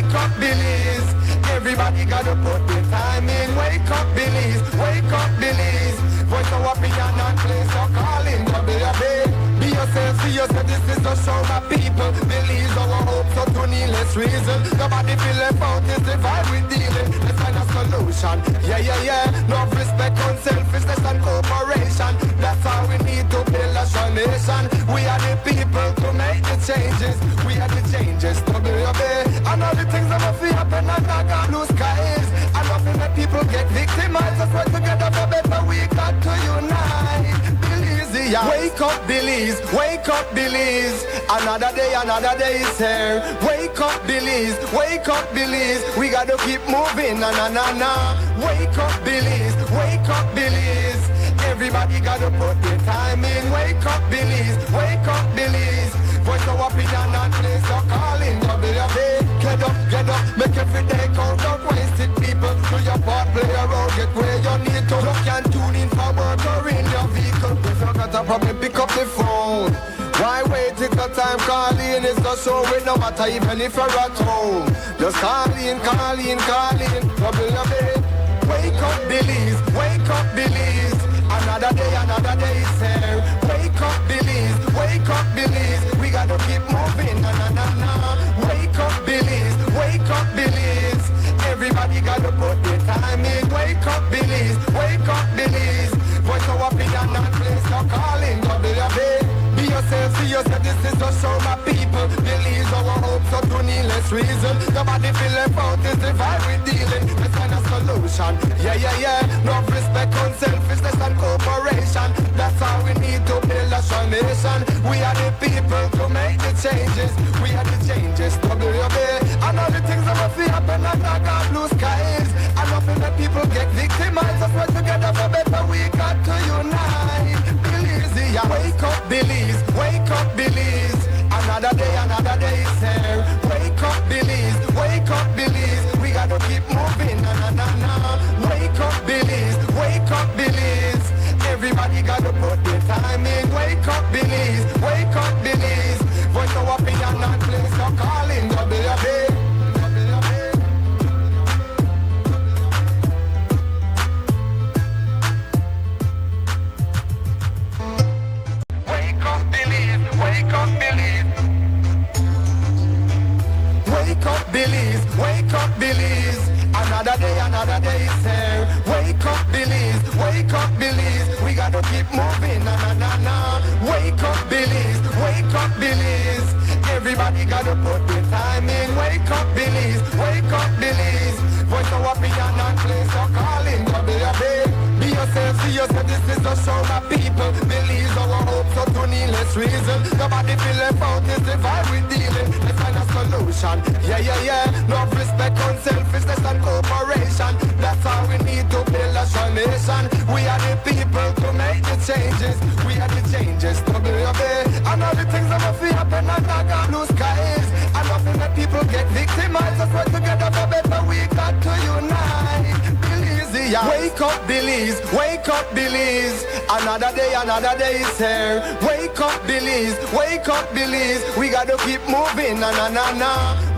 wake up, Billies. Everybody gotta put their time in. Wake up, Billies. Wake up, Billies. Voice of opinion and place so calling WUB. Be yourself, see yourself, this is a show, my people. Billies, our hopes so to needless reason. Nobody feel left out, it's the vibe we dealing. Let's find a solution. Yeah. No respect, unselfishness and cooperation. That's how we need to build a strong nation. We are the people to make the changes. We are the changes to WUB. And all the things that must happen and not got blue skies. And nothing that people get victimized. Let's work together for better. We got to unite. Billies, yeah. Wake up, Billies. Wake up, Billies. Another day is here. Wake up, Billies. Wake up, Billies. We gotta keep moving. Na. Wake up, Billies. Wake up, Billies. Everybody gotta put their time in. Wake up, Billies. Wake up, Billies. Voice of opinion and place so calling WUB. Get up, make every day count. Don't waste it, people. Do your part, play around, get where you need to. You can tune in for work or in your vehicle. If you got a problem, pick up the phone. Why wait till the time calling? It's the show with no matter even if you're at home. Just call in. WUB. Wake up, Billies. Wake up, Billies. Another day is here. Wake up, Billies. Wake up, Billies. We gotta keep moving. Na. Wake up, Billies. Wake up, Billies. Everybody gotta put their time in. Wake up, Billies. Wake up, Billies. Voice of opinion and place no calling WUB. Be yourself, see yourself, this is a show, my people. Billies, our hopes so to needless reason. Nobody feel left out, it's the vibe we dealing. Let's find a solution. Yeah. No respect, unselfishness and cooperation. That's how we need to build a strong nation. We are the people to make the changes. We are the changes, WUB. And all the things that must happen and not got blue skies. And nothing that people get victimized. Let's work together for better, we got to unite. Billies, yeah. Wake up, Billies. Wake up, Billies. Another day is here. Wake up, Billies. Wake up, Billies. We gotta keep moving. Na. Wake up, Billies. Wake up, Billies. Everybody gotta put their time in. Wake up, Billies. Wake up, Billies. Voice of opinion and place so calling WUB. Wake up, Billies. Wake up, Billies. Wake up, Billies. Wake up, Billies. Another day is here. Wake up, Billies. Wake up, Billies. We gotta keep moving. Na. Wake up, Billies. Wake up, Billies. Everybody gotta put their time in. Wake up, Billies. Wake up, Billies. Voice of opinion and place so calling WUB. Be yourself, see yourself, this is a show, my people. Billies, our hopes so to needless reason. Nobody feel left out, it's the vibe we dealing. Let's find a solution. Yeah. No respect, unselfishness and cooperation. That's how we need to build a strong nation. We are the people to make the changes. We are the changes, WUB. And all the things that must happen and not got blue skies. And nothing that people get victimized. Let's work together for better, we got to unite. Billies, yeah. Wake up, Billies. Wake up, Billies. Another day is here. Wake up, Billies. Wake up, Billies. We gotta keep moving. Na.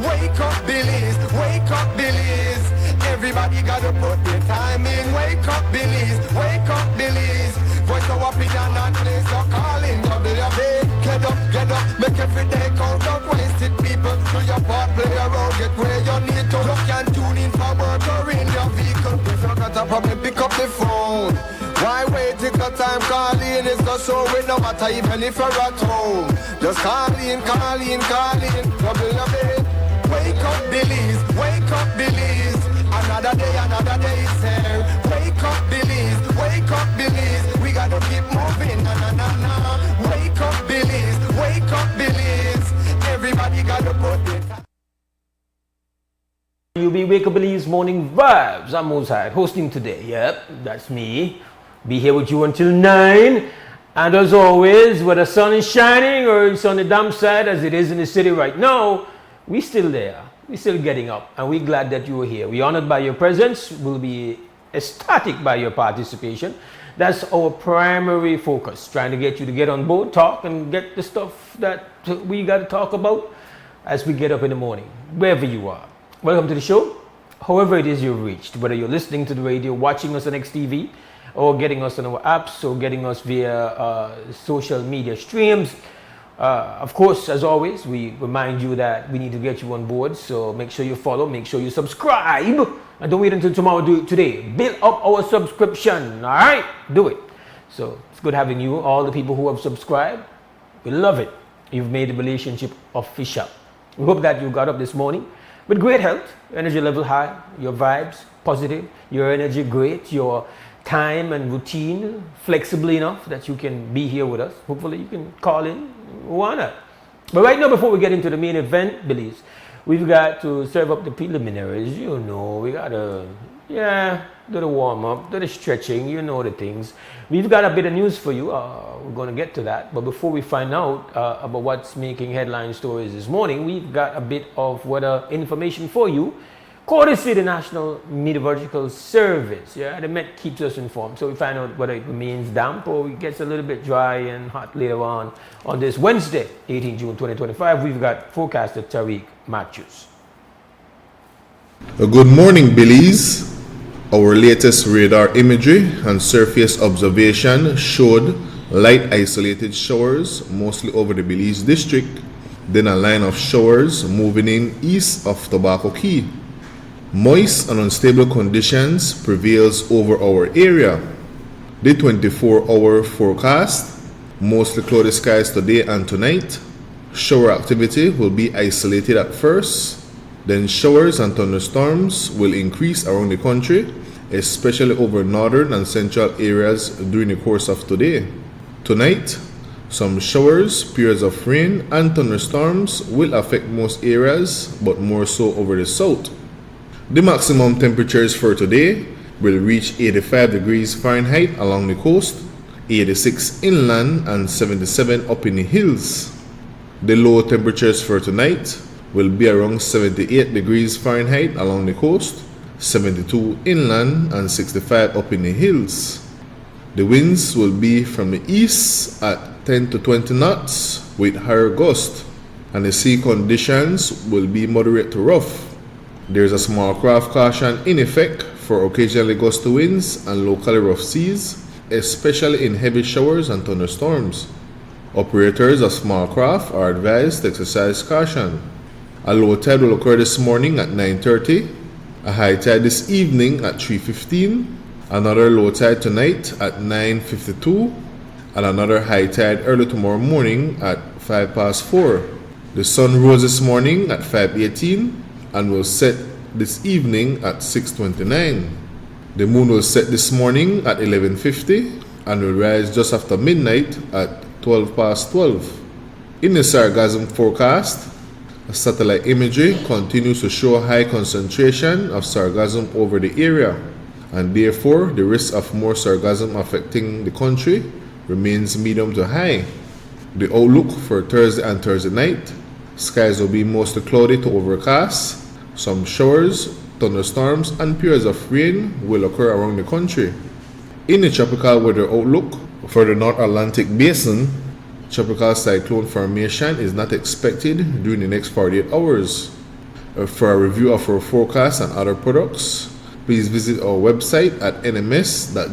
Wake up, Billies. Wake up, Billies. Everybody gotta put their time in. Wake up, Billies. Wake up, Billies. Voice of opinion and place so calling WUB. Get up, make every day count. Don't waste it, people. Do your part, play around, get where you need to. You can tune in for work or in your vehicle. If you got a problem, pick up the phone. Why wait till the time calling? It's the show with no matter even if you're at home. Just call in. WUB. Wake up, Billies. Wake up, Billies. Another day is here. Wake up, Billies. Wake up, Billies. We gotta keep moving. Na. Wake up, Billies. Wake up, Billies. Everybody gotta put it. You'll be Wake Up Billy's Morning Vibes. I'm Mose, Hyde, hosting today. Yep, that's me. Be here with you until 9. And as always, whether the sun is shining or it's on the damp side as it is in the city right now, we're still there. We're still getting up. And we're glad that you are here. We're honored by your presence. We'll be ecstatic by your participation. That's our primary focus, trying to get you to get on board, talk, and get the stuff that we got to talk about as we get up in the morning, wherever you are. welcome to the show. However it is you've reached, whether you're listening to the radio, watching us on XTV, or getting us on our apps, or getting us via social media streams. Of course, as always, we remind you that we need to get you on board. So make sure you follow, make sure you subscribe, and don't wait until tomorrow. Do it today. Build up our subscription. All right, do it. So it's good having you, all the people who have subscribed. We love it. You've made the relationship official. We hope that you got up this morning with great health, energy level high, your vibes positive, your energy great, your time and routine flexible enough that you can be here with us. Hopefully you can call in. Why not? But right now, before we get into the main event, Billies, we've got to serve up the preliminaries. You know, we got to, do the warm-up, do the stretching, you know the things. We've got a bit of news for you. We're going to get to that. But before we find out about what's making headline stories this morning, we've got a bit of weather information for you. Courtesy the National Meteorological Service. The Met keeps us informed. So we find out whether it remains damp or it gets a little bit dry and hot later on this Wednesday, 18 June 2025. We've got forecaster Tariq Matthews. Good morning, Billies. Our latest radar imagery and surface observation showed light isolated showers mostly over the Belize district, then a line of showers moving in east of Tobacco Key. Moist and unstable conditions prevails over our area. The 24-hour forecast, mostly cloudy skies today and tonight. Shower activity will be isolated at first, then showers and thunderstorms will increase around the country, especially over northern and central areas during the course of today. Tonight, some showers, periods of rain, and thunderstorms will affect most areas, but more so over the south. The maximum temperatures for today will reach 85 degrees Fahrenheit along the coast, 86 inland, and 77 up in the hills. The low temperatures for tonight will be around 78 degrees Fahrenheit along the coast, 72 inland, and 65 up in the hills. The winds will be from the east at 10 to 20 knots with higher gusts, and the sea conditions will be moderate to rough. There is a small craft caution in effect for occasionally gusty winds and locally rough seas, especially in heavy showers and thunderstorms. Operators of small craft are advised to exercise caution. A low tide will occur this morning at 9:30, a high tide this evening at 3:15, another low tide tonight at 9:52, and another high tide early tomorrow morning at 4:05. The sun rose this morning at 5:18 and will set this evening at 6:29. The moon will set this morning at 11:50 and will rise just after midnight at 12:12. In the sargassum forecast, satellite imagery continues to show a high concentration of sargassum over the area, and therefore the risk of more sargassum affecting the country remains medium to high. The outlook for Thursday and Thursday night: skies will be mostly cloudy to overcast. Some showers, thunderstorms, and periods of rain will occur around the country. In the tropical weather outlook for the North Atlantic Basin, tropical cyclone formation is not expected during the next 48 hours. For a review of our forecast and other products, please visit our website at nms.gov.bz.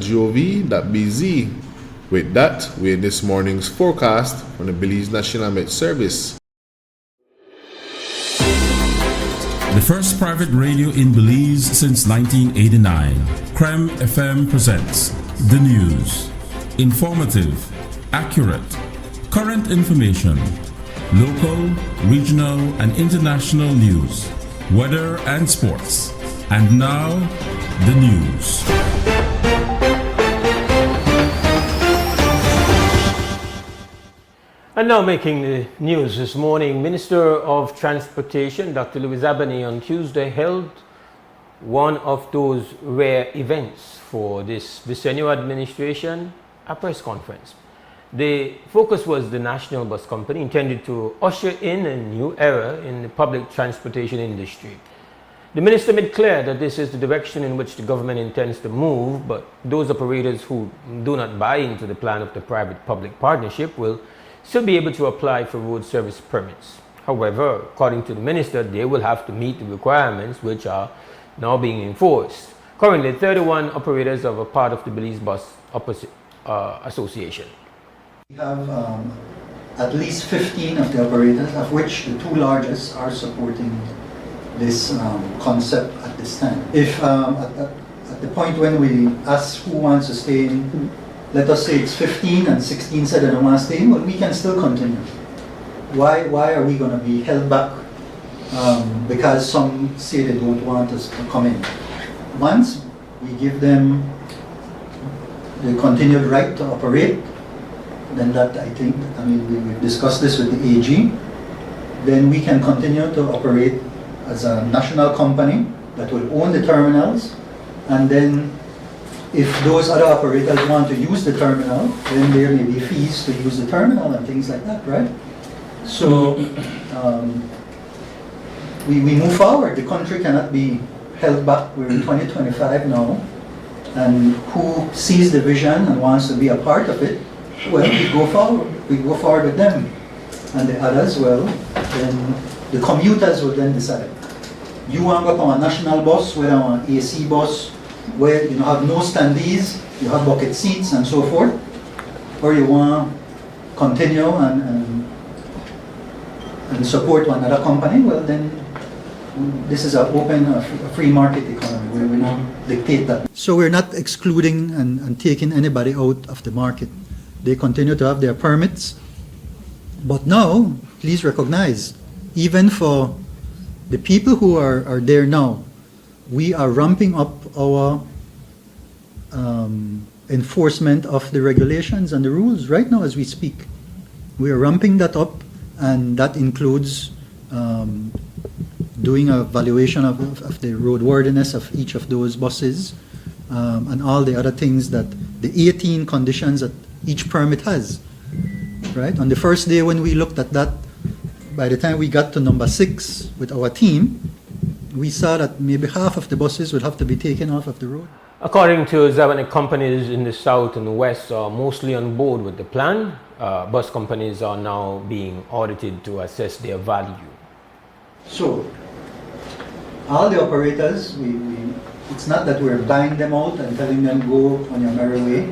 With that, we end this morning's forecast from the Belize National Met Service. The first private radio in Belize since 1989, Creme FM presents the news. Informative, accurate, current information, local, regional, and international news, weather and sports. And now, the news. And now making the news this morning, Minister of Transportation, Dr. Louis Abani, on Tuesday held one of those rare events for this decennial administration, a press conference. The focus was the National Bus Company, intended to usher in a new era in the public transportation industry. The minister made clear that this is the direction in which the government intends to move, but those operators who do not buy into the plan of the private-public partnership will still be able to apply for road service permits. However, according to the minister, they will have to meet the requirements which are now being enforced. Currently, 31 operators are a part of the Belize Bus Association. We have at least 15 of the operators, of which the two largest are supporting this concept at this time. If at the point when we ask who wants to stay in, let us say it's 15 and 16 said they don't want to stay in, well, we can still continue. Why are we going to be held back because some say they don't want us to come in? Once we give them the continued right to operate, then that we've discussed this with the AG, then we can continue to operate as a national company that will own the terminals, and then if those other operators want to use the terminal, then there may be fees to use the terminal and things like that, right? So we move forward. The country cannot be held back. We're in 2025 now, and who sees the vision and wants to be a part of it, well, we go forward. We go forward with them, and the others, well, then the commuters will then decide. You want to go on a national bus, whether on an AC bus, where you have no standees, you have bucket seats and so forth, or you want to continue and support one other company, well then this is an open, a free market economy where we don't dictate that. So we're not excluding and taking anybody out of the market. They continue to have their permits, but now, please recognize, even for the people who are there now, we are ramping up our enforcement of the regulations and the rules right now as we speak. We are ramping that up, and that includes doing a valuation of the roadworthiness of each of those buses and all the other things that the 18 conditions that each permit has. Right? On the first day when we looked at that, by the time we got to number 6 with our team, we saw that maybe half of the buses would have to be taken off of the road. According to Zabanik, companies in the south and the west are mostly on board with the plan. Bus companies are now being audited to assess their value. So, all the operators, it's not that we're buying them out and telling them go on your merry way.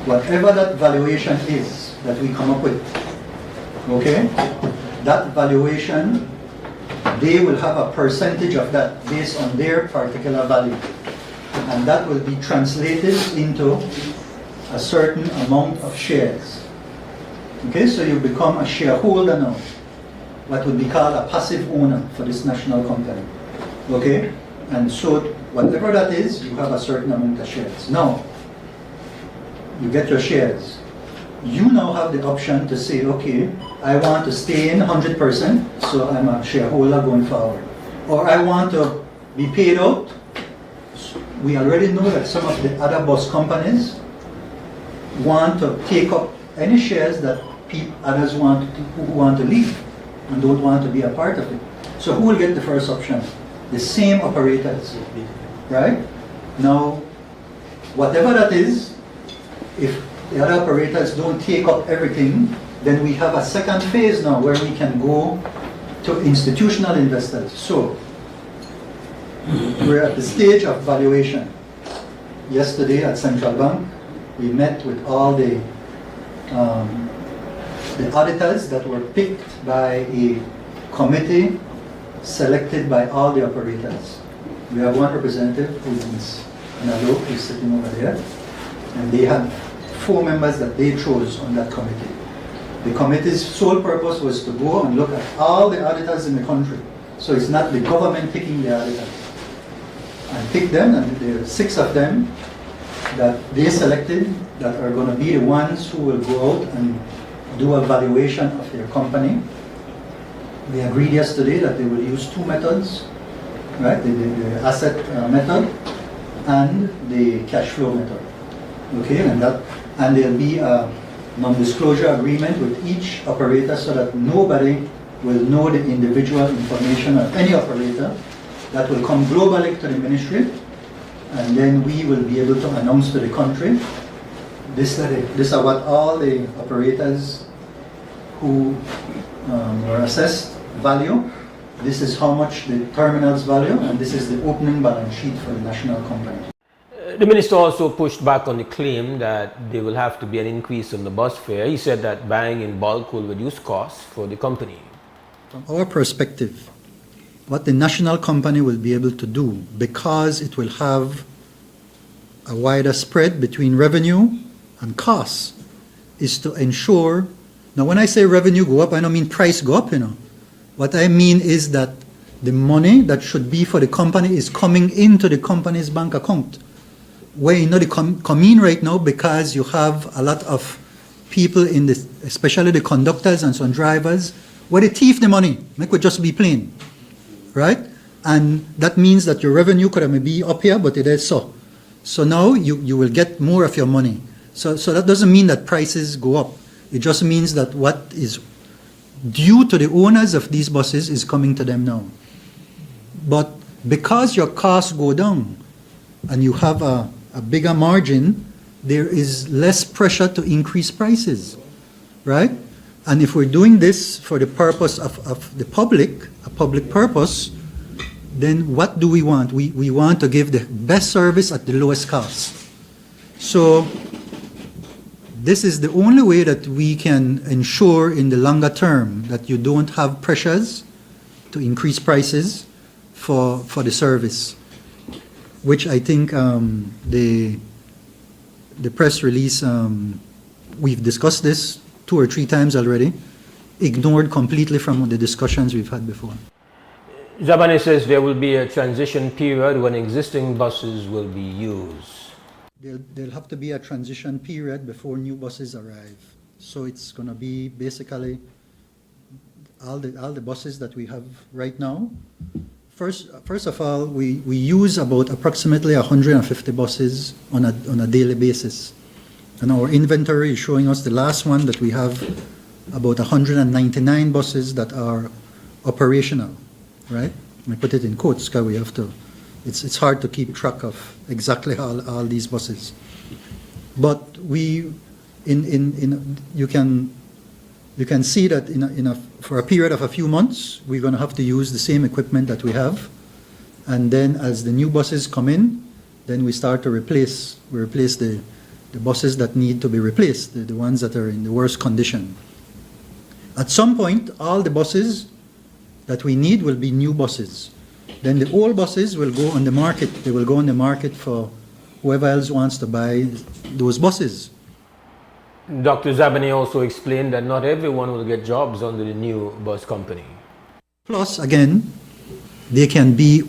Whatever that valuation is that we come up with, okay, that valuation, they will have a percentage of that based on their particular value. And that will be translated into a certain amount of shares. Okay, so you become a shareholder now, what would be called a passive owner for this national company. Okay, and so whatever that is, you have a certain amount of shares. Now, you get your shares. You now have the option to say, okay, I want to stay in 100%, so I'm a shareholder going forward. Or I want to be paid out. We already know that some of the other bus companies want to take up any shares that others who want to leave and don't want to be a part of it. So who will get the first option? The same operators, right? Now, whatever that is, if the other operators don't take up everything, then we have a second phase now where we can go to institutional investors. So, we're at the stage of valuation. Yesterday at Central Bank, we met with all the auditors that were picked by a committee selected by all the operators. We have one representative who is Nalo, who's sitting over there, and they had 4 members that they chose on that committee. The committee's sole purpose was to go and look at all the auditors in the country. So it's not the government picking the auditors. And pick them, and there are 6 of them that they selected that are going to be the ones who will go out and do a valuation of their company. We agreed yesterday that they will use 2 methods, right? The asset method and the cash flow method. Okay, and there'll be a non-disclosure agreement with each operator so that nobody will know the individual information of any operator. That will come globally to the ministry, and then we will be able to announce to the country, these are what all the operators who were assessed value. This is how much the terminals value, and this is the opening balance sheet for the national company. The minister also pushed back on the claim that there will have to be an increase in the bus fare. He said that buying in bulk will reduce costs for the company. From our perspective, what the national company will be able to do, because it will have a wider spread between revenue and costs, is to ensure. Now when I say revenue go up, I don't mean price go up, What I mean is that the money that should be for the company is coming into the company's bank account. Where they come in right now, because you have a lot of people especially the conductors and some drivers, where they thief the money, make it just be plain, right? And that means that your revenue could be up here, but it is so. So now you will get more of your money. So that doesn't mean that prices go up. It just means that what is due to the owners of these buses is coming to them now. But because your costs go down and you have a bigger margin, there is less pressure to increase prices, right? And if we're doing this for the purpose of the public, a public purpose, then what do we want? We want to give the best service at the lowest cost. So this is the only way that we can ensure in the longer term that you don't have pressures to increase prices for the service, which I think the press release, we've discussed this 2 or 3 times already, ignored completely from the discussions we've had before. Zabane says there will be a transition period when existing buses will be used. There'll have to be a transition period before new buses arrive. So it's going to be basically all the buses that we have right now. First of all, we use about approximately 150 buses on a daily basis. And our inventory is showing us the last one that we have about 199 buses that are operational, right? I put it in quotes because we have to, it's hard to keep track of exactly all these buses. But you can see that for a period of a few months, we're going to have to use the same equipment that we have. And then as the new buses come in, then we start to replace the buses that need to be replaced, the ones that are in the worst condition. At some point, all the buses that we need will be new buses. Then the old buses will go on the market. They will go on the market for whoever else wants to buy those buses. Dr. Zabani also explained that not everyone will get jobs under the new bus company. Plus, again, they can be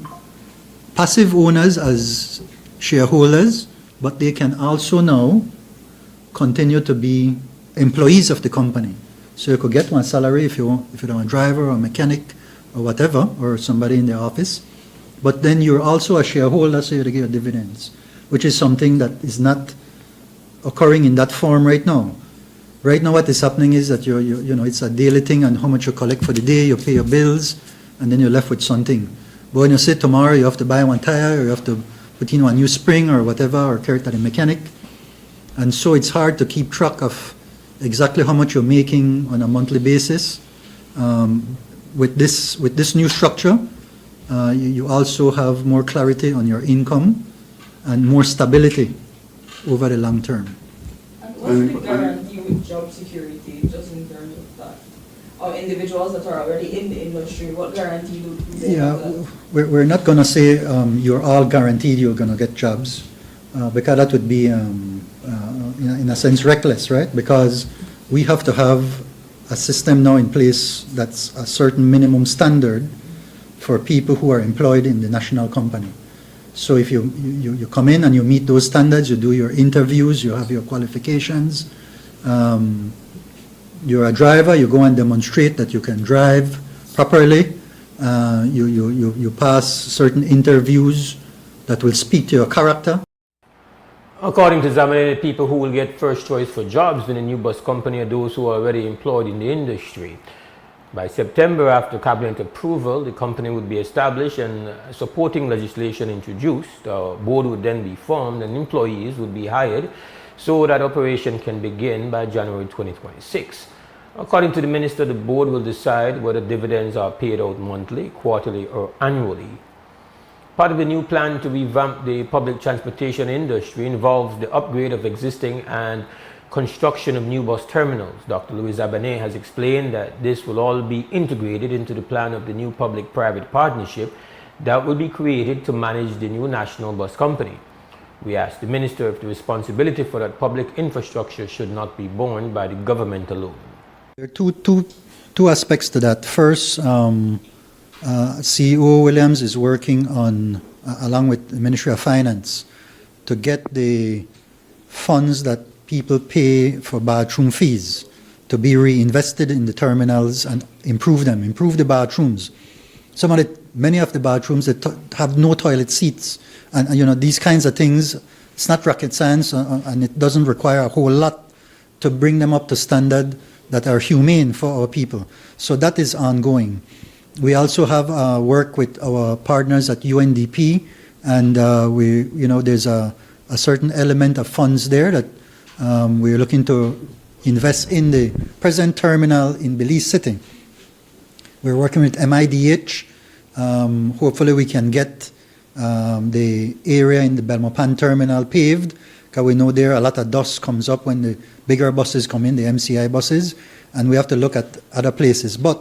passive owners as shareholders, but they can also now continue to be employees of the company. So you could get one salary if you're a driver or a mechanic or whatever, or somebody in the office. But then you're also a shareholder, so you get dividends, which is something that is not occurring in that form right now. Right now what is happening is that it's a daily thing, and how much you collect for the day, you pay your bills, and then you're left with something. But when you say tomorrow you have to buy one tire, or you have to put in one new spring or whatever, or carry it to the mechanic. And so it's hard to keep track of exactly how much you're making on a monthly basis. With this new structure, you also have more clarity on your income and more stability over the long term. And what's the guarantee with job security, just in terms of that? Or individuals that are already in the industry, what guarantee do they have that? We're not going to say you're all guaranteed you're going to get jobs, because that would be, in a sense, reckless, right? Because we have to have a system now in place that's a certain minimum standard for people who are employed in the national company. So if you come in and you meet those standards, you do your interviews, you have your qualifications, you're a driver, you go and demonstrate that you can drive properly, you pass certain interviews that will speak to your character. According to Zamani, the people who will get first choice for jobs in a new bus company are those who are already employed in the industry. By September, after cabinet approval, the company would be established and supporting legislation introduced. A board would then be formed and employees would be hired so that operation can begin by January 2026. According to the minister, the board will decide whether dividends are paid out monthly, quarterly, or annually. Part of the new plan to revamp the public transportation industry involves the upgrade of existing and construction of new bus terminals. Dr. Louis Abane has explained that this will all be integrated into the plan of the new public-private partnership that will be created to manage the new national bus company. We asked the minister if the responsibility for that public infrastructure should not be borne by the government alone. There are two aspects to that. First, CEO Williams is working on, along with the Ministry of Finance, to get the funds that people pay for bathroom fees to be reinvested in the terminals and improve the bathrooms. Many of the bathrooms that have no toilet seats, and these kinds of things. It's not rocket science, and it doesn't require a whole lot to bring them up to standard that are humane for our people. So that is ongoing. We also have work with our partners at UNDP, and there's a certain element of funds there that we're looking to invest in the present terminal in Belize City. We're working with MIDH. Hopefully we can get the area in the Belmopan terminal paved, because we know there a lot of dust comes up when the bigger buses come in, the MCI buses, and we have to look at other places. But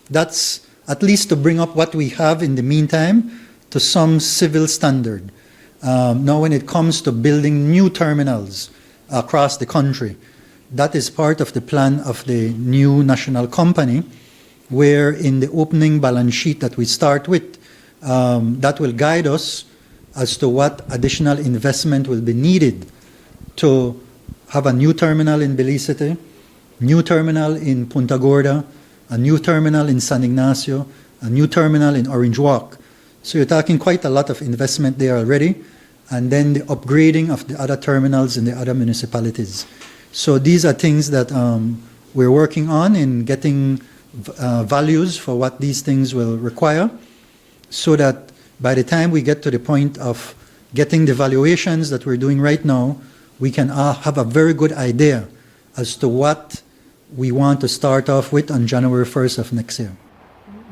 that's at least to bring up what we have in the meantime to some civil standard. Now when it comes to building new terminals across the country, that is part of the plan of the new national company, where in the opening balance sheet that we start with, that will guide us as to what additional investment will be needed to have a new terminal in Belize City, new terminal in Punta Gorda, a new terminal in San Ignacio, a new terminal in Orange Walk. So you're talking quite a lot of investment there already, and then the upgrading of the other terminals in the other municipalities. So these are things that we're working on in getting values for what these things will require, so that by the time we get to the point of getting the valuations that we're doing right now, we can have a very good idea as to what we want to start off with on January 1st of next year.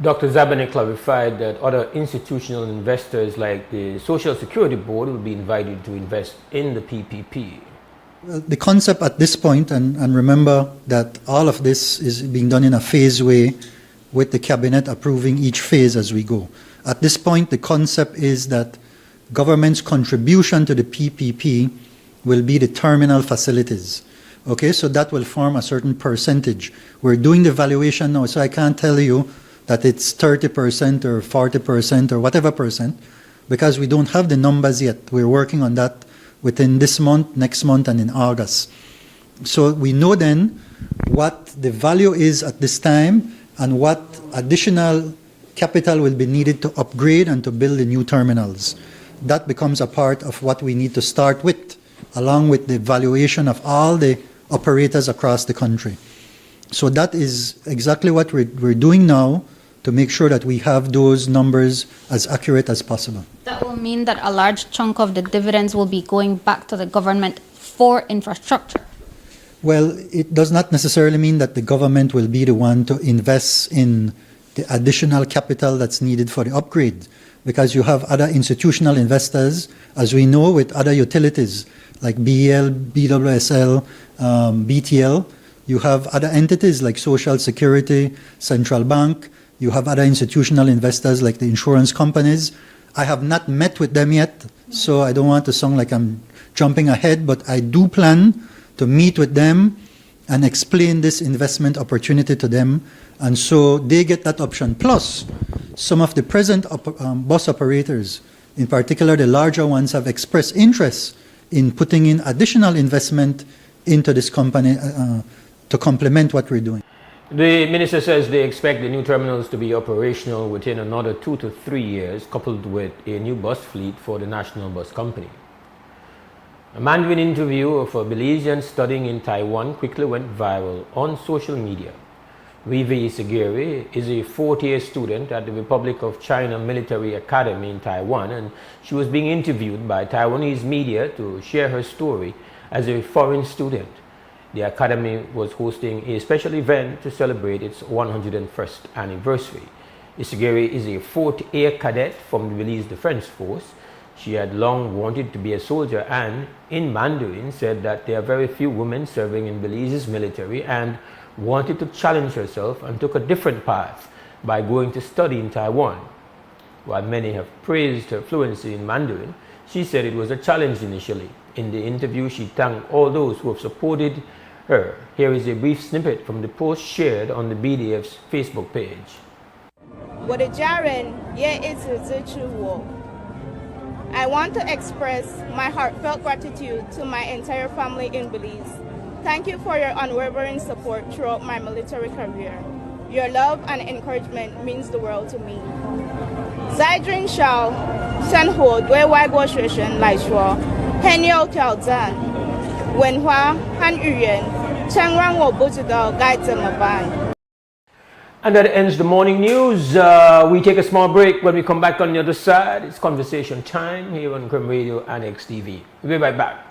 Dr. Zabane clarified that other institutional investors like the Social Security Board will be invited to invest in the PPP. The concept at this point, and remember that all of this is being done in a phase way, with the cabinet approving each phase as we go. At this point, the concept is that government's contribution to the PPP will be the terminal facilities. Okay, so that will form a certain percentage. We're doing the valuation now, so I can't tell you that it's 30% or 40% or whatever percent, because we don't have the numbers yet. We're working on that within this month, next month, and in August. So we know then what the value is at this time and what additional capital will be needed to upgrade and to build the new terminals. That becomes a part of what we need to start with, along with the valuation of all the operators across the country. So that is exactly what we're doing now, to make sure that we have those numbers as accurate as possible. That will mean that a large chunk of the dividends will be going back to the government for infrastructure. Well, it does not necessarily mean that the government will be the one to invest in the additional capital that's needed for the upgrade, because you have other institutional investors, as we know, with other utilities like BEL, BWSL, BTL. You have other entities like Social Security, Central Bank. You have other institutional investors like the insurance companies. I have not met with them yet, so I don't want to sound like I'm jumping ahead, but I do plan to meet with them and explain this investment opportunity to them, and so they get that option. Plus, some of the present bus operators, in particular the larger ones, have expressed interest in putting in additional investment into this company to complement what we're doing. The minister says they expect the new terminals to be operational within another 2 to 3 years, coupled with a new bus fleet for the national bus company. A Mandarin interview of a Belizean studying in Taiwan quickly went viral on social media. Vivi Segiri is a fourth-year student at the Republic of China Military Academy in Taiwan, and she was being interviewed by Taiwanese media to share her story as a foreign student. the Academy was hosting a special event to celebrate its 101st anniversary. Isagiri is a 4th Air Cadet from the Belize Defense Force. She had long wanted to be a soldier and, in Mandarin, said that there are very few women serving in Belize's military and wanted to challenge herself and took a different path by going to study in Taiwan. While many have praised her fluency in Mandarin, she said it was a challenge initially. In the interview, she thanked all those who have supported her. Here is a brief snippet from the post shared on the BDF's Facebook page. 我的家人也一直支持我。I want to express my heartfelt gratitude to my entire family in Belize. Thank you for your unwavering support throughout my military career. Your love and encouragement means the world to me. 在军校生活对外国学生来说很有挑战，文化和语言常让我不知道该怎么办。 And that ends the morning news. We take a small break. When we come back on the other side, it's conversation time here on Creme Radio and XTV. We'll be right back.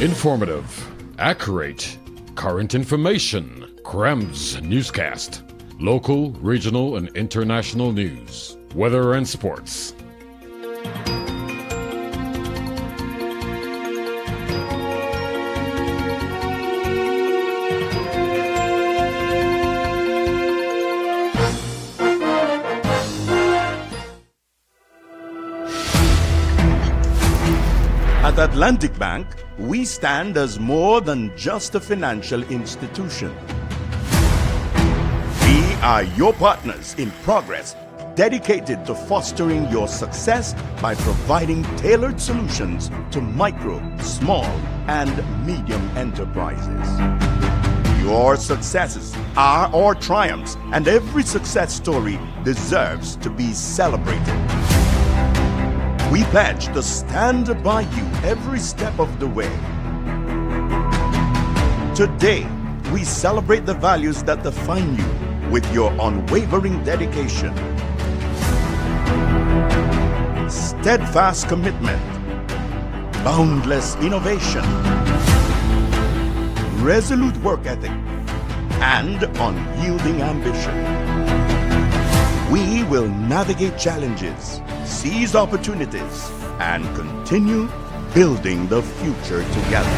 Informative, accurate, current information. Crem's newscast. Local, regional, and international news. Weather and sports. At Atlantic Bank, we stand as more than just a financial institution. We are your partners in progress, dedicated to fostering your success by providing tailored solutions to micro, small, and medium enterprises. Your successes are our triumphs, and every success story deserves to be celebrated. We pledge to stand by you every step of the way. Today, we celebrate the values that define you with your unwavering dedication, steadfast commitment, boundless innovation, resolute work ethic, and unyielding ambition. We will navigate challenges, seize opportunities, and continue building the future together.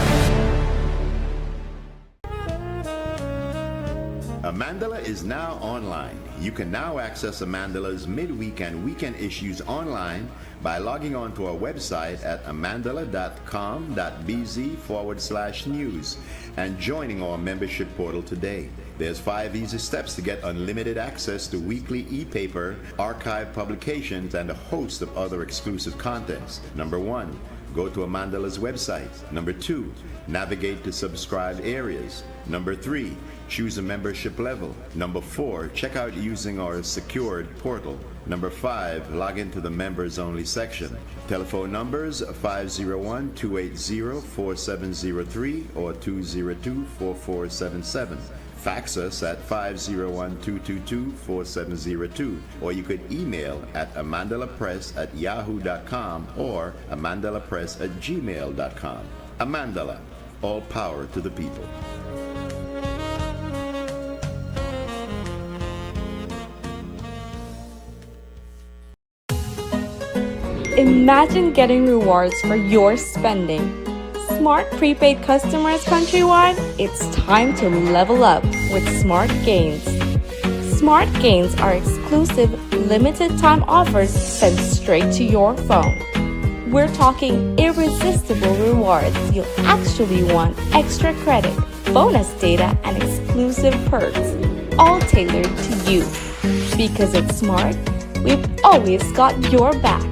Amandala is now online. You can now access Amandala's midweek and weekend issues online by logging on to our website at amandala.com.bz/news and joining our membership portal today. There's 5 easy steps to get unlimited access to weekly e-paper, archive publications, and a host of other exclusive contents. Number 1, go to Amandala's website. Number 2, navigate to subscribed areas. Number 3, choose a membership level. Number 4, check out using our secured portal. Number 5, log into the members only section. Telephone numbers 501-280-4703 or 202-4477. Fax us at 501-222-4702, or you could email at amandalapress@yahoo.com or amandalapress@gmail.com. Amandala, all power to the people. Imagine getting rewards for your spending. Smart prepaid customers countrywide, it's time to level up with Smart Gains. Smart Gains are exclusive, limited time offers sent straight to your phone. We're talking irresistible rewards you'll actually want: extra credit, bonus data, and exclusive perks, all tailored to you. Because it's Smart, we've always got your back.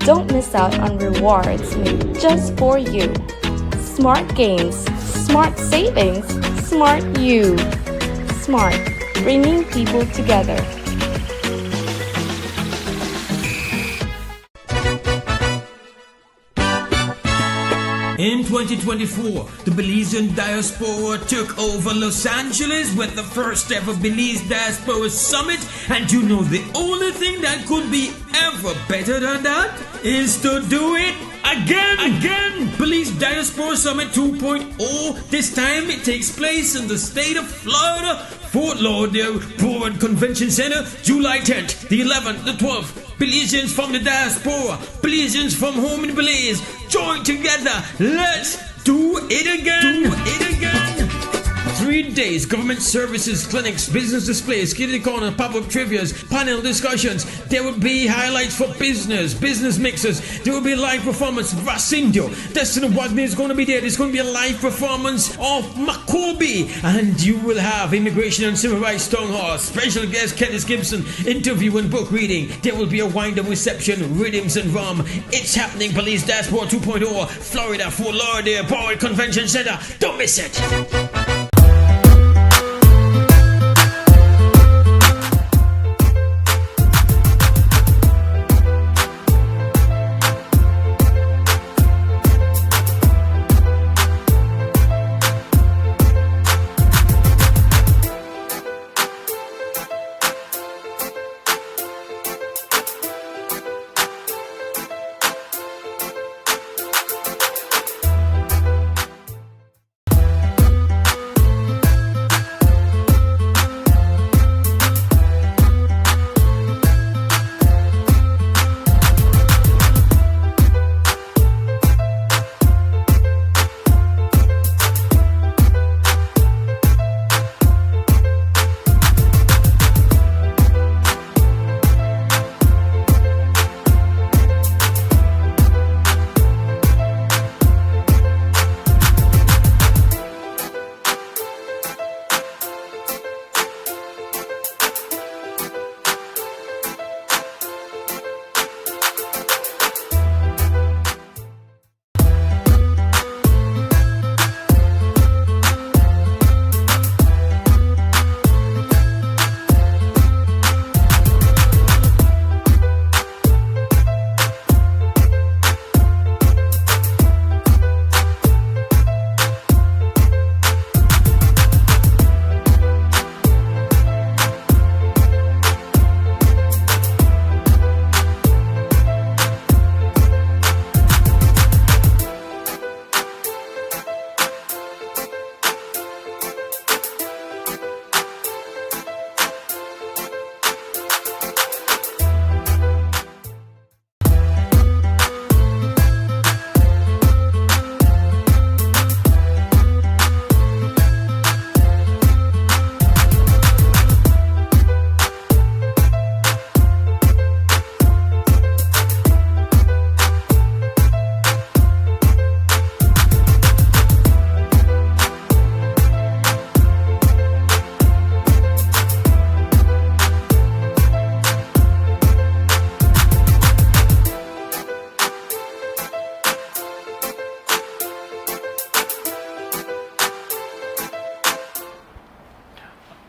Don't miss out on rewards made just for you. Smart Gains, Smart Savings, Smart You. Smart, bringing people together. In 2024, the Belizean Diaspora took over Los Angeles with the first ever Belize Diaspora Summit, and you know the only thing that could be ever better than that is to do it again. Belize Diaspora Summit 2.0. This time it takes place in the state of Florida, Fort Lauderdale Convention Center, July 10th, the 11th, the 12th. Belizeans from the diaspora, Belizeans from home in Belize, join together. Let's do it again. 3 days, government services, clinics, business displays, kitty corner, pop-up trivias, panel discussions. There will be highlights for business mixers. There will be live performance. Racindio, Destiny Wagner is going to be there. There's going to be a live performance of Makobi. And you will have Immigration and Civil Rights Town Hall. Special guest Kenneth Gibson, interview and book reading. There will be a wind-up reception, rhythms and rum. It's happening, Police Diaspora 2.0, Florida, Fort Lauderdale, Power Convention Center. Don't miss it.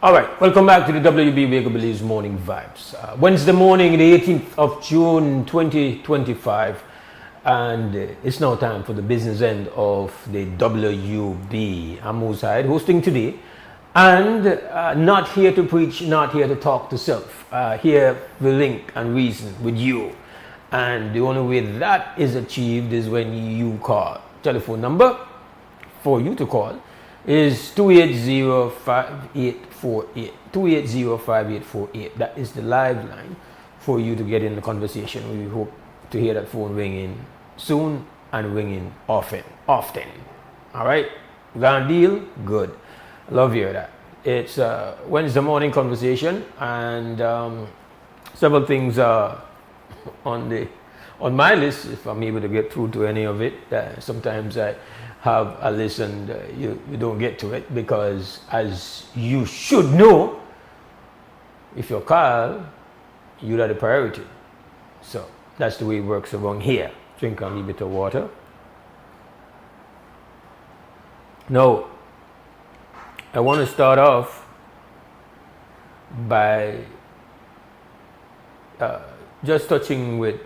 All right, welcome back to the WB Wake Up Belize Morning Vibes. Wednesday morning, the 18th of June 2025, and it's now time for the business end of the WB. I'm Mose Hyde, hosting today, and not here to preach, not here to talk to self, here to link and reason with you. And the only way that is achieved is when you call. Telephone number for you to call is 280-5848. 280-5848. That is the live line for you to get in the conversation. We hope to hear that phone ringing soon and ringing often. All right, we got a deal? Good. Love hear that. It's a Wednesday morning conversation, and several things are on my list. If I'm able to get through to any of it, sometimes I have a list and you don't get to it, because as you should know, if you're called, you're the priority. So that's the way it works around here. Drink a little bit of water. Now, I want to start off by just touching with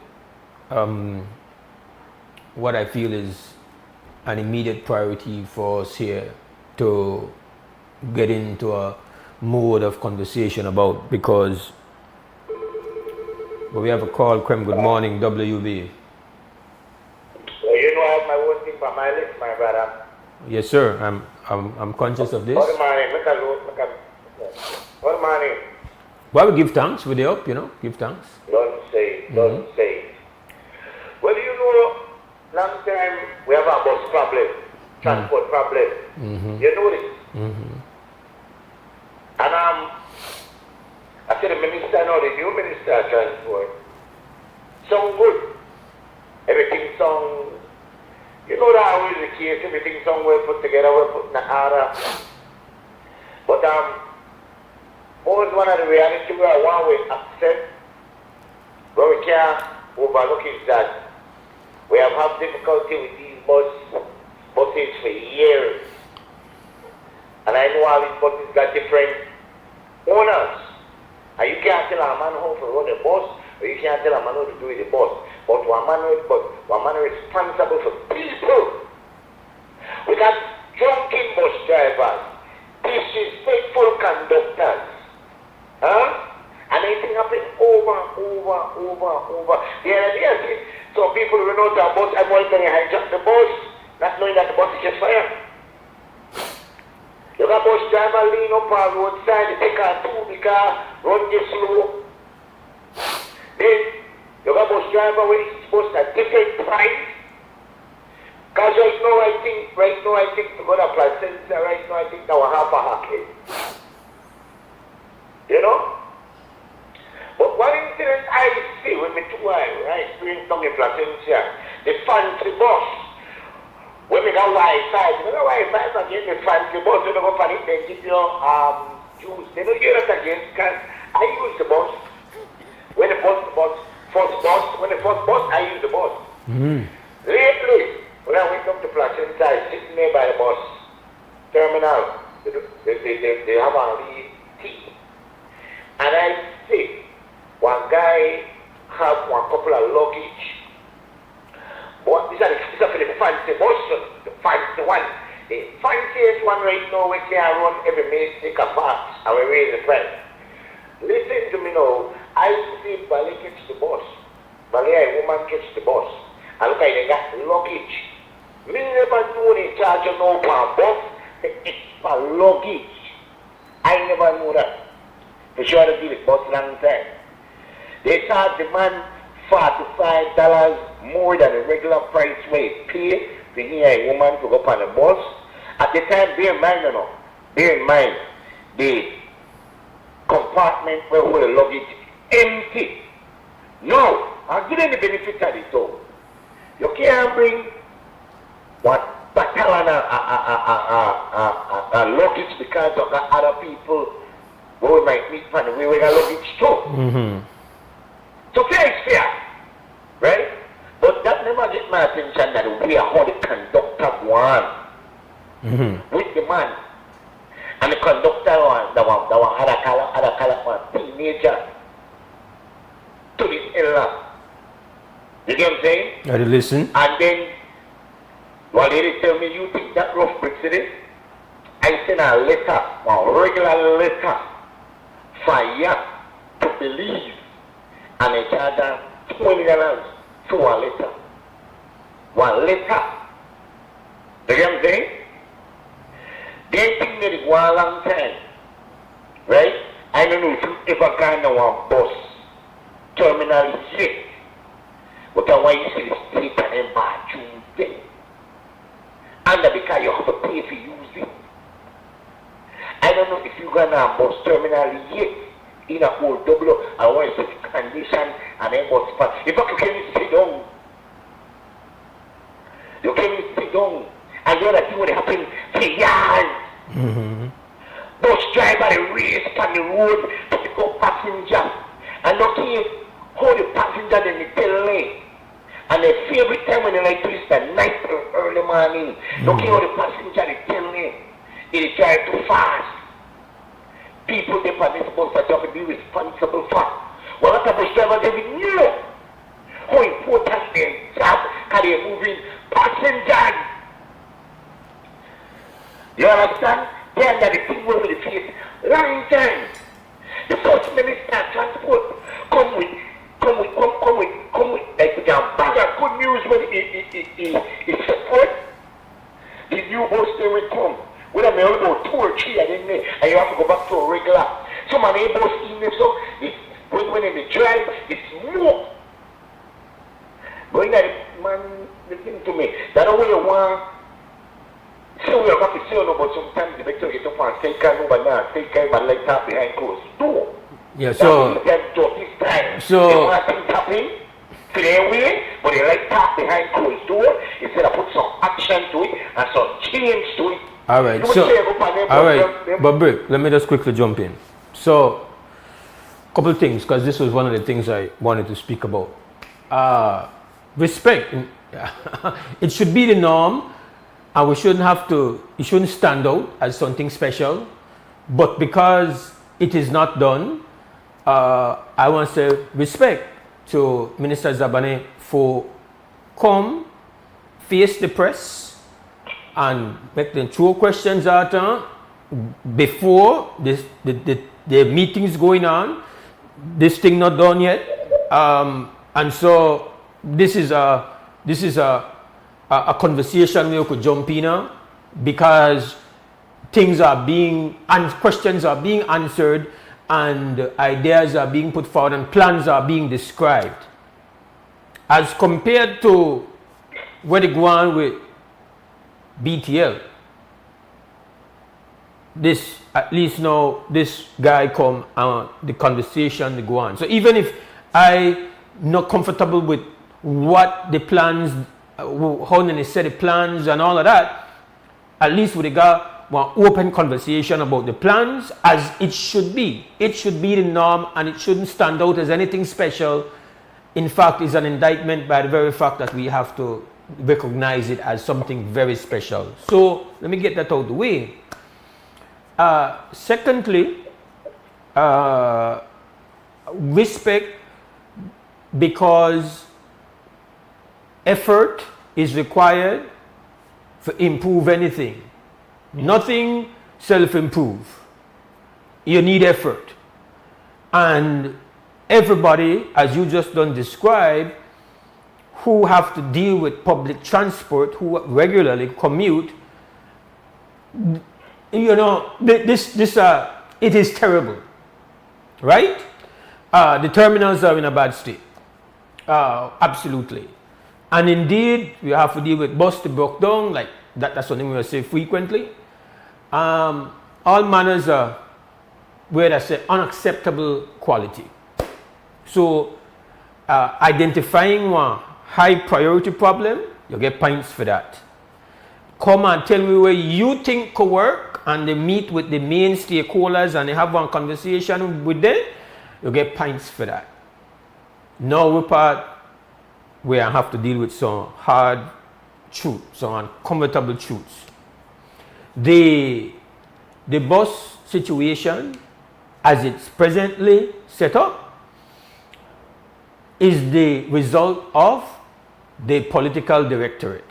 what I feel is an immediate priority for us here to get into a mode of conversation about, because we have a call. Krem, good morning, WB. Well, you know I have my own thing for my list, my brother. Yes, sir. I'm conscious of this. Good morning. Good morning. Well, we give thanks. We're there up, give thanks. Don't say it. Don't say it. Well, you know, last time we have a bus problem, transport problem. You know this? And I said the minister, no, the new minister of transport, sound good. Everything sound, you know that always the case, everything sound well put together, well put in the order. But always one of the reality where I want to accept, where we can't overlook is that we have had difficulty with these buses for years. And I know all these buses got different owners. And you can't tell a man how to run a bus, or you can't tell a man how to do the bus. But one man is responsible for people. We got drunken bus drivers, disrespectful conductors. And anything happen over. The other day, so people run out of a bus and want to hijack the bus, not knowing that the bus is just fire. You got bus driver lean up on the roadside, they take a 2 car, run this slow. Then you got bus driver with each bus at different price. Because right now I think to go to Placentia, right now I think that will have a hacky. You know? But one incident I see with me too, I experienced down in Placentia, the fancy bus. When we got Wi-Fi, again, the fancy bus, you don't go for it, they give you juice. They don't get it again, because I use the bus. When the first bus, I use the bus. Lately, when I went up to Placentia, I sitting there by the bus terminal. They have a tea. And I see one guy have one couple of luggage. But these are for the fancy bus, the fancy one. The fanciest one right now, we can run every minute, take a pass, and we raise the price. Listen to me now. I see Bali catch the bus. Bali, a woman catch the bus. And look, they got luggage. Me never know they charge no per bus. It's for luggage. I never knew that. For sure to be the bus long time. They charge the man $45 more than the regular price we pay to hear a woman to go up on the bus. At the time, bear in mind, the compartment where all the luggage empty. No, I'll give them the benefit of it all. You can't bring one battalion luggage because of the other people who we might meet from the way we got luggage too. So fair is fair, right? But that never get my attention that we are how the conductor one with the man. And the conductor one, the one other color one, teenager to this area. You get what I'm saying? I did listen. And then while they tell me you think that rough bricks it is, I send a letter, a regular letter for you to believe. And I charge $20 for one letter. One letter. You get what I'm saying? They think that it was a long time. Right? I don't know if you ever gone to one bus terminal yet. But that's why you see the street and them bathrooms there. And because you have to pay for use it. I don't know if you gone to a bus terminal yet. In a old double, I want to see condition and then what's fun. In fact, you can't sit down. You can't sit down. And the other thing would happen for years. Bus driver, they race on the road to pick up passenger. And look here, how the passenger then they tell lane. And their favorite time when they like to is the night or early morning. Look here, how the passenger they tell lane. They drive too fast. People they on this bus that you have to be responsible for. Well, that bus driver they know how important their job because they're moving passengers. You understand? Then that the thing will be the face long time. The first minister of transport come with like with a bag of good news when he support. The new bus they will come. When I'm about 2 or 3 I didn't know, and you have to go back to a regular. Some of the bus in there, so when they drive, it's more. But you know, man, listen to me. That's the way you want. So we are going to say no, but sometimes the better get up and take care of banana, take care of like that behind closed door. Yeah, so they want things happening to their way, but they like tap behind closed door instead of put some action to it and some change to it. All right, but Brick, let me just quickly jump in. So, couple of things, because this was one of the things I wanted to speak about. Respect, it should be the norm, and we shouldn't have to, it shouldn't stand out as something special, but because it is not done, I want to say respect to Minister Zabane for come, face the press, and make them throw questions at her before the meetings going on. This thing not done yet, and so this is a conversation we could jump in because things are being and questions are being answered and ideas are being put forward and plans are being described as compared to where they go on with BTL. This, at least now, this guy come and the conversation they go on. So even if I not comfortable with what the plans, how they set the plans and all of that, at least we got one open conversation about the plans as it should be. It should be the norm and it shouldn't stand out as anything special. In fact, it's an indictment by the very fact that we have to recognize it as something very special. So let me get that out of the way. Secondly, respect, because effort is required to improve anything. Nothing self-improve. You need effort. And everybody, as you just done describe, who have to deal with public transport, who regularly commute, you know, it is terrible, right? The terminals are in a bad state, absolutely. And indeed, we have to deal with bus that broke down, like that's something we say frequently. All manners are where I say unacceptable quality. So identifying one high priority problem, you get points for that. Come and tell me where you think could work, and they meet with the main stakeholders and they have one conversation with them, you get points for that. Now we're part where I have to deal with some hard truth, some uncomfortable truths. The bus situation, as it's presently set up, is the result of the political directorate.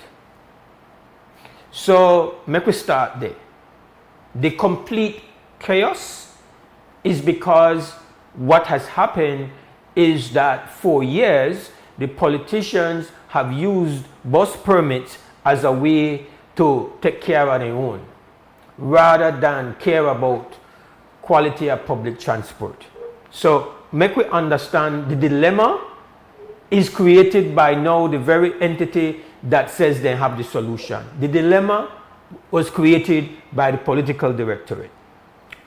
So, make we start there. The complete chaos is because what has happened is that for years, the politicians have used bus permits as a way to take care of their own, rather than care about quality of public transport. So, make we understand the dilemma is created by now the very entity that says they have the solution. The dilemma was created by the political directorate.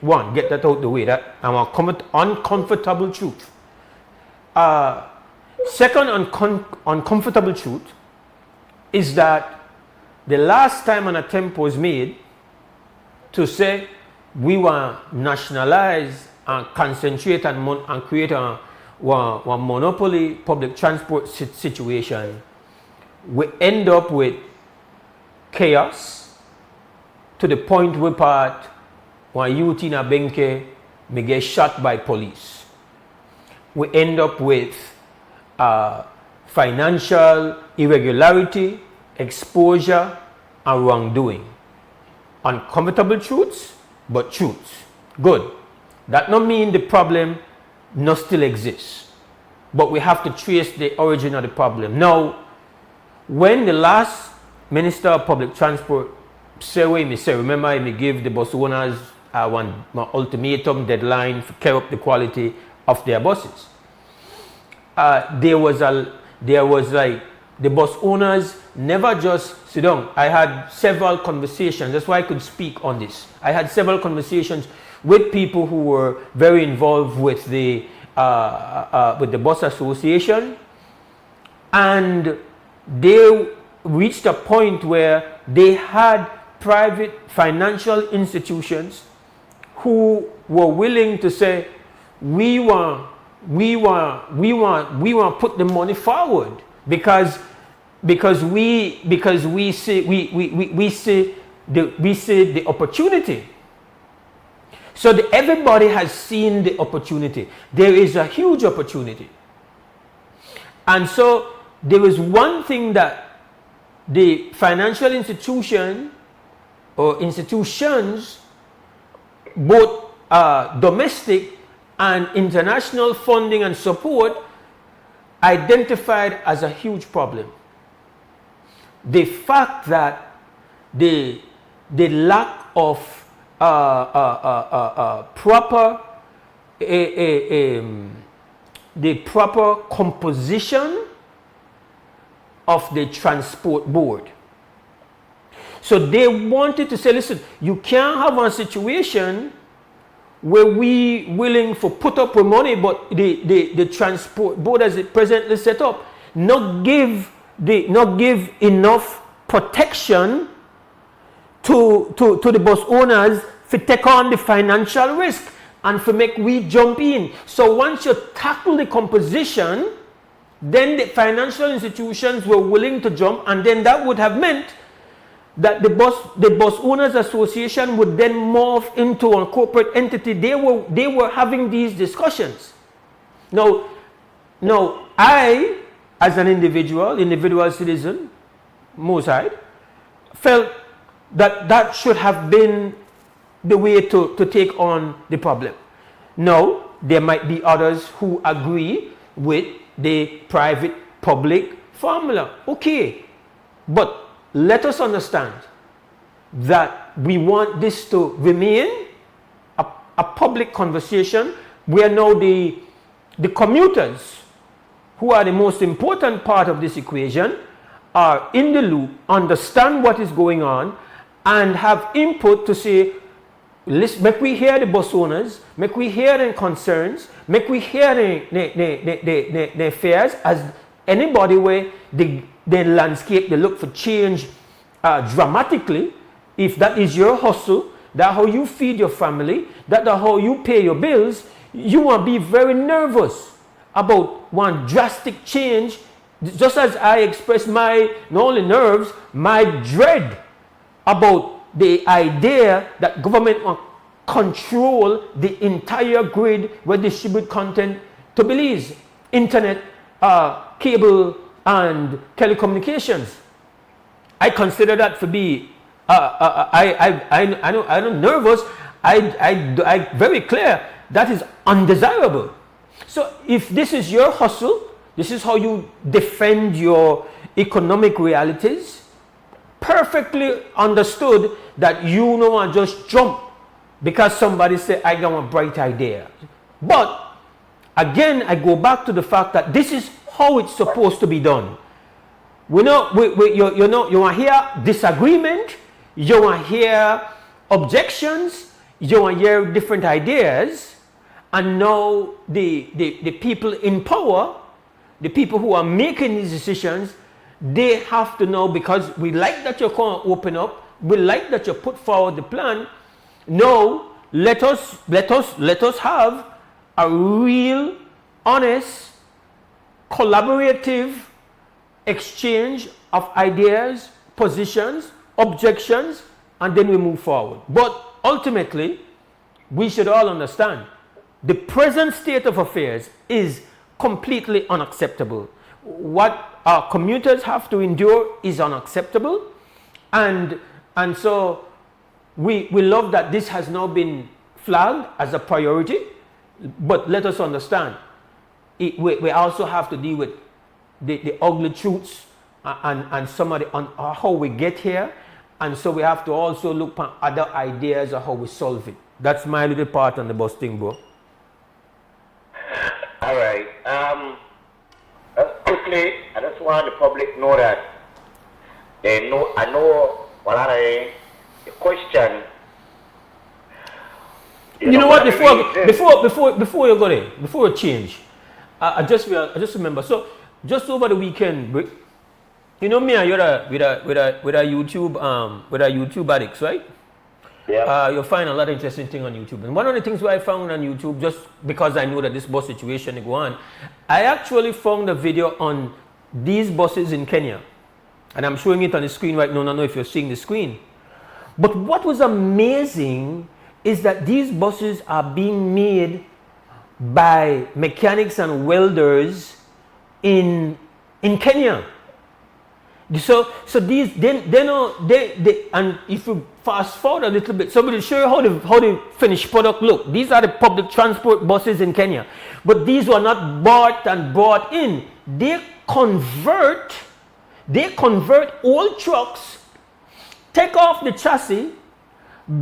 One, get that out the way. That our uncomfortable truth. Second uncomfortable truth is that the last time an attempt was made to say we want to nationalize and concentrate and create one monopoly public transport situation, we end up with chaos to the point where part one youth in a benke may get shot by police. We end up with financial irregularity, exposure, and wrongdoing. Uncomfortable truths, but truths. Good. That not mean the problem not still exists. But we have to trace the origin of the problem. Now, when the last Minister of Public Transport said, remember, he gave the bus owners one ultimatum deadline to carry up the quality of their buses. There was like the bus owners never just sit down. I had several conversations. That's why I could speak on this. I had several conversations with people who were very involved with the bus association, and they reached a point where they had private financial institutions who were willing to say, we want to put the money forward because we see the opportunity. So everybody has seen the opportunity. There is a huge opportunity. And so there was one thing that the financial institution or institutions, both domestic and international funding and support, identified as a huge problem. The fact that the lack of the proper composition of the transport board. So they wanted to say, listen, you can't have a situation where we willing to put up with money, but the transport board as it presently set up not give enough protection to the bus owners to take on the financial risk and for make we jump in. So once you tackle the composition, then the financial institutions were willing to jump, and then that would have meant that the bus owners association would then morph into a corporate entity. They were having these discussions. Now I, as an individual citizen, Mose Hyde, felt that should have been the way to take on the problem. Now, there might be others who agree with the private-public formula. Okay, but let us understand that we want this to remain a public conversation where now the commuters, who are the most important part of this equation, are in the loop, understand what is going on, and have input to say, listen, make we hear the bus owners, make we hear their concerns, make we hear their fears, as anybody where the landscape, they look for change dramatically. If that is your hustle, that's how you feed your family, that's how you pay your bills, you will be very nervous about one drastic change, just as I express my, not only nerves, my dread about the idea that government will control the entire grid where distribute content to Belize, internet, cable, and telecommunications. I consider that to be, I'm nervous. I very clear that is undesirable. So if this is your hustle, this is how you defend your economic realities, perfectly understood that you know and just jump because somebody said, I got a bright idea. But again, I go back to the fact that this is how it's supposed to be done. You want to hear disagreement, you want to hear objections, you want to hear different ideas, and now the people in power, the people who are making these decisions, they have to know, because we like that you're going to open up, we like that you put forward the plan. No, let us have a real, honest, collaborative exchange of ideas, positions, objections, and then we move forward. But ultimately, we should all understand the present state of affairs is completely unacceptable. What our commuters have to endure is unacceptable, and so we love that this has now been flagged as a priority, but let us understand, we also have to deal with the ugly truths and some of the how we get here, and so we have to also look at other ideas of how we solve it. That's my little part on the bus thing, bro. All right. Quickly, I just want the public know that they know. I know what are the question. You know what? Before you go there, before you change, I just remember. So just over the weekend, you know me and you're with a YouTube addicts, right? Yeah. You'll find a lot of interesting things on YouTube. And one of the things I found on YouTube, just because I know that this bus situation is going on, I actually found a video on these buses in Kenya. And I'm showing it on the screen right now. I don't know if you're seeing the screen. But what was amazing is that these buses are being made by mechanics and welders in Kenya. So these and if you fast forward a little bit, so we'll show you how the finished product look. These are the public transport buses in Kenya, but these were not bought and brought in. They convert old trucks, take off the chassis,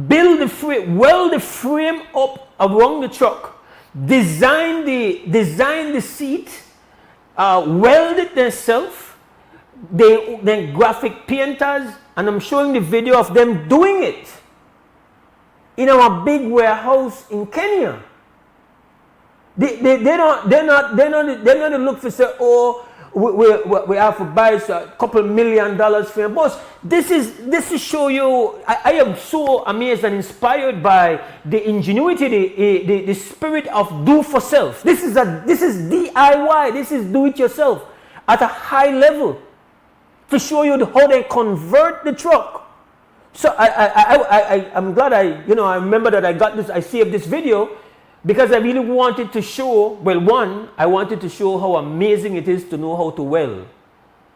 build the frame, weld the frame up around the truck, design the seat, weld it themselves. Then graphic painters, and I'm showing the video of them doing it in our big warehouse in Kenya. They're not look for say, oh, we have to buy a couple $1 million for a bus. This is show you. I am so amazed and inspired by the ingenuity, the spirit of do for self. This is DIY. This is do it yourself at a high level, to show you how they convert the truck. So I'm glad I remember that I saved this video, because I really wanted to show, well, one, I wanted to show how amazing it is to know how to weld.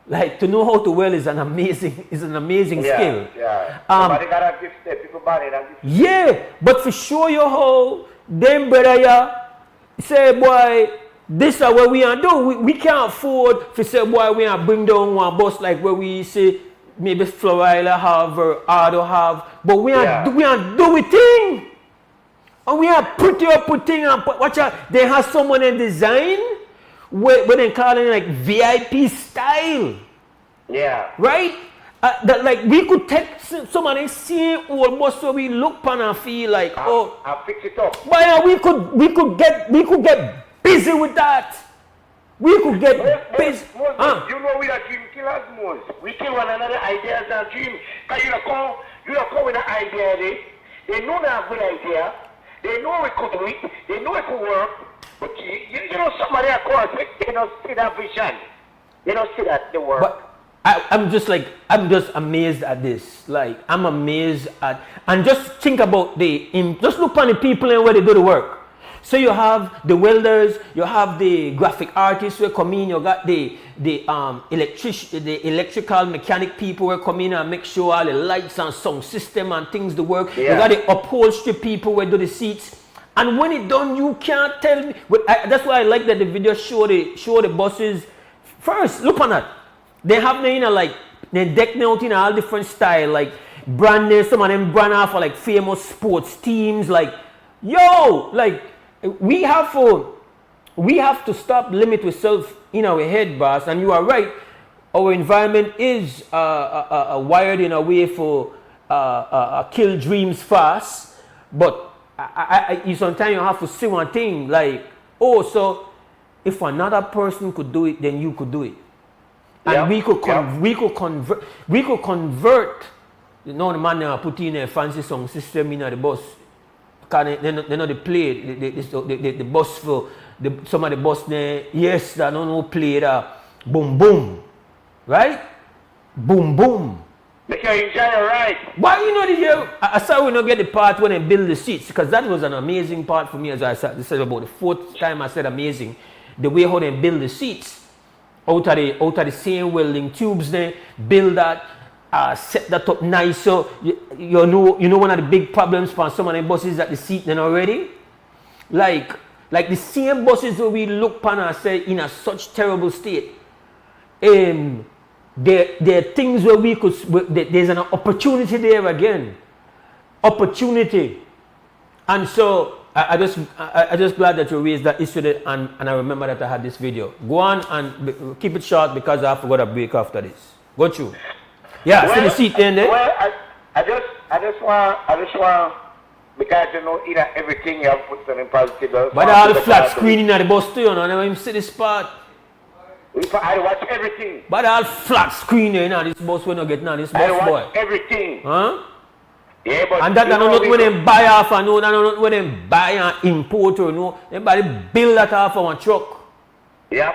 Like, to know how to weld is an amazing skill. Yeah. Somebody gotta give step, people body that give step. Yeah, but to show you how them brother say, boy, this is what we are doing. We can't afford to say, boy, we are bring down one bus like where we say maybe Florida have or Ardo have, but we are do it thing. And we are pretty up put thing and watch out. They have someone in design where they call it like VIP style. Yeah. Right? That like we could take some of the same old bus so we look upon and feel like I'll fix it up. But we could get busy with that. We could get busy. Mose, you know we are dream killers, Mose. We kill one another ideas and dream. Because you don't come with an idea. They know that good idea. They know we could do it. They know it could work. But you know somebody of course, they don't see that vision. They don't see that the work. But I'm just amazed at this. Like, I'm amazed at, and just think about just look on the people and where they do the work. So you have the welders, you have the graphic artists who come in, you got the electrical mechanic people who come in and make sure all the lights and sound system and things do work. Yeah. You got the upholstery people who do the seats. And when it's done, you can't tell me. That's why I like that the video show the buses. First, look on that. They have they deck out in all different style, like brand names. Some of them brand off for like famous sports teams. Like, yo, like. We have to stop limit ourselves in our head, boss. And you are right. Our environment is wired in a way for kill dreams fast. But sometimes you have to see one thing like, oh, so if another person could do it, then you could do it. And we could convert. You know, the man put in a fancy sound system in the bus. They know they play the bus for some of the bus there. Yes, they don't know play that boom boom, right? Boom boom. They can enjoy it, right? Why I saw we not get the part when they build the seats, because that was an amazing part for me. As I said about the fourth time I said amazing, the way how they build the seats out of the same welding tubes there, build that. set that up nice. So you know one of the big problems for some of the buses is that the seat then already. Like the same buses that we look upon and say in a such terrible state. There are things where we could, there's an opportunity there again. Opportunity. And so I just glad that you raised that issue there, and I remember that I had this video. Go on and keep it short because I have to go to break after this. Go through. Yeah, see the seat in there. Well, I just want because you know in everything you have put some in positive. But all the flat screen in the bus too, you know, I never even see this part. I watch everything. But all flat screen there, you know, this bus we not get now, this bus I watch boy. everything. Huh? Yeah, but and that I not when them buy off and no, not when them buy and import or no. Everybody build that off on a truck. Yep.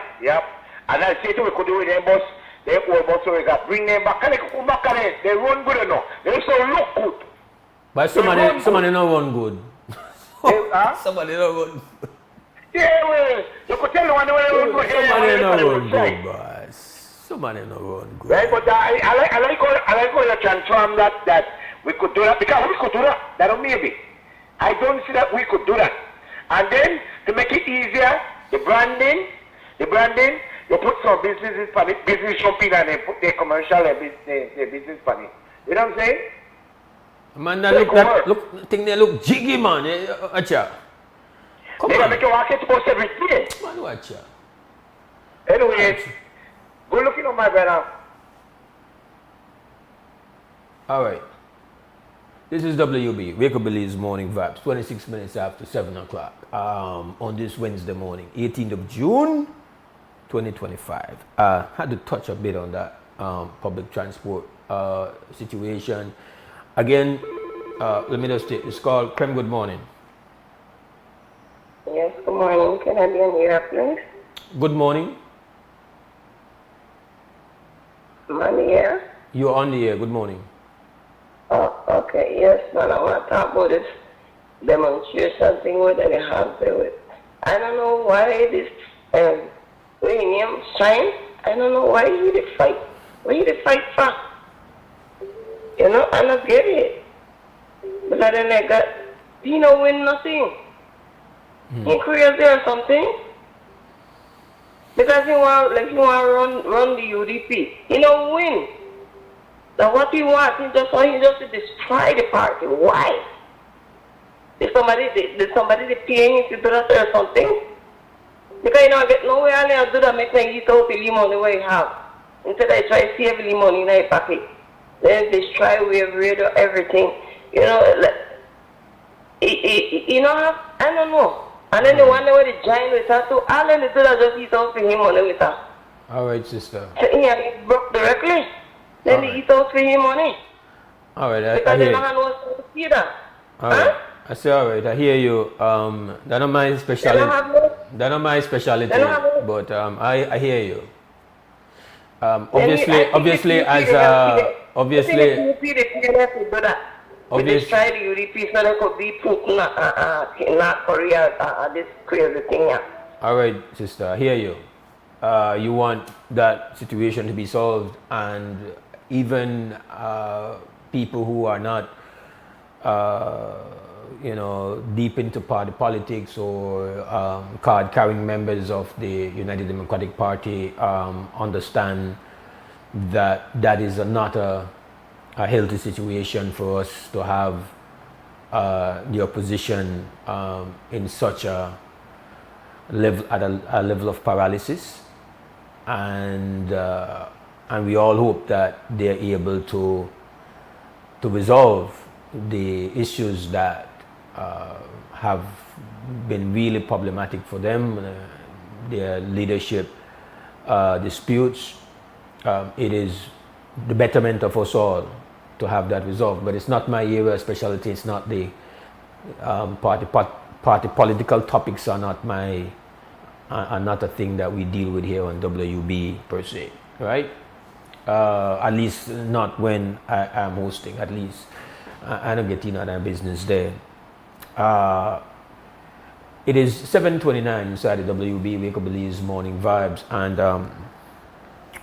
And I say to we could do with them bus, they old bus so we got bring them back and they come back and they run good enough. They so look good. But somebody not run good. Somebody not run good. Yeah, well, you could tell one way run good. Somebody not run good, boys. Somebody not run good. Right, but I like how you transform that we could do that, because we could do that. That don't maybe. I don't see that we could do that. And then to make it easier, the branding, you put some businesses on it, business shopping, and they put their commercial their business on it. You know what I'm saying? Man, that thing they look jiggy, man. Acha. Come on. They make you walk it bus every day. Man, watcha. Anyway, good looking on my brother. All right. This is WB, Wake Up Belize Morning Vibes, 26 minutes after 7 o'clock on this Wednesday morning, 18th of June, 2025. Had to touch a bit on that public transport situation. Again, let me just say, it's called Krem Good Morning. Yes, good morning. Can I be on the air, please? Good morning. I'm on the air. You're on the air. Good morning. Oh, okay. Yes, man. I want to talk about this demonstration thing with the hamster with. I don't know why this William Stein. I don't know why he did fight. What he did fight for? You know, I don't get it. But then I got, he don't win nothing. He crazy or something. Because he want run the UDP. He don't win. So what he wants, he just to destroy the party. Why? Did somebody paying him to do that or something? Because you don't get nowhere and they do that, make me eat out the money where you have. Instead I try to save the money in your pocket. Then destroy everything. You know, you know, I don't know. And then the one where they join with her, so all they do is just eat out for him money with her. All right, sister. So he broke directly. Then they eat out for him money. All right, because they don't have no one to see that. All right. I say, all right, I hear you. That's not my specialty. That's not my specialty, but I hear you. Obviously, we try the UDP so they could be put in North Korea this crazy thing. Yeah. All right, sister, I hear you. You want that situation to be solved, and even people who are not, you know, deep into party politics or card-carrying members of the United Democratic Party understand that that is not a healthy situation for us to have the opposition in such a level, at a level of paralysis, and we all hope that they're able to resolve the issues that have been really problematic for them, their leadership disputes. It is the betterment of us all to have that resolved, but it's not my area of specialty. It's not the party political topics are not a thing that we deal with here on WB per se, right? At least not when I am hosting. At least I don't get into that business there. It is 7:29 inside the WB Wake Up Belize Morning Vibes, and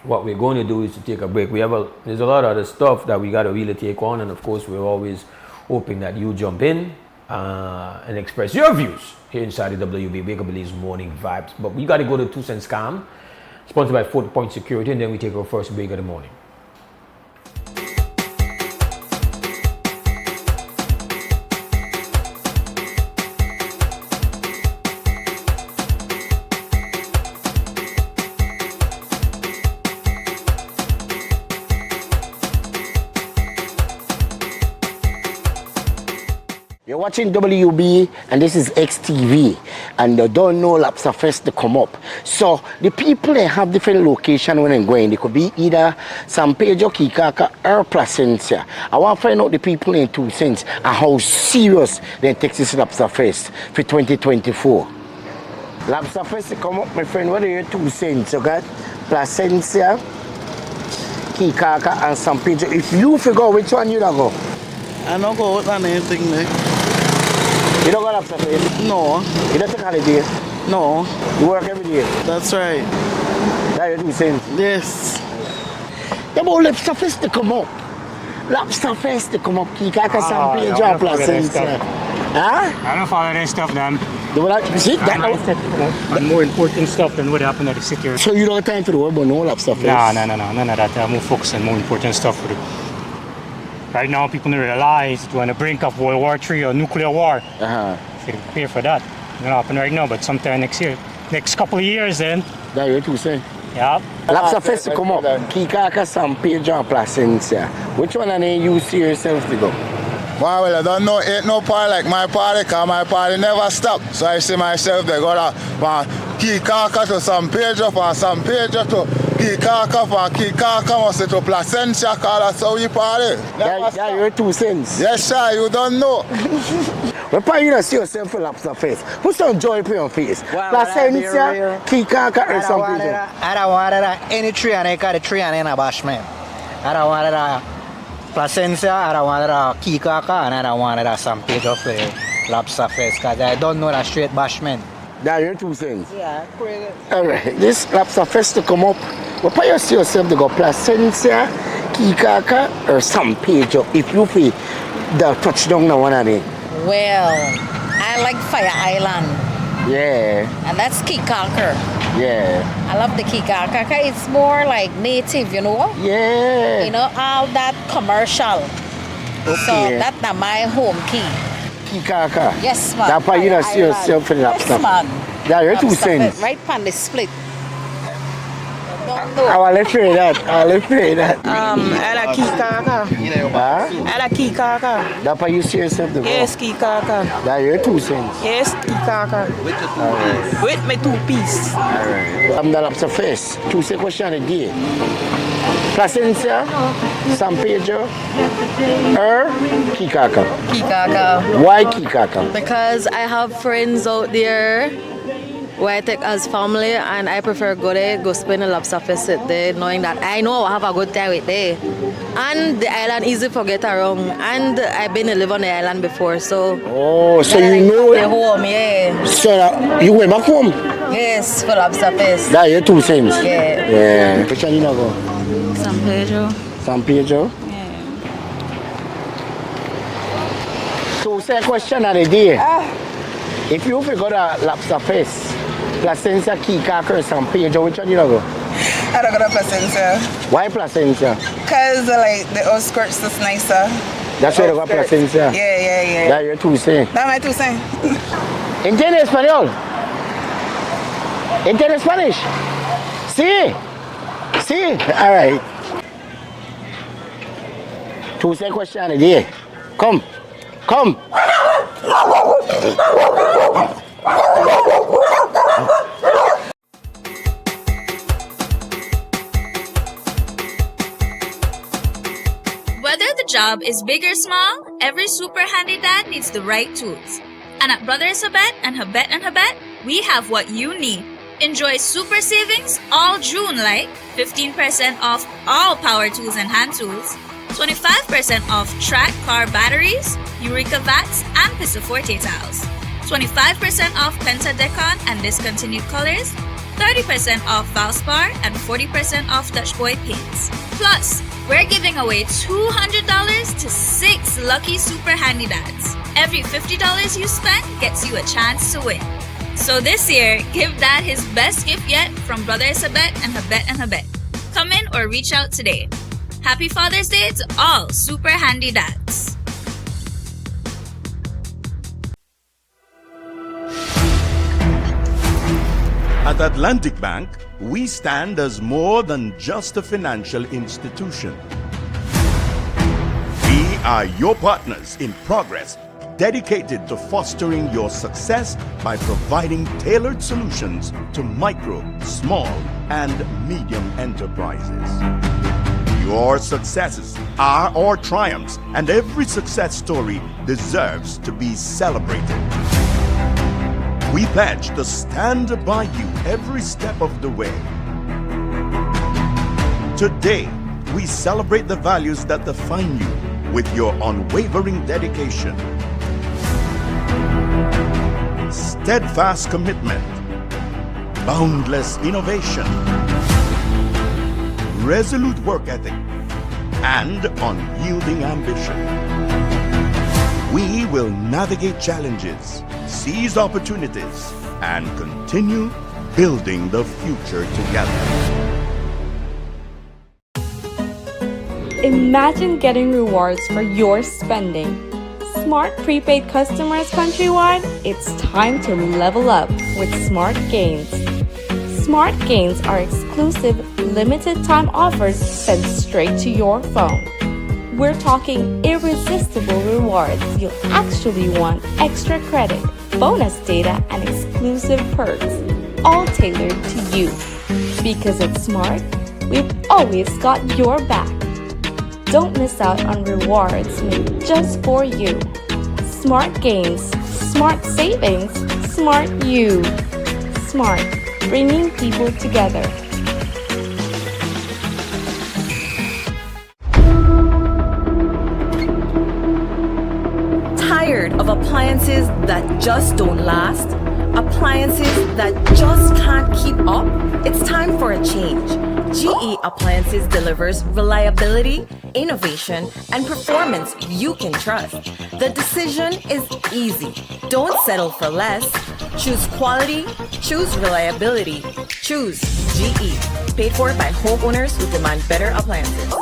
what we're going to do is to take a break. There's a lot of other stuff that we got to really take on, and of course we're always hoping that you jump in and express your views here inside the WB Wake Up Belize Morning Vibes. But we got to go to 2 Cents Scam, sponsored by 4 Point Security, and then we take our first break of the morning. You're watching WB and this is XTV, and they don't know Lapsa Fest to come up. So the people, they have different location when they're going. They could be either San Pedro, Kikaka or Placencia. I want to find out the people in 2 Cents and how serious they take this Lapsa Fest for 2024. Lapsa Fest to come up, my friend. What are your 2 cents? You got Placencia, Kikaka and San Pedro. If you figure which one you go? I don't go with anything there. You don't go to Lapsa Fest? No. You don't take holiday? No. You work every day? That's right. That you 2 cents? Yes. Yeah, but Lapsa Fest to come up. Lapsa Fest to come up. Kikaka, San Pedro, and Placencia. Huh? I don't follow that stuff, then. You see, and more important stuff than what happened at the city. So you don't have time to do about no Lapsa Fest? No, none of that. I'm more focused on more important stuff for the. Right now, people don't realize we're on the brink of World War III or nuclear war. So they prepare for that. It's not happening right now, but sometime next year. Next couple of years, then. That you're 2 cents? Yeah. Lapsa Fest to come up. Kikaka, San Pedro, and Placencia. Which one are you see yourself to go? Well, I don't know. Ain't no party like my party, because my party never stop. So I see myself, they go to Kikaka to San Pedro, from San Pedro to Kikaka, from Kikaka must to Placencia, because that's how we party. Yeah, you're 2 cents. Yes, sir, you don't know. Why you don't see yourself for Lapsa Fest? Who's some joy for your face? Placencia, Kikaka, or San Pedro? I don't want any tree and I got a tree and a bashman. I don't want Placencia, I don't want Kikaka, and I don't want San Pedro for Lapsa Fest, because I don't know the straight bashman. That you're 2 cents? Yeah, crazy. Alright, this Lapsa Fest to come up, why you see yourself to go Placencia, Kikaka, or San Pedro, if you feel the touchdown now one of them? Well, I like Fire Island. Yeah. And that's Kikaka. Yeah. I love the Kikaka. It's more like native, you know? Yeah. You know, all that commercial. Okay. So that's not my home key. Kikaka. Yes, man. That's why you don't see yourself for the Lapsa. Yes, man. Yeah, you're 2 cents. Right on the split. I will let you that. I like Kikaka. Huh? I Kikaka. That's why you see yourself to go? Yes, Kikaka. That you're 2 cents. Yes, Kikaka. Alright. With my 2 piece. Alright. I'm the Lapsa Fest. 2 cents question a day. Placencia, San Pedro, or Kikaka? Kikaka. Why Kikaka? Because I have friends out there who I take as family, and I prefer go there, go spend a Lapsa Fest there, knowing that I know I'll have a good time with there. And the island easy to get around, and I've been to live on the island before, so. Oh, so you know it? Home, yeah. So you went back home? Yes, for Lapsa Fest. That you're 2 cents? Yeah. Yeah. Which one you go? San Pedro. San Pedro? Yeah. So, say question of the day. If you forgot a Lapsa Fest, Placencia, Kikaka, or San Pedro, which one you go? I don't go to Placencia. Why Placencia? Because like the outskirts is nicer. That's why you go to Placencia? Yeah. That you're 2 cents. That's my 2 cents. ¿Entiende español? ¿Entiende Spanish? Sí. Sí. All right. 2 cents question of the day. Come. Whether the job is big or small, every super handy dad needs the right tools. And at Brothers Habet and Habet, we have what you need. Enjoy super savings all June, like 15% off all power tools and hand tools, 25% off track car batteries, Eureka Vats, and Pistaforte towels, 25% off Penta Decon and discontinued colors, 30% off Valspar, and 40% off Dutch Boy paints. Plus, we're giving away $200 to 6 lucky Super Handy Dads. Every $50 you spend gets you a chance to win. So this year, give Dad his best gift yet from Brothers Habet and Habet. Come in or reach out today. Happy Father's Day to all Super Handy Dads. At Atlantic Bank, we stand as more than just a financial institution. We are your partners in progress, dedicated to fostering your success by providing tailored solutions to micro, small, and medium enterprises. Your successes are our triumphs, and every success story deserves to be celebrated. We pledge to stand by you every step of the way. Today, we celebrate the values that define you with your unwavering dedication, steadfast commitment, boundless innovation, resolute work ethic, and unyielding ambition. We will navigate challenges, seize opportunities, and continue building the future together. Imagine getting rewards for your spending. Smart prepaid customers countrywide, it's time to level up with Smart Gains. Smart Gains are exclusive, limited time offers sent straight to your phone. We're talking irresistible rewards. You'll actually want extra credit, bonus data, and exclusive perks, all tailored to you. Because at Smart, we've always got your back. Don't miss out on rewards made just for you. Smart Gains, Smart Savings, Smart You. Smart, bringing people together. Tired of appliances that just don't last? Appliances that just can't keep up? It's time for a change. GE Appliances delivers reliability, innovation, and performance you can trust. The decision is easy. Don't settle for less. Choose quality, choose reliability, choose GE. Paid for by homeowners who demand better appliances.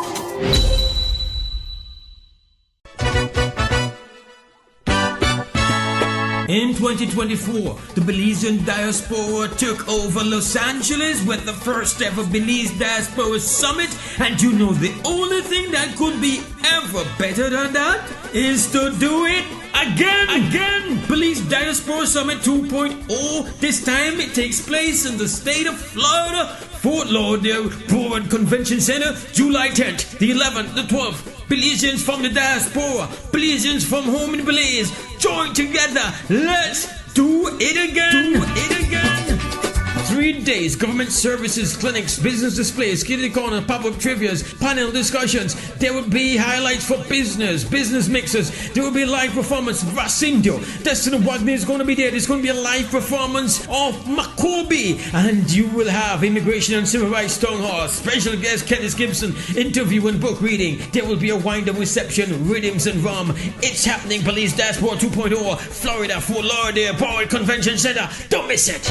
In 2024, the Belizean Diaspora took over Los Angeles with the first ever Belize Diaspora Summit, and you know the only thing that could be ever better than that is to do it again. Belize Diaspora Summit 2.0. This time it takes place in the state of Florida, Fort Lauderdale Board Convention Center, July 10th, the 11th, the 12th. Belizeans from the diaspora, Belizeans from home in Belize, join together. Let's do it again. 3 days, government services, clinics, business displays, kitty corner, pop-up trivias, panel discussions. There will be highlights for business mixers. There will be live performance. Racindio, Destiny Wagner is going to be there. There's going to be a live performance of Makobi. And you will have Immigration and Civil Rights Town Hall. Special guest Kenneth Gibson, interview and book reading. There will be a wind-up reception, rhythms and rum. It's happening, Belize Diaspora 2.0, Florida, Fort Lauderdale Board Convention Center. Don't miss it.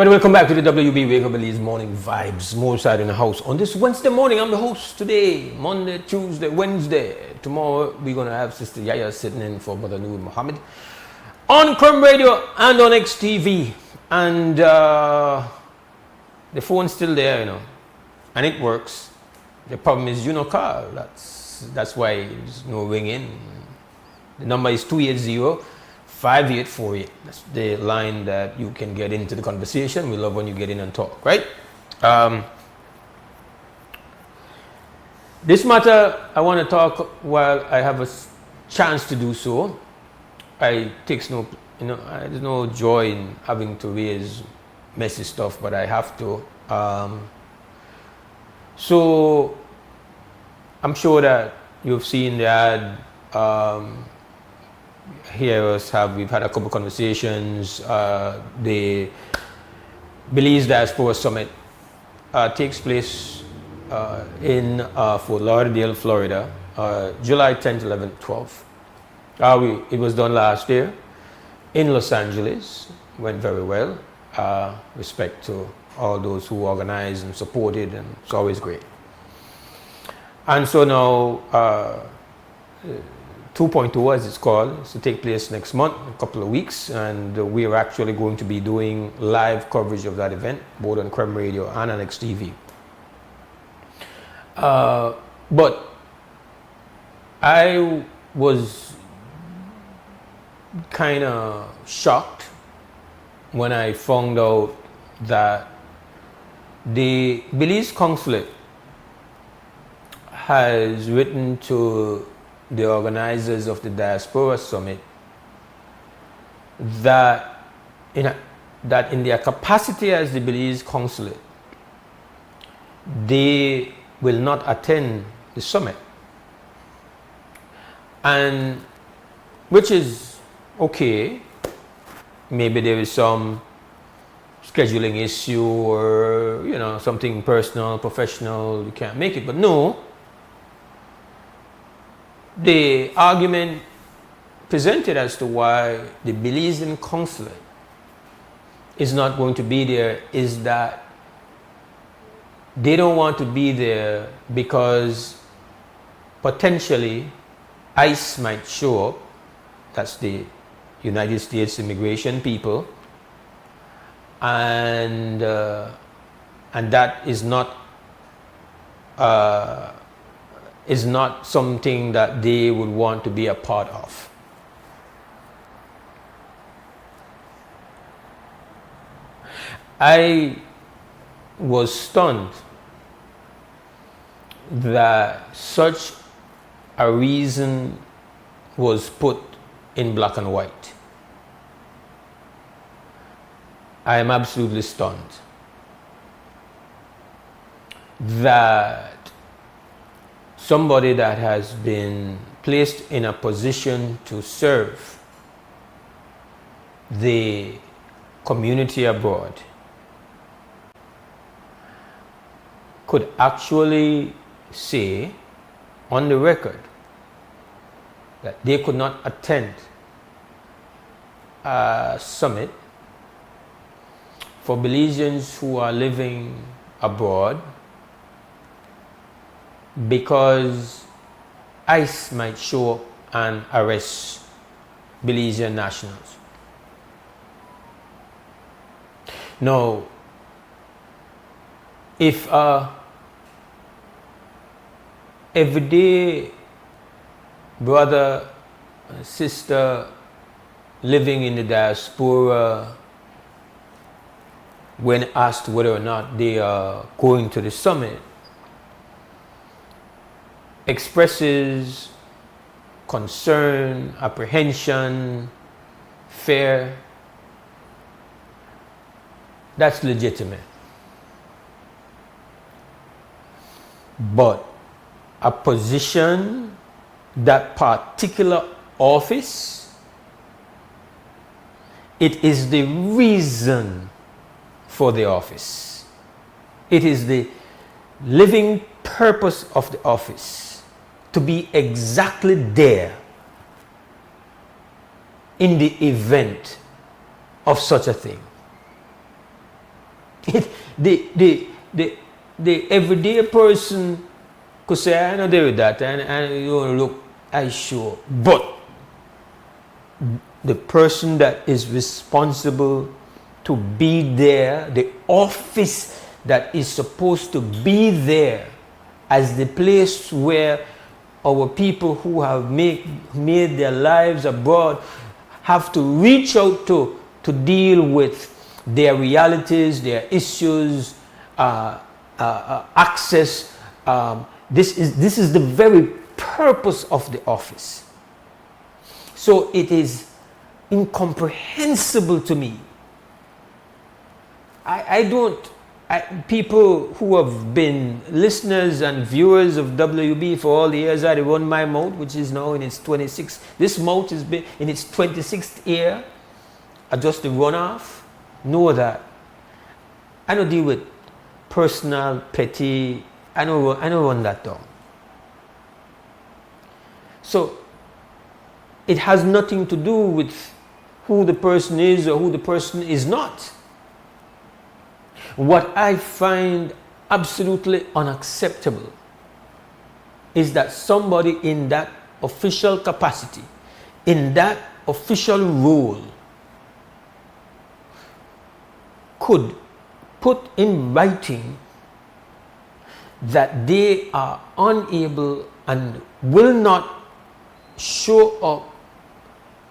Alright, welcome back to the WB Wake Up Belize Morning Vibes. Mose in the house. On this Wednesday morning, I'm the host today. Monday, Tuesday, Wednesday. Tomorrow, we're going to have Sister Yaya sitting in for Brother Noor Muhammad. On Crumb Radio and on XTV. And the phone's still there, you know. And it works. The problem is, you know, call. That's why there's no ringing. The number is 280-5848. That's the line that you can get into the conversation. We love when you get in and talk, right? This matter, I want to talk while I have a chance to do so. There's no joy in having to raise messy stuff, but I have to. So I'm sure that you've seen the ad. We've had a couple conversations. The Belize Diaspora Summit takes place in Fort Lauderdale, Florida, July 10th, 11th, 12th. It was done last year in Los Angeles. Went very well. Respect to all those who organized and supported, and it's always great. And so now 2.0, as it's called, is to take place next month, a couple of weeks, and we are actually going to be doing live coverage of that event, both on Crumb Radio and on XTV. But I was kind of shocked when I found out that the Belize consulate has written to the organizers of the Diaspora Summit that in their capacity as the Belize consulate, they will not attend the summit, and which is okay. Maybe there is some scheduling issue or something personal, professional, you can't make it. But no, the argument presented as to why the Belizean consulate is not going to be there is that they don't want to be there because potentially ICE might show up. That's the United States immigration people, and that is not something that they would want to be a part of. I was stunned that such a reason was put in black and white. I am absolutely stunned that somebody that has been placed in a position to serve the community abroad could actually say on the record that they could not attend a summit for Belizeans who are living abroad because ICE might show up and arrest Belizean nationals. Now, if everyday brother and sister living in the diaspora, when asked whether or not they are going to the summit, expresses concern, apprehension, fear, that's legitimate. But a position, that particular office, it is the reason for the office. It is the living purpose of the office to be exactly there in the event of such a thing. The everyday person could say, I know there with that, and you want to look, I sure. But the person that is responsible to be there, the office that is supposed to be there as the place where our people who have made their lives abroad have to reach out to deal with their realities, their issues, access. This is the very purpose of the office. So it is incomprehensible to me. People who have been listeners and viewers of WB for all the years I run my mouth, which is now in its 26th. This mouth has been in its 26th year. I just the runoff. Know that I don't deal with personal, petty. I don't run that down. So it has nothing to do with who the person is or who the person is not. What I find absolutely unacceptable is that somebody in that official capacity, in that official role, could put in writing that they are unable and will not show up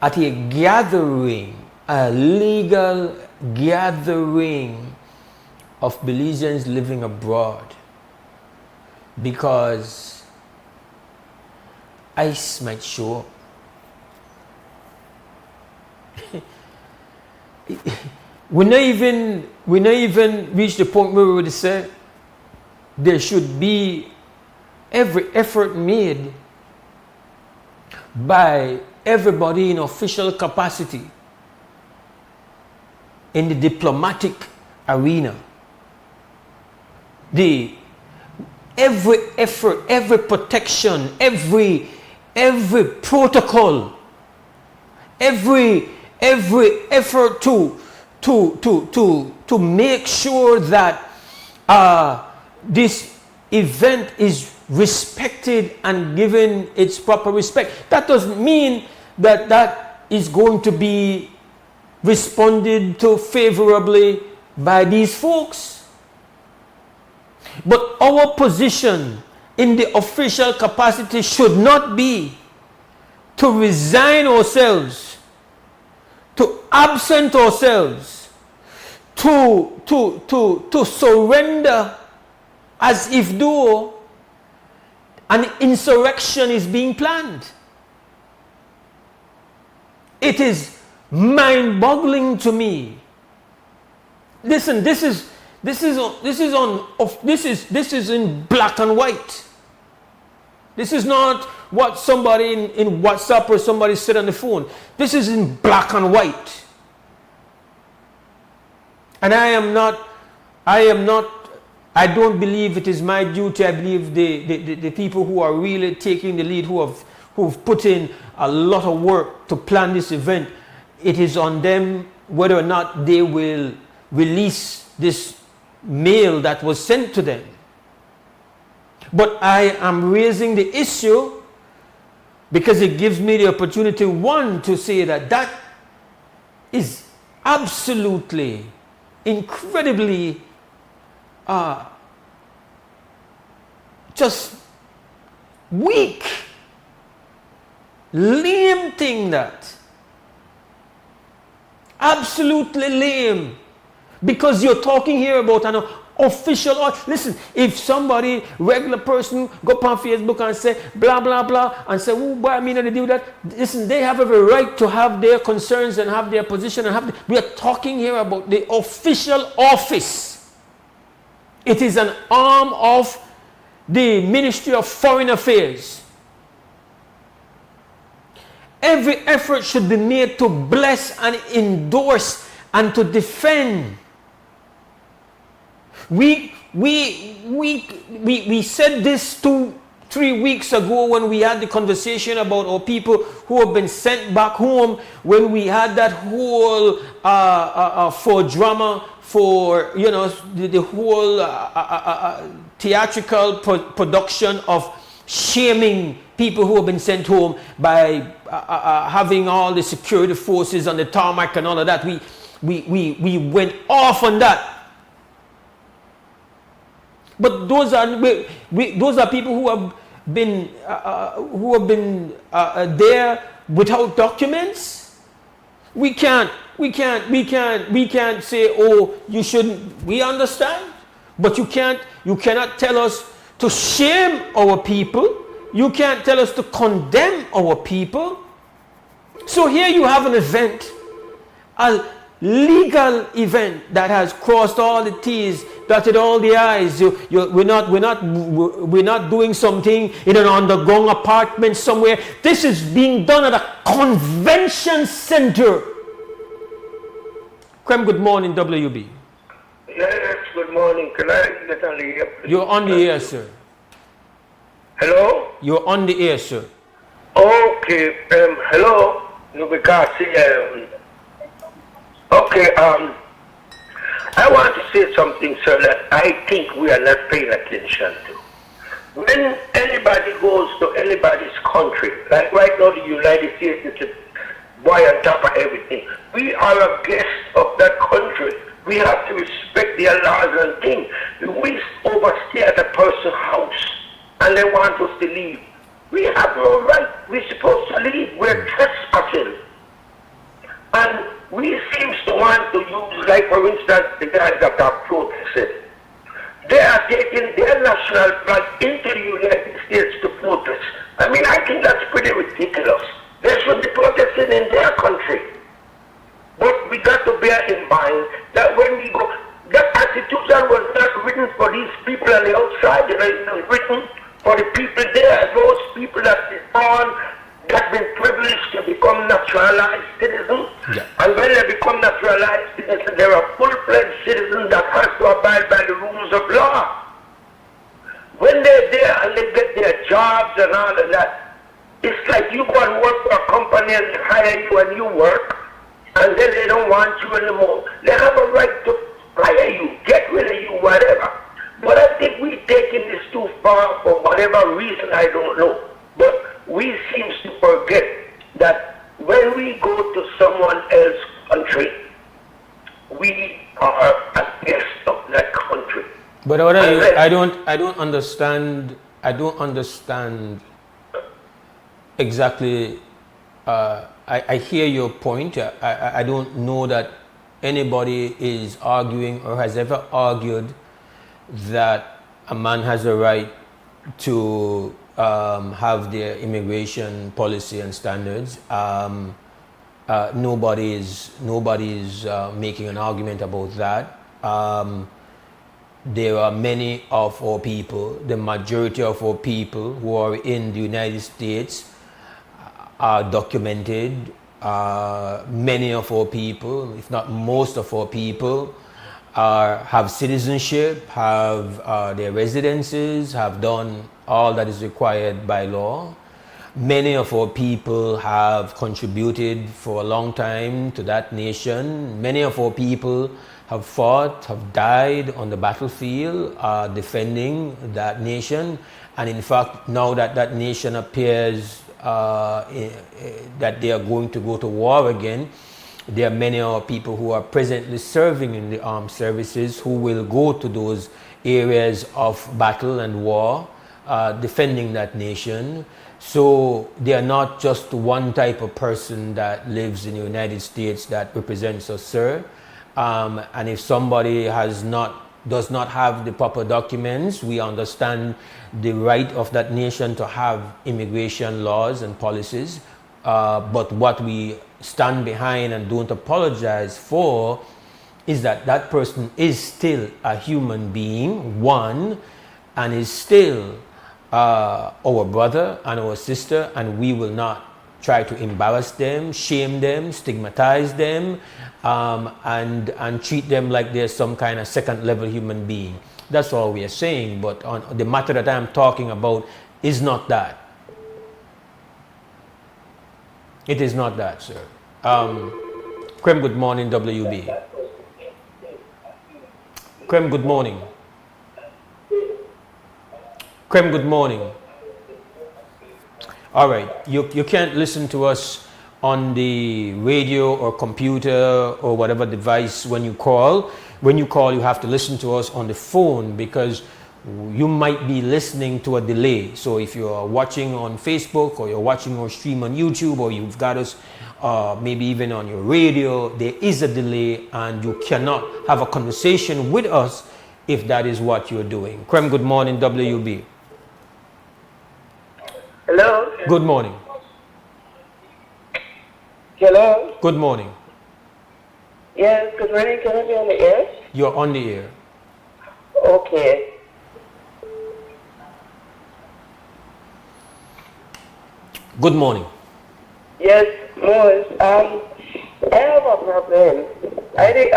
at a gathering, a legal gathering of Belizeans living abroad, because ICE might show up. We not even reach the point where we would say there should be every effort made by everybody in official capacity in the diplomatic arena. Every effort, every protection, every protocol, every effort to make sure that this event is respected and given its proper respect. That doesn't mean that that is going to be responded to favorably by these folks. But our position in the official capacity should not be to resign ourselves, to absent ourselves, to surrender as if though an insurrection is being planned. It is mind-boggling to me. Listen, this is in black and white. This is not what somebody in WhatsApp or somebody said on the phone. This is in black and white. And I don't believe it is my duty. I believe the people who are really taking the lead, who've put in a lot of work to plan this event, it is on them whether or not they will release this mail that was sent to them. But I am raising the issue because it gives me the opportunity, one, to say that is absolutely, incredibly just weak, lame thing that. Absolutely lame. Because you're talking here about an official. Listen, if somebody, regular person, go up on Facebook and say blah blah blah and say, "Oh, boy, I mean, they do that." Listen, they have every right to have their concerns and have their position and we are talking here about the official office. It is an arm of the Ministry of Foreign Affairs. Every effort should be made to bless and endorse and to defend. We said this to 3 weeks ago when we had the conversation about our people who have been sent back home, when we had that whole for drama, for, you know, the whole theatrical production of shaming people who have been sent home by having all the security forces on the tarmac and all of that. We went off on that. But those are people who have been there without documents. We can't say, oh, you shouldn't. We understand, but you cannot tell us to shame our people. You can't tell us to condemn our people. So here you have an event, a legal event that has crossed all the T's, dotted all the I's. We're not doing something in an underground apartment somewhere. This is being done at a convention center. Krem, good morning, WB. Yes, good morning. Can I get on the air, please? You're on the air, sir. Hello? You're on the air, sir. Okay, hello. No, because, okay, I want to say something, sir, that I think we are not paying attention to. When anybody goes to anybody's country, like right now the United States is a boy on top of everything. We are a guest of that country. We have to respect their laws and things. We overstay at a person's house and they want us to leave. We have no right. We're supposed to leave. We're trespassing. And we seem to want to use, like for instance, the guys that are protesting. They are taking their national flag into the United States to protest. I mean, I think that's pretty ridiculous. They should be protesting in their country. But we got to bear in mind that when we go, that Constitution was not written for these people on the outside. It was written for the people there, those people that is born, that been privileged to become naturalized citizens. Yeah. And when they become naturalized citizens, they're a full-fledged citizen that has to abide by the rules of law. When they're there and they get their jobs and all of that, it's like you go and work for a company and they hire you and you work, and then they don't want you anymore. They have a right to fire you, get rid of you, whatever. But I think we're taking this too far for whatever reason, I don't know. But we seem to forget that when we go to someone else's country, we are a guest of that country. But I don't understand exactly. I hear your point. I don't know that anybody is arguing or has ever argued that a man has a right to have their immigration policy and standards. Nobody is making an argument about that. There are many of our people, the majority of our people who are in the United States are documented. Many of our people, if not most of our people, have citizenship, have their residences, have done all that is required by law. Many of our people have contributed for a long time to that nation. Many of our people have fought, have died on the battlefield, defending that nation. And in fact, now that that nation appears that they are going to go to war again, there are many of our people who are presently serving in the armed services who will go to those areas of battle and war, defending that nation. So they are not just one type of person that lives in the United States that represents us, sir. And if somebody does not have the proper documents, we understand the right of that nation to have immigration laws and policies. But what we stand behind and don't apologize for is that that person is still a human being, one, and is still our brother and our sister, and we will not try to embarrass them, shame them, stigmatize them, and treat them like they're some kind of second-level human being. That's all we are saying. But on the matter that I'm talking about is not that. It is not that, sir. Krem, good morning, WB. Krem, good morning. Krem, good morning. All right, you can't listen to us on the radio or computer or whatever device when you call. When you call, you have to listen to us on the phone because you might be listening to a delay. So if you're watching on Facebook or you're watching our stream on YouTube or you've got us maybe even on your radio, there is a delay and you cannot have a conversation with us if that is what you're doing. Krem, good morning, WB. Hello? Good morning. Hello? Good morning. Yes, good morning. Can I be on the air? You're on the air. Okay. Good morning. Yes, Mose. I have a problem. I did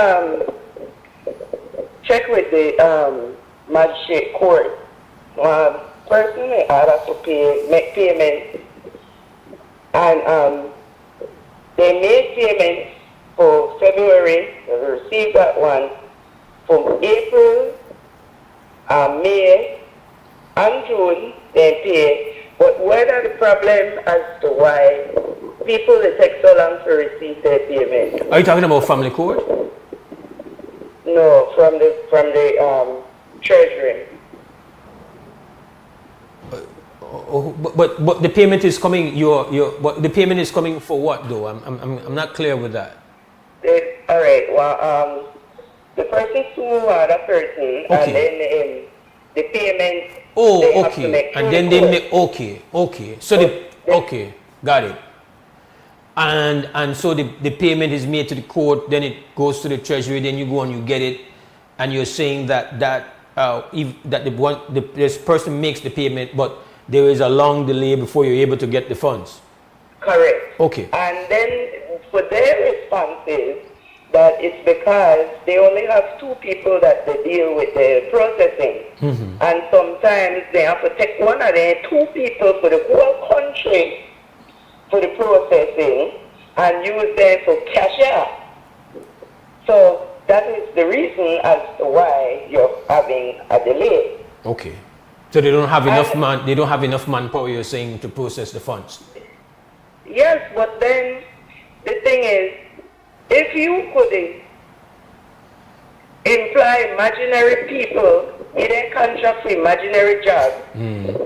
check with the magistrate court. Personally, I have to make payment, and they made payments for February. They received that one from April, May, and June. They pay. But what are the problem as to why people they take so long to receive their payment? Are you talking about family court? No, from the treasury. But the payment is coming. But the payment is coming for what though? I'm not clear with that. All right. Well, the person sued that person, and then the payment. Oh, okay. And then they make okay. So got it. And so the payment is made to the court, then it goes to the treasury, then you go and you get it, and you're saying that this person makes the payment, but there is a long delay before you're able to get the funds. Correct. Okay. And then for their responses, that it's because they only have 2 people that they deal with the processing. Mm-hmm. And sometimes they have to take one of their 2 people for the whole country for the processing and use them for cash out. So that is the reason as to why you're having a delay. Okay. So they don't have enough manpower, you're saying, to process the funds. Yes, but then the thing is, if you could employ imaginary people in a contract for imaginary jobs,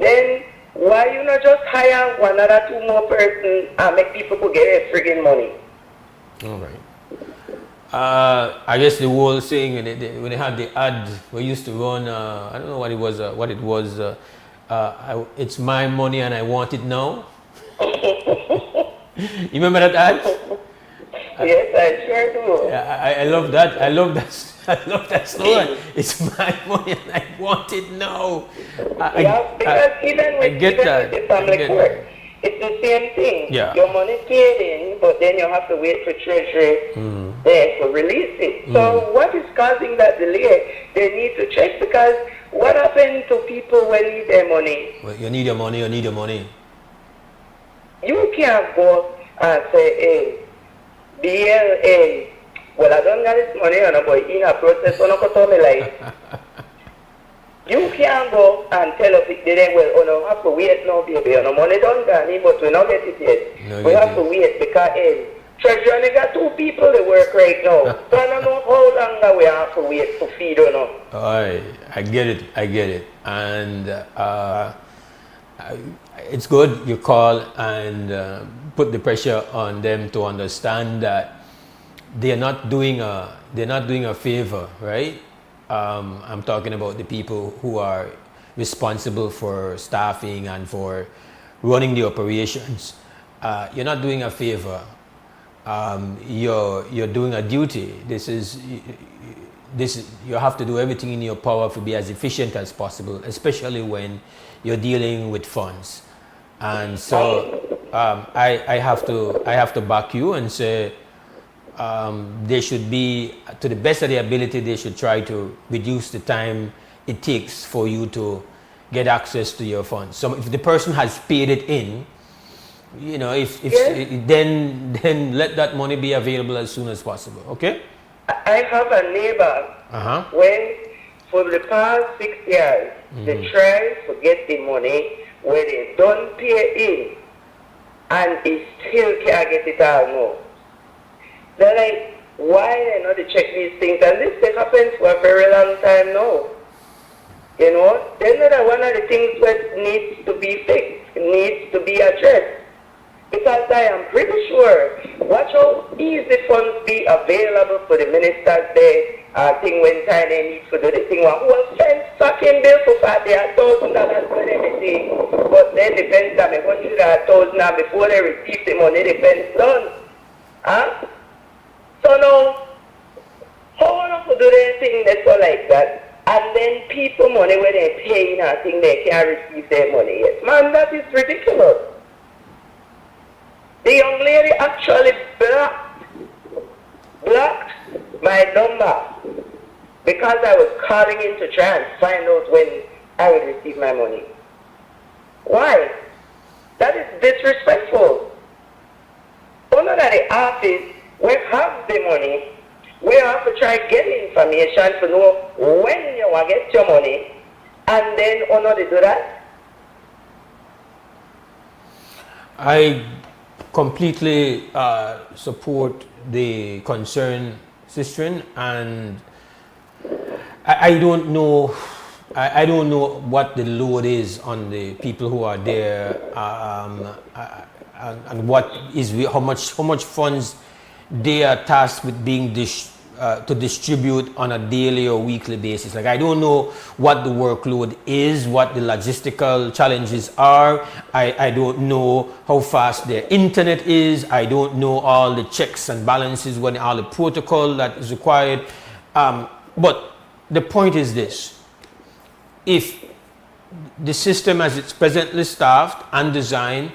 then why you not just hire 1 or 2 more persons and make people could get their friggin' money? All right. I guess the whole saying when they had the ad we used to run, I don't know what it was. It's my money and I want it now. You remember that ad? Yes, I sure do. I love that. I love that slogan. It's my money and I want it now. Because even with the family court, it's the same thing. Yeah. Your money paid in, but then you have to wait for treasury there to release it. So what is causing that delay? They need to check, because what happened to people when need their money? Well, you need your money. You can't go and say, hey, BLA, well, I don't got this money, but in a process, I'm not going to tell me like. You can't go and tell us it didn't, well, no, have to wait now, baby. No money don't got it, but we not get it yet. We have to wait because treasury only got 2 people that work right now. So I don't know how long we have to wait to feed or not. I get it. And it's good you call and put the pressure on them to understand that they're not doing a favor, right? I'm talking about the people who are responsible for staffing and for running the operations. You're not doing a favor. You're doing a duty. This is you have to do everything in your power to be as efficient as possible, especially when you're dealing with funds. And so I have to back you and say they should be, to the best of their ability, they should try to reduce the time it takes for you to get access to your funds. So if the person has paid it in, you know, then let that money be available as soon as possible. Okay? I have a neighbor when for the past 6 years they try to get the money where they don't pay in and he still can't get it all no. They're like, why they not check these things? And this has happened for a very long time now. You know, then that one of the things that needs to be fixed, needs to be addressed. Because I am pretty sure, watch how easy funds be available for the ministers there. Thing when time they need to do the thing. Who was sent fucking bill for $40,000 for everything. But then the fence are $100,000 before they receive the money, the fence done. Huh? So now, how want to do their thing that's all like that? And then people money where they're paying, I think they can't receive their money yet. Man, that is ridiculous. The young lady actually blocked my number because I was calling in to try and find out when I would receive my money. Why? That is disrespectful. Under the office, we have the money. We have to try to get information to know when you will get your money, and then honor to do that. I completely support the concern, Sistren, and I don't know. I don't know what the load is on the people who are there, and what is how much funds they are tasked with being to distribute on a daily or weekly basis. Like, I don't know what the workload is, what the logistical challenges are. I don't know how fast their internet is. I don't know all the checks and balances, when all the protocol that is required. But the point is this: if the system as it's presently staffed and designed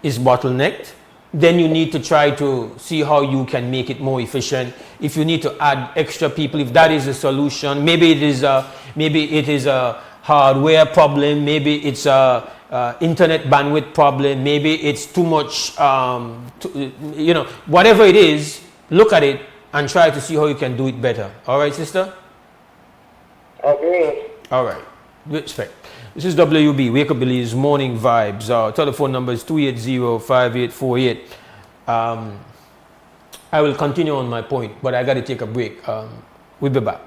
is bottlenecked, then you need to try to see how you can make it more efficient. If you need to add extra people, if that is a solution, maybe it is a hardware problem, maybe it's a internet bandwidth problem, maybe it's too much, you know, whatever it is, look at it and try to see how you can do it better. All right, sister? Okay. All right. Respect. This is WUB, Wake Up Belize Morning Vibes. Our telephone number is 280-5848. I will continue on my point, but I got to take a break. We'll be back.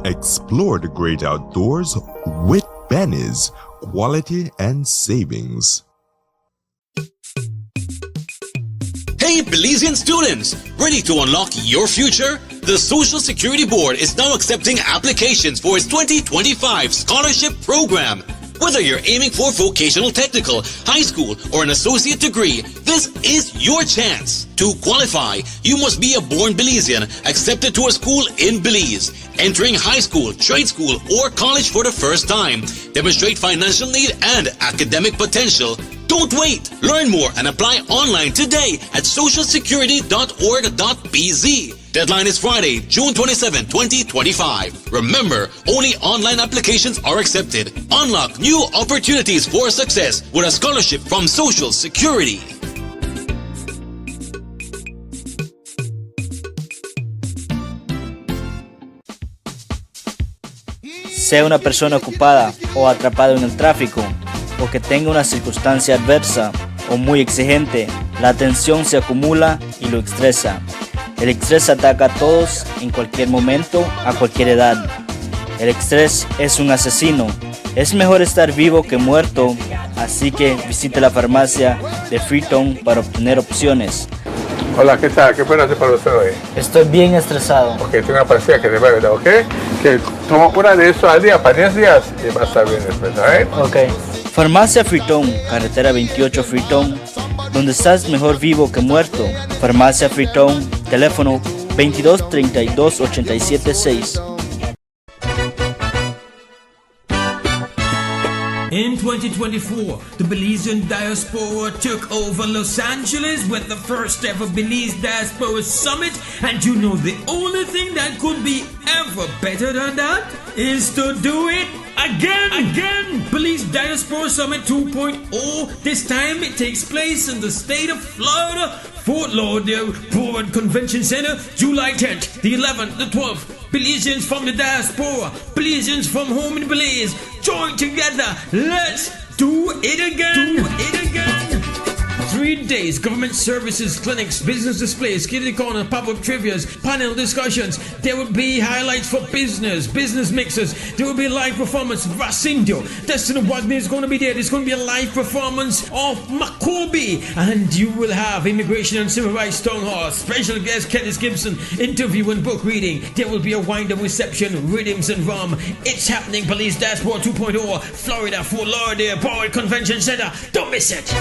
Explore the great outdoors with Benny's quality and savings. Hey Belizean students, ready to unlock your future? The Social Security Board is now accepting applications for its 2025 scholarship program. Whether you're aiming for vocational technical, high school, or an associate degree, this is your chance. To qualify, you must be a born Belizean accepted to a school in Belize, entering high school, trade school, or college for the first time, demonstrate financial need and academic potential. Don't wait! Learn more and apply online today at socialsecurity.org.bz. Deadline is Friday, June 27, 2025. Remember, only online applications are accepted. Unlock new opportunities for success with a scholarship from Social Security. Sea una persona ocupada o atrapada en el tráfico, o que tenga una circunstancia adversa o muy exigente, la tensión se acumula y lo estresa. El estrés ataca a todos en cualquier momento, a cualquier edad. El estrés es un asesino. Es mejor estar vivo que muerto, así que visite la farmacia de Freetown para obtener opciones. Hola, ¿qué tal? ¿Qué puedo hacer para usted hoy? Estoy bien estresado. Ok, tengo una pastilla que te va a ayudar, ¿ok? Que toma una de eso al día, para 10 días, y va a estar bien después, ¿right? Ok. Farmacia Freetown, carretera 28 Freetown, donde estás mejor vivo que muerto. Farmacia Freetown, teléfono 22 32 87 6. In 2024, the Belizean Diaspora took over Los Angeles with the first ever Belize Diaspora Summit, and you know the only thing that could be ever better than that is to do it again. Belize Diaspora Summit 2.0. This time it takes place in the state of Florida, Fort Lauderdale Board Convention Center, July 10th, the 11th, the 12th. Belizeans from the diaspora, Belizeans from home in Belize, join together. Let's do it again. 3 days, government services, clinics, business displays, kitty corner, pop-up trivias, panel discussions. There will be highlights for business mixers. There will be live performance of Racindio. Destiny Wagner is going to be there. There's going to be a live performance of Makobi. And you will have immigration and civil rights town hall. Special guest Kenneth Gibson, interview and book reading. There will be a wind-up reception, rhythms and rum. It's happening, Police Diaspora 2.0, Florida, Fort Lauderdale, Board Convention Center. Don't miss it.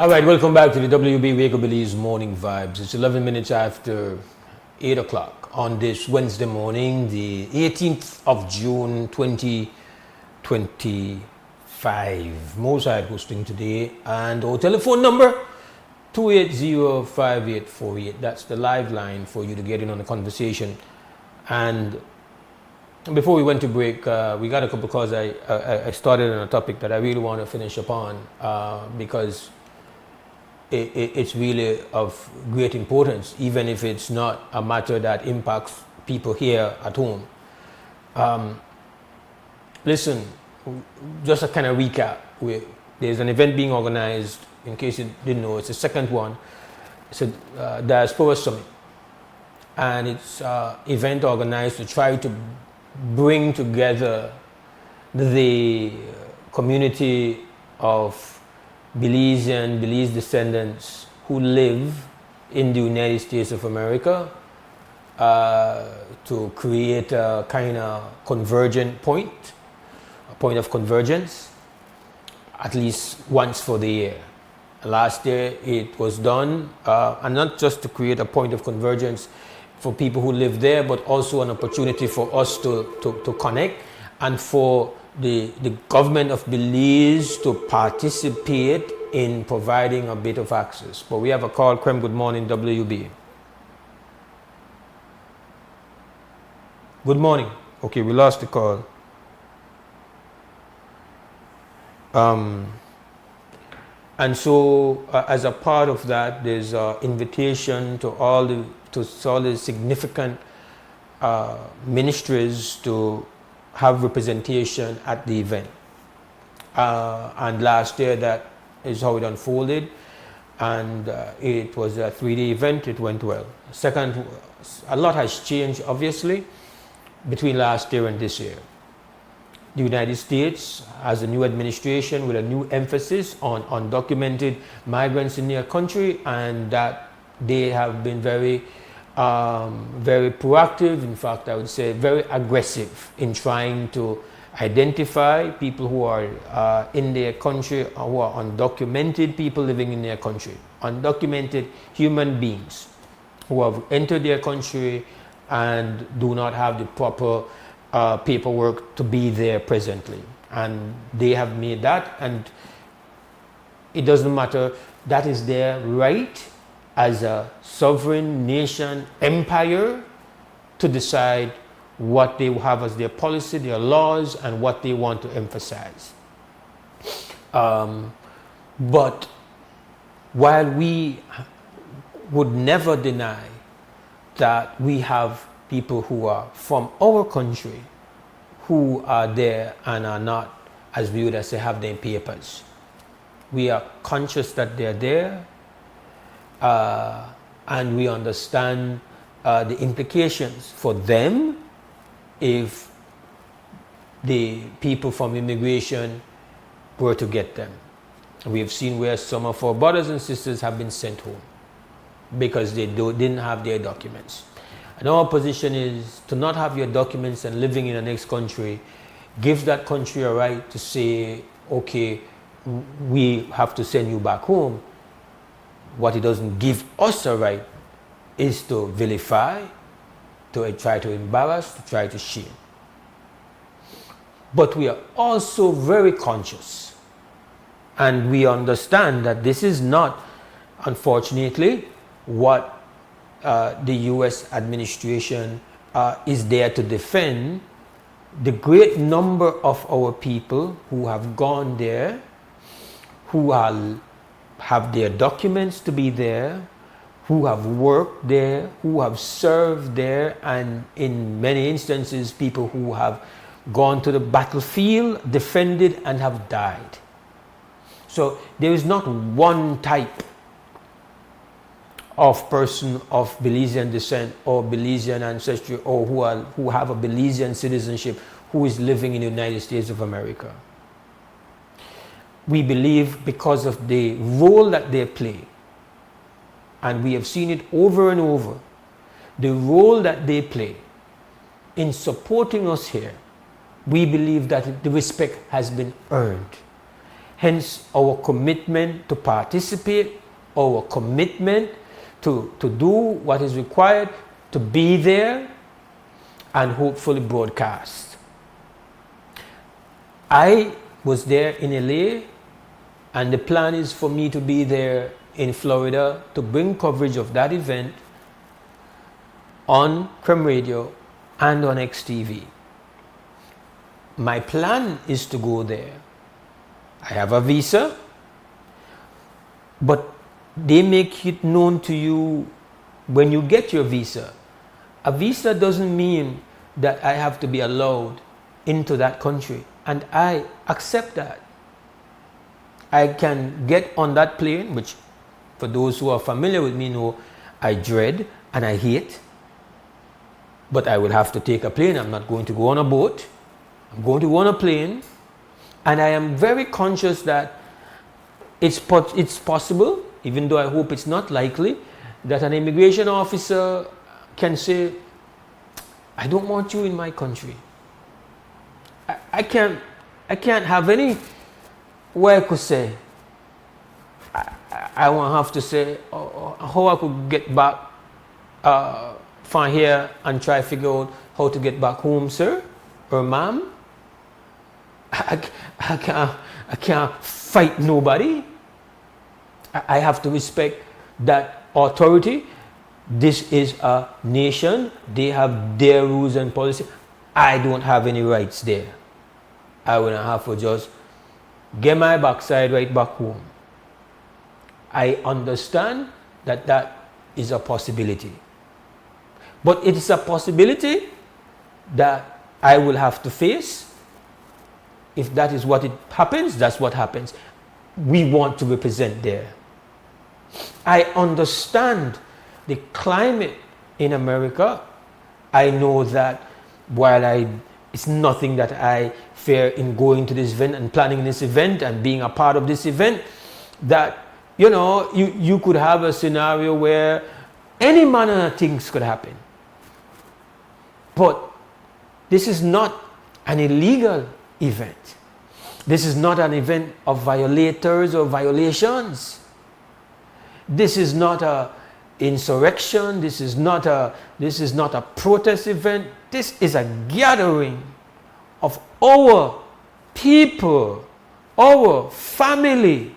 All right, welcome back to the WB Wake Up Belize Morning Vibes. It's 11 minutes after 8 o'clock on this Wednesday morning, the 18th of June, 2025. Mose Hyde hosting today, and our telephone number 280-5848. That's the live line for you to get in on the conversation. And before we went to break, we got a couple calls. I started on a topic that I really want to finish upon because it's really of great importance, even if it's not a matter that impacts people here at home. Listen, just a kind of recap. There's an event being organized, in case you didn't know, it's the second one. It's a Diaspora Summit. And it's an event organized to try to bring together the community of Belize descendants who live in the United States of America to create a kind of convergent point, a point of convergence, at least once for the year. Last year it was done, and not just to create a point of convergence for people who live there, but also an opportunity for us to connect and for the government of Belize to participate in providing a bit of access. But we have a call. Krem, good morning, WB. Good morning. Okay, we lost the call. And so as a part of that, there's an invitation to all the significant ministries to have representation at the event. And last year, that is how it unfolded. And it was a 3-day event. It went well. Second, a lot has changed, obviously, between last year and this year. The United States has a new administration with a new emphasis on undocumented migrants in their country, and that they have been very proactive. In fact, I would say very aggressive in trying to identify people who are in their country, who are undocumented people living in their country, undocumented human beings who have entered their country and do not have the proper paperwork to be there presently. And they have made that, and it doesn't matter, that is their right as a sovereign nation empire to decide what they have as their policy, their laws, and what they want to emphasize. But while we would never deny that we have people who are from our country who are there and are not, as we would say, have their papers. We are conscious that they're there, and we understand the implications for them if the people from immigration were to get them. We have seen where some of our brothers and sisters have been sent home because they didn't have their documents. And our position is to not have your documents and living in the next country gives that country a right to say, okay, we have to send you back home. What it doesn't give us a right is to vilify, to try to embarrass, to try to shame. But we are also very conscious, and we understand that this is not, unfortunately, what the U.S. administration is there to defend. The great number of our people who have gone there, who have their documents to be there, who have worked there, who have served there, and in many instances, people who have gone to the battlefield, defended, and have died. So there is not one type of person of Belizean descent or Belizean ancestry, or who have a Belizean citizenship, who is living in the United States of America. We believe, because of the role that they play, and we have seen it over and over, the role that they play in supporting us here, we believe that the respect has been earned. Hence our commitment to participate, our commitment to do what is required, to be there and hopefully broadcast. I was there in LA, and the plan is for me to be there in Florida to bring coverage of that event on Creme Radio and on XTV. My plan is to go there. I have a visa, but they make it known to you when you get your visa. A visa doesn't mean that I have to be allowed into that country, and I accept that. I can get on that plane, which for those who are familiar with me know I dread and I hate, but I will have to take a plane. I'm not going to go on a boat. I'm going to go on a plane, and I am very conscious that it's possible, even though I hope it's not likely, that an immigration officer can say, I don't want you in my country. I can't have any, where I could say, I won't have to say how I could get back from here and try to figure out how to get back home, sir or ma'am. I can't fight nobody. I have to respect that authority. This is a nation. They have their rules and policy. I don't have any rights there. I will have to just get my backside right back home. I understand that that is a possibility. But it is a possibility that I will have to face. If that is what it happens, that's what happens. We want to represent there. I understand the climate in America. I know that while it's nothing that I fear in going to this event and planning this event and being a part of this event, that you could have a scenario where any manner of things could happen. But this is not an illegal event. This is not an event of violators or violations. This is not a insurrection. This is not a protest event. This is a gathering of our people, our family,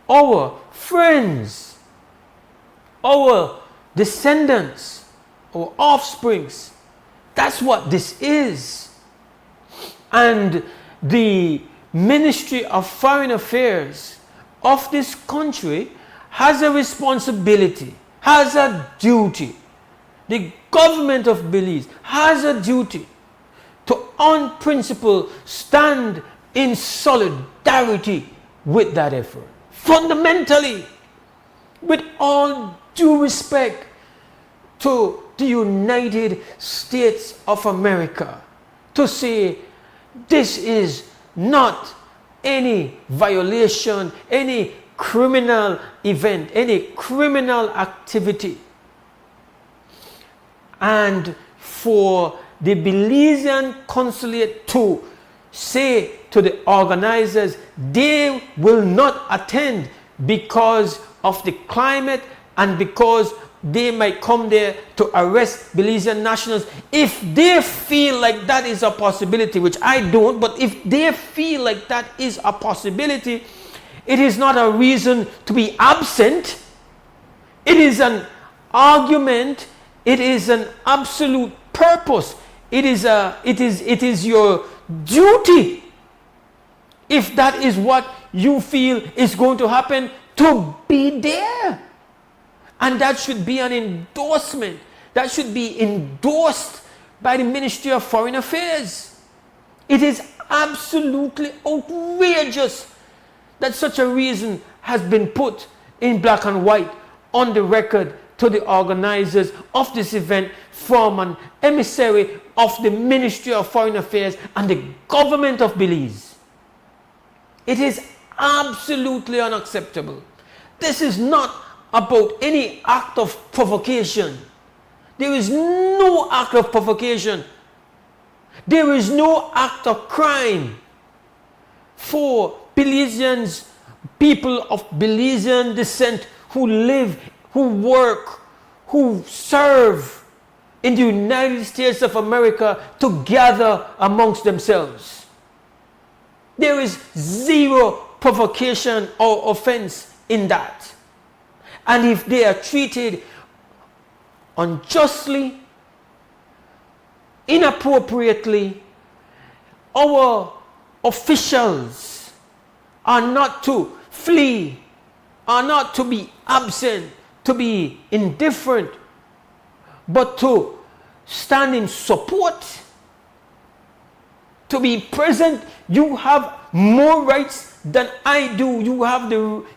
our friends, our descendants, our offsprings. That's what this is. And the Ministry of Foreign Affairs of this country has a responsibility, has a duty. The government of Belize has a duty to, on principle, stand in solidarity with that effort. Fundamentally, with all due respect to the United States of America, to say this is not any violation, any criminal event, any criminal activity. And for the Belizean consulate to say to the organizers they will not attend because of the climate and because they might come there to arrest Belizean nationals. If they feel like that is a possibility, which I don't, but if they feel like that is a possibility, it is not a reason to be absent. It is an argument. It is an absolute purpose. It is your duty, if that is what you feel is going to happen, to be there. And that should be an endorsement. That should be endorsed by the Ministry of Foreign Affairs. It is absolutely outrageous that such a reason has been put in black and white on the record to the organizers of this event from an emissary of the Ministry of Foreign Affairs and the government of Belize. It is absolutely unacceptable. This is not about any act of provocation. There is no act of provocation. There is no act of crime for Belizeans people of Belizean descent who live, who work, who serve in the United States of America to gather amongst themselves. There is zero provocation or offense in that. And if they are treated unjustly, inappropriately, our officials are not to flee, are not to be absent, to be indifferent, but to stand in support, to be present. You have more rights than I do.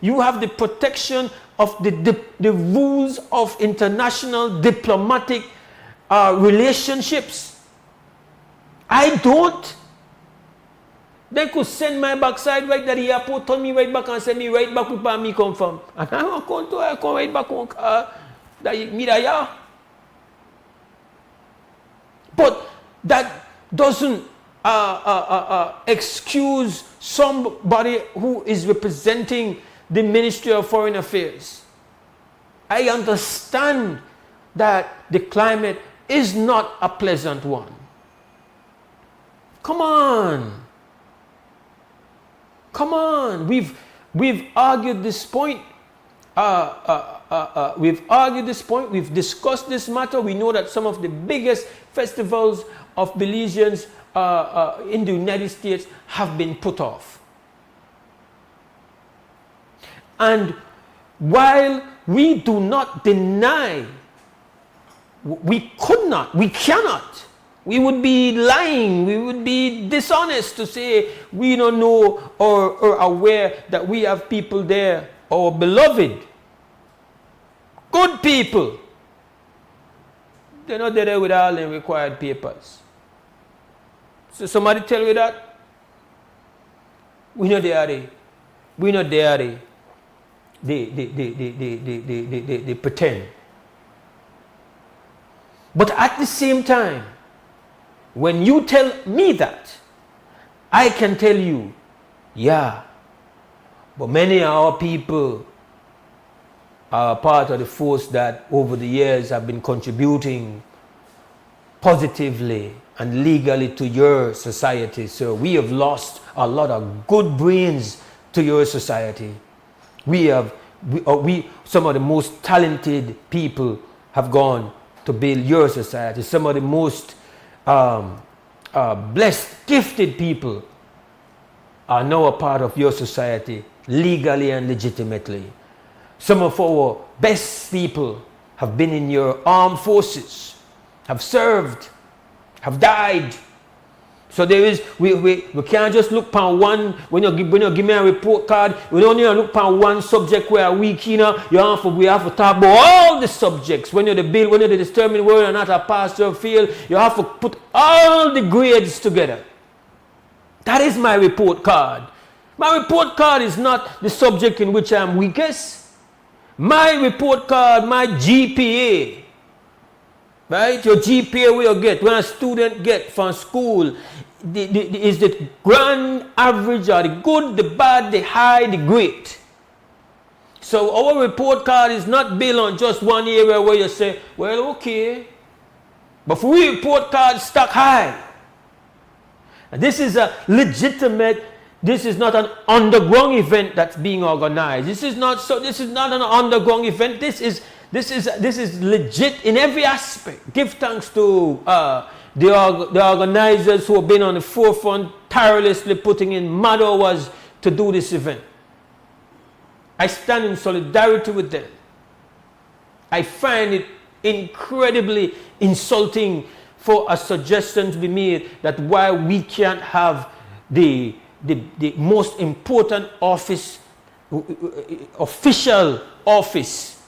You have the protection of the rules of international diplomatic relationships. I don't. They could send my backside right at the airport, turn me right back and send me right back where me come from. And I come right back home. But that doesn't excuse somebody who is representing the Ministry of Foreign Affairs. I understand that the climate is not a pleasant one. Come on. Come on. We've argued this point. We've argued this point. We've discussed this matter. We know that some of the biggest festivals of Belizeans in the United States have been put off. And while we do not deny, we could not, we cannot, we would be lying, we would be dishonest to say we don't know or aware that we have people there, our beloved, good people. They're not there with all the required papers. So somebody tell you that? We know they are there. We know they are there. They pretend. But at the same time, when you tell me that, I can tell you, yeah, but many of our people are part of the force that over the years have been contributing positively and legally to your society. So we have lost a lot of good brains to your society. Some of the most talented people have gone to build your society. Some of the most blessed, gifted people are now a part of your society legally and legitimately. Some of our best people have been in your armed forces, have served, have died. So there is, we can't just look upon one. When you give me a report card, we don't need to look upon one subject where a week, we have to talk about all the subjects. When you're the bill, when you're the determined whether or not a pass or fail, you have to put all the grades together. That is my report card. My report card is not the subject in which I'm weakest. My report card, my GPA, right? Your GPA where you get, when a student get from school, is the grand average or the good, the bad, the high, the great. So our report card is not built on just one area where you say, well, okay. But for we report card stuck high. And this is a legitimate, this is not an underground event that's being organized. This is not an underground event. This is legit in every aspect. Give thanks to the organizers who have been on the forefront, tirelessly putting in mad hours to do this event. I stand in solidarity with them. I find it incredibly insulting for a suggestion to be made that while we can't have the most important office, official office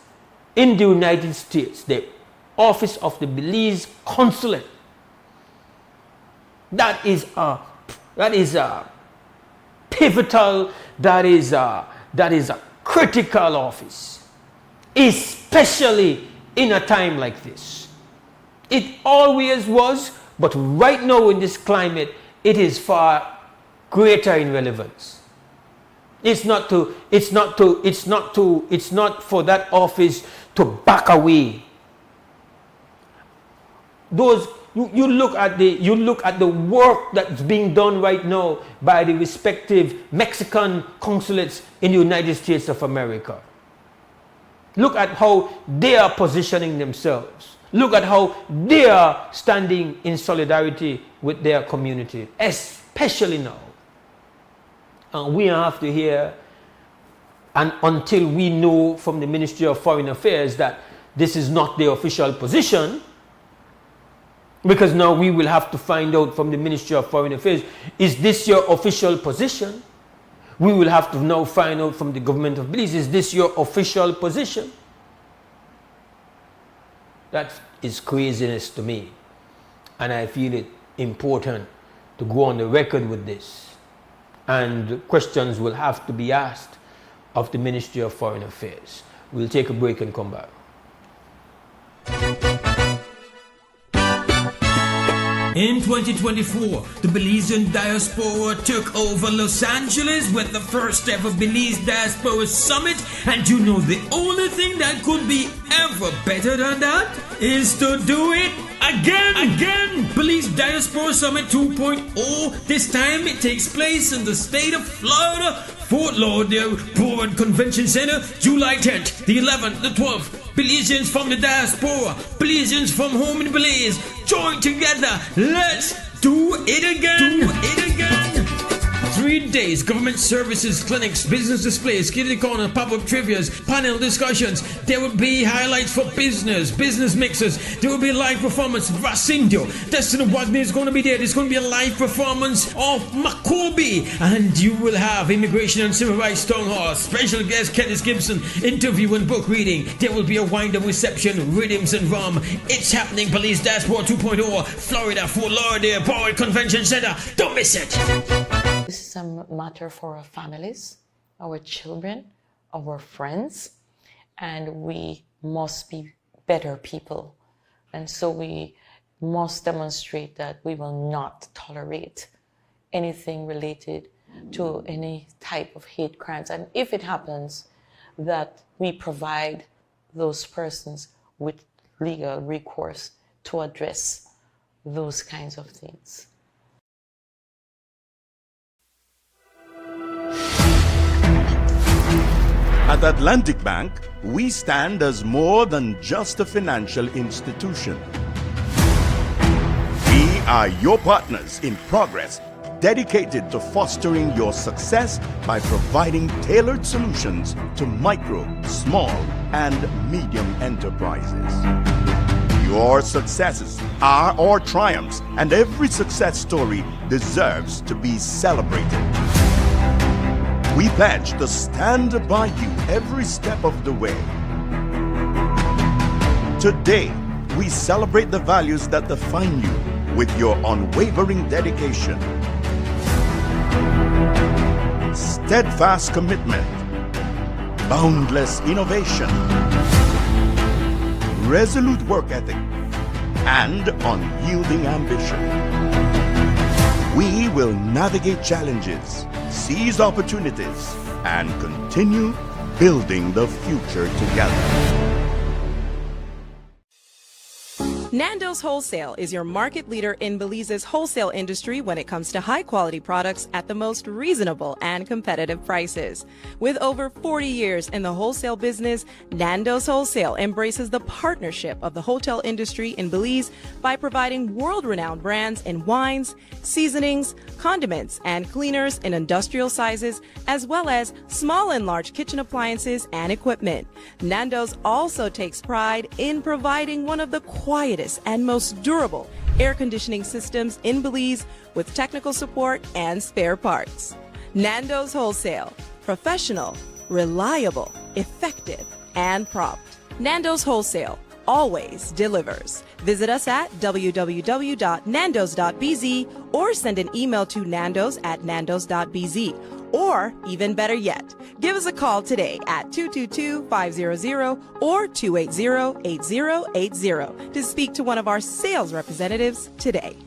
in the United States, the office of the Belize consulate, that is a pivotal, that is a critical office, especially in a time like this. It always was, but right now in this climate, it is far greater in relevance. It's not for that office to back away. You look at the work that's being done right now by the respective Mexican consulates in the United States of America. Look at how they are positioning themselves. Look at how they are standing in solidarity with their community, especially now. And we have to hear, and until we know from the Ministry of Foreign Affairs that this is not their official position, because now we will have to find out from the Ministry of Foreign Affairs, is this your official position? We will have to now find out from the government of Belize, is this your official position? That is craziness to me. And I feel it important to go on the record with this. And questions will have to be asked of the Ministry of Foreign Affairs. We'll take a break and come back. In 2024, the Belizean Diaspora took over Los Angeles with the first ever Belize Diaspora Summit, and you know the only thing that could be ever better than that is to do it again. Belize Diaspora Summit 2.0. This time it takes place in the state of Florida, Fort Lauderdale Board Convention Center, July 10th, the 11th, the 12th. Belizeans from the diaspora, Belizeans from home in Belize, join together. Let's do it again. 3 days, government services, clinics, business displays, kitty corner, pop-up trivias, panel discussions. There will be highlights for business mixers. There will be a live performance. Racindio, Destiny Wagner is going to be there. There's going to be a live performance of Makobi. And you will have Immigration and Civil Rights Town Hall. Special guest Kenneth Gibson, interview and book reading. There will be a wind-up reception, rhythms and rum. It's happening, Belize Diaspora 2.0, Florida, Fort Lauderdale Board Convention Center. Don't miss it. This is a matter for our families, our children, our friends, and we must be better people. And so we must demonstrate that we will not tolerate anything related to any type of hate crimes. And if it happens, that we provide those persons with legal recourse to address those kinds of things. At Atlantic Bank, we stand as more than just a financial institution. We are your partners in progress, dedicated to fostering your success by providing tailored solutions to micro, small, and medium enterprises. Your successes are our triumphs, and every success story deserves to be celebrated. We pledge to stand by you every step of the way. Today, we celebrate the values that define you with your unwavering dedication, steadfast commitment, boundless innovation, resolute work ethic, and unyielding ambition. We will navigate challenges, seize opportunities, and continue building the future together. Nando's Wholesale is your market leader in Belize's wholesale industry when it comes to high-quality products at the most reasonable and competitive prices. With over 40 years in the wholesale business, Nando's Wholesale embraces the partnership of the hotel industry in Belize by providing world-renowned brands in wines, seasonings, condiments, and cleaners in industrial sizes, as well as small and large kitchen appliances and equipment. Nando's also takes pride in providing one of the quietest and most durable air conditioning systems in Belize with technical support and spare parts. Nando's Wholesale. Professional, reliable, effective, and prompt. Nando's Wholesale always delivers. Visit us at www.nandos.bz or send an email to nandos@nandos.bz. Or, even better yet, give us a call today at 222-500 or 280-8080 to speak to one of our sales representatives today.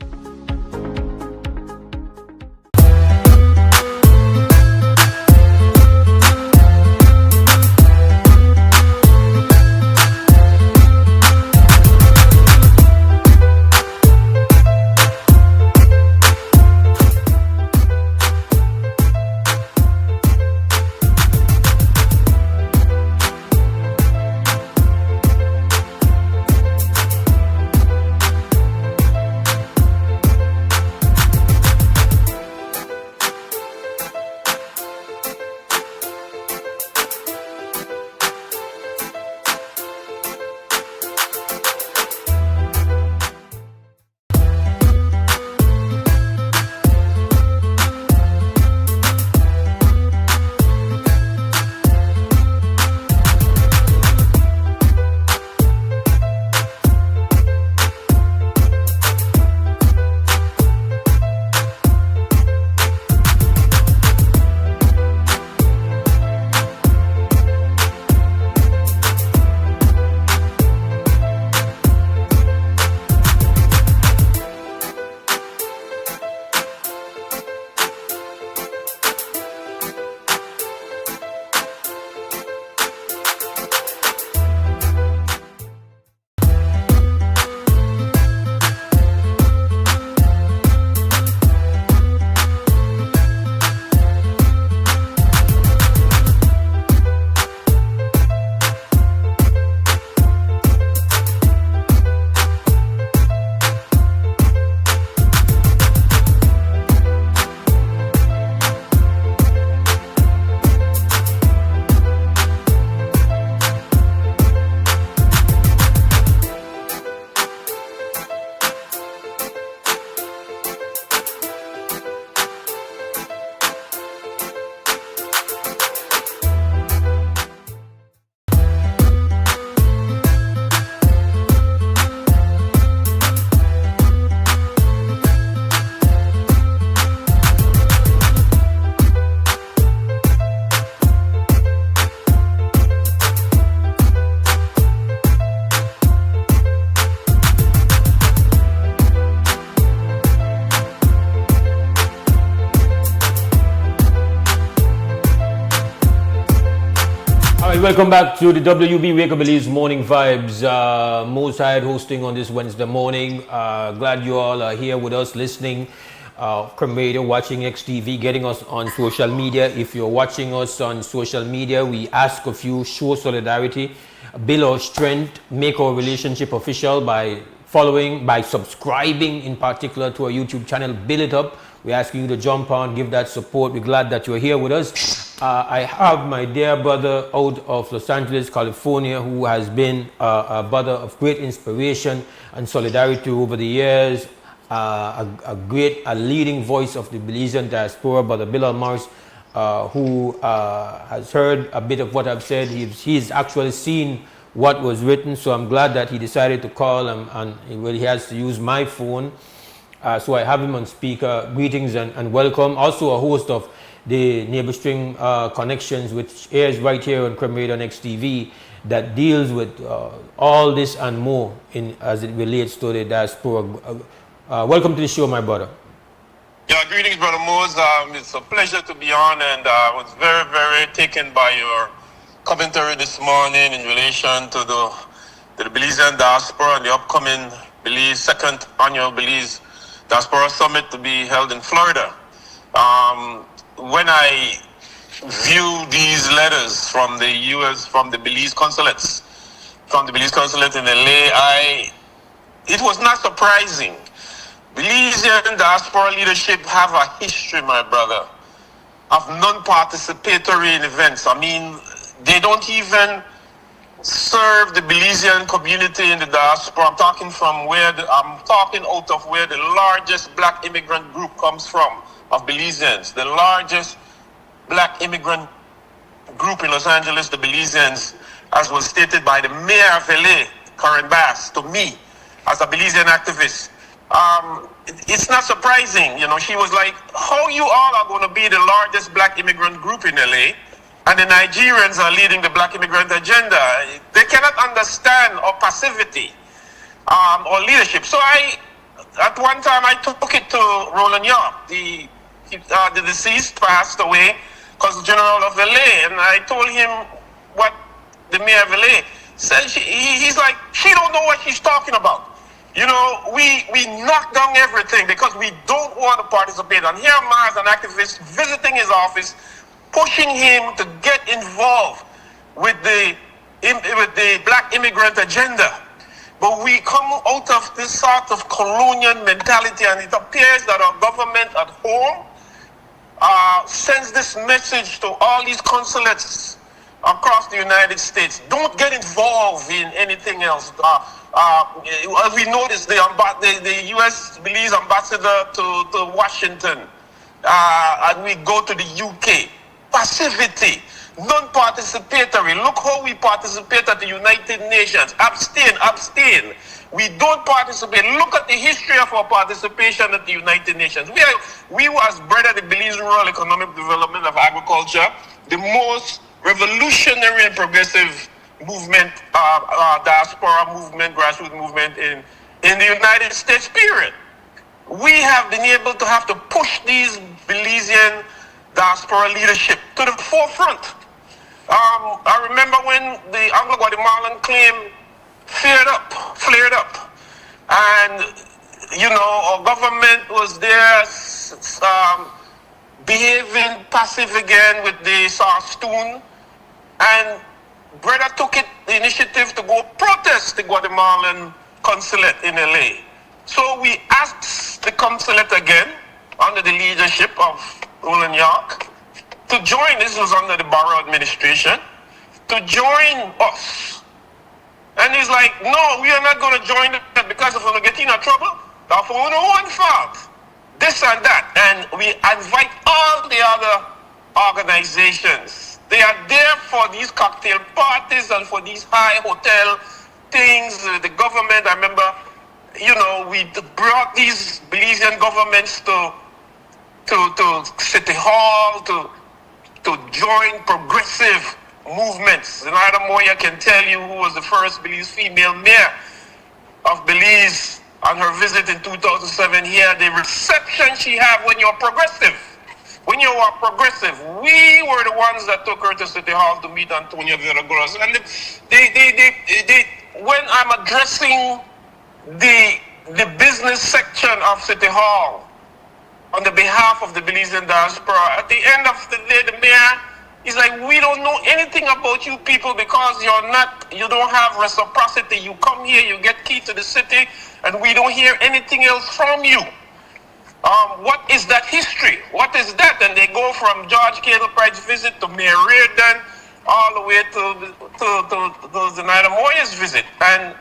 Right, welcome back to the WUB Wake Up Belize Morning Vibes. Mose Hyde hosting on this Wednesday morning. Glad you all are here with us listening. Radio, watching XTV, getting us on social media. If you're watching us on social media, we ask of you, show solidarity, build our strength, make our relationship official by following, by subscribing in particular to our YouTube channel, build it up. We're asking you to jump on, give that support. We're glad that you're here with us. I have my dear brother out of Los Angeles, California, who has been a brother of great inspiration and solidarity over the years. A leading voice of the Belizean diaspora, Brother Bill Morris, who has heard a bit of what I've said. He's actually seen what was written, so I'm glad that he decided to call and he has to use my phone. So I have him on speaker. Greetings and welcome. Also a host of the Neighbor String Connections, which airs right here on Radio on XTV, that deals with all this and more as it relates to the diaspora. Welcome to the show, my brother. Yeah, greetings, Brother Mose. It's a pleasure to be on, and I was very, very taken by your commentary this morning in relation to the Belizean diaspora and the upcoming second annual Belize Diaspora Summit to be held in Florida. When I view these letters from the U.S., from the Belize consulates, from the Belize consulate in LA, it was not surprising. Belizean diaspora leadership have a history, my brother, of non-participatory in events. I mean, they don't even serve the Belizean community in the diaspora. I'm talking out of where the largest black immigrant group comes from, of Belizeans. The largest black immigrant group in Los Angeles, the Belizeans, as was stated by the mayor of LA, Karen Bass, to me, as a Belizean activist. It's not surprising, she was like, how you all are going to be the largest black immigrant group in LA, and the Nigerians are leading the black immigrant agenda. They cannot understand our passivity or leadership. So at one time, I took it to Roland York, the deceased, passed away, Consul General of LA, and I told him what the mayor of LA said. He's like, she don't know what she's talking about. We knock down everything because we don't want to participate. And here am I as an activist visiting his office, pushing him to get involved with the black immigrant agenda. But we come out of this sort of colonial mentality, and it appears that our government at home sends this message to all these consulates across the United States. Don't get involved in anything else. We noticed the U.S. Belize ambassador to Washington, and we go to the UK. Passivity, non-participatory. Look how we participate at the United Nations. Abstain. We don't participate. Look at the history of our participation at the United Nations. We was bred at the Belize Rural Economic Development of Agriculture, the most revolutionary and progressive movement, diaspora movement, grassroots movement in the United States, period. We have been able to have to push these Belizean diaspora leadership to the forefront. I remember when the Anglo-Guatemalan claim flared up. And, our government was there behaving passive again with the Sarstoon. And Brother took the initiative to go protest the Guatemalan consulate in LA. So we asked the consulate again, under the leadership of Roland York, to join. This was under the Barrow administration, to join us. And he's like, no, we are not going to join that because if we're getting in trouble, that's for one fault. This and that. And we invite all the other organizations. They are there for these cocktail parties and for these high hotel things. The government, I remember, we brought these Belizean governments to City Hall to join progressive movements. And Ida Moya can tell you who was the first Belize female mayor of Belize on her visit in 2007 here. The reception she had when you're progressive, when when you are progressive, we were the ones that took her to City Hall to meet Antonio Villaragos. And when I'm addressing the business section of City Hall on the behalf of the Belizean diaspora, at the end of the day, the mayor is like, we don't know anything about you people because you don't have reciprocity. You come here, you get key to the city, and we don't hear anything else from you. What is that history? What is that? And they go from George Candlepride's visit to Mayor Reardon, all the way to Zenaida Moyer's visit. And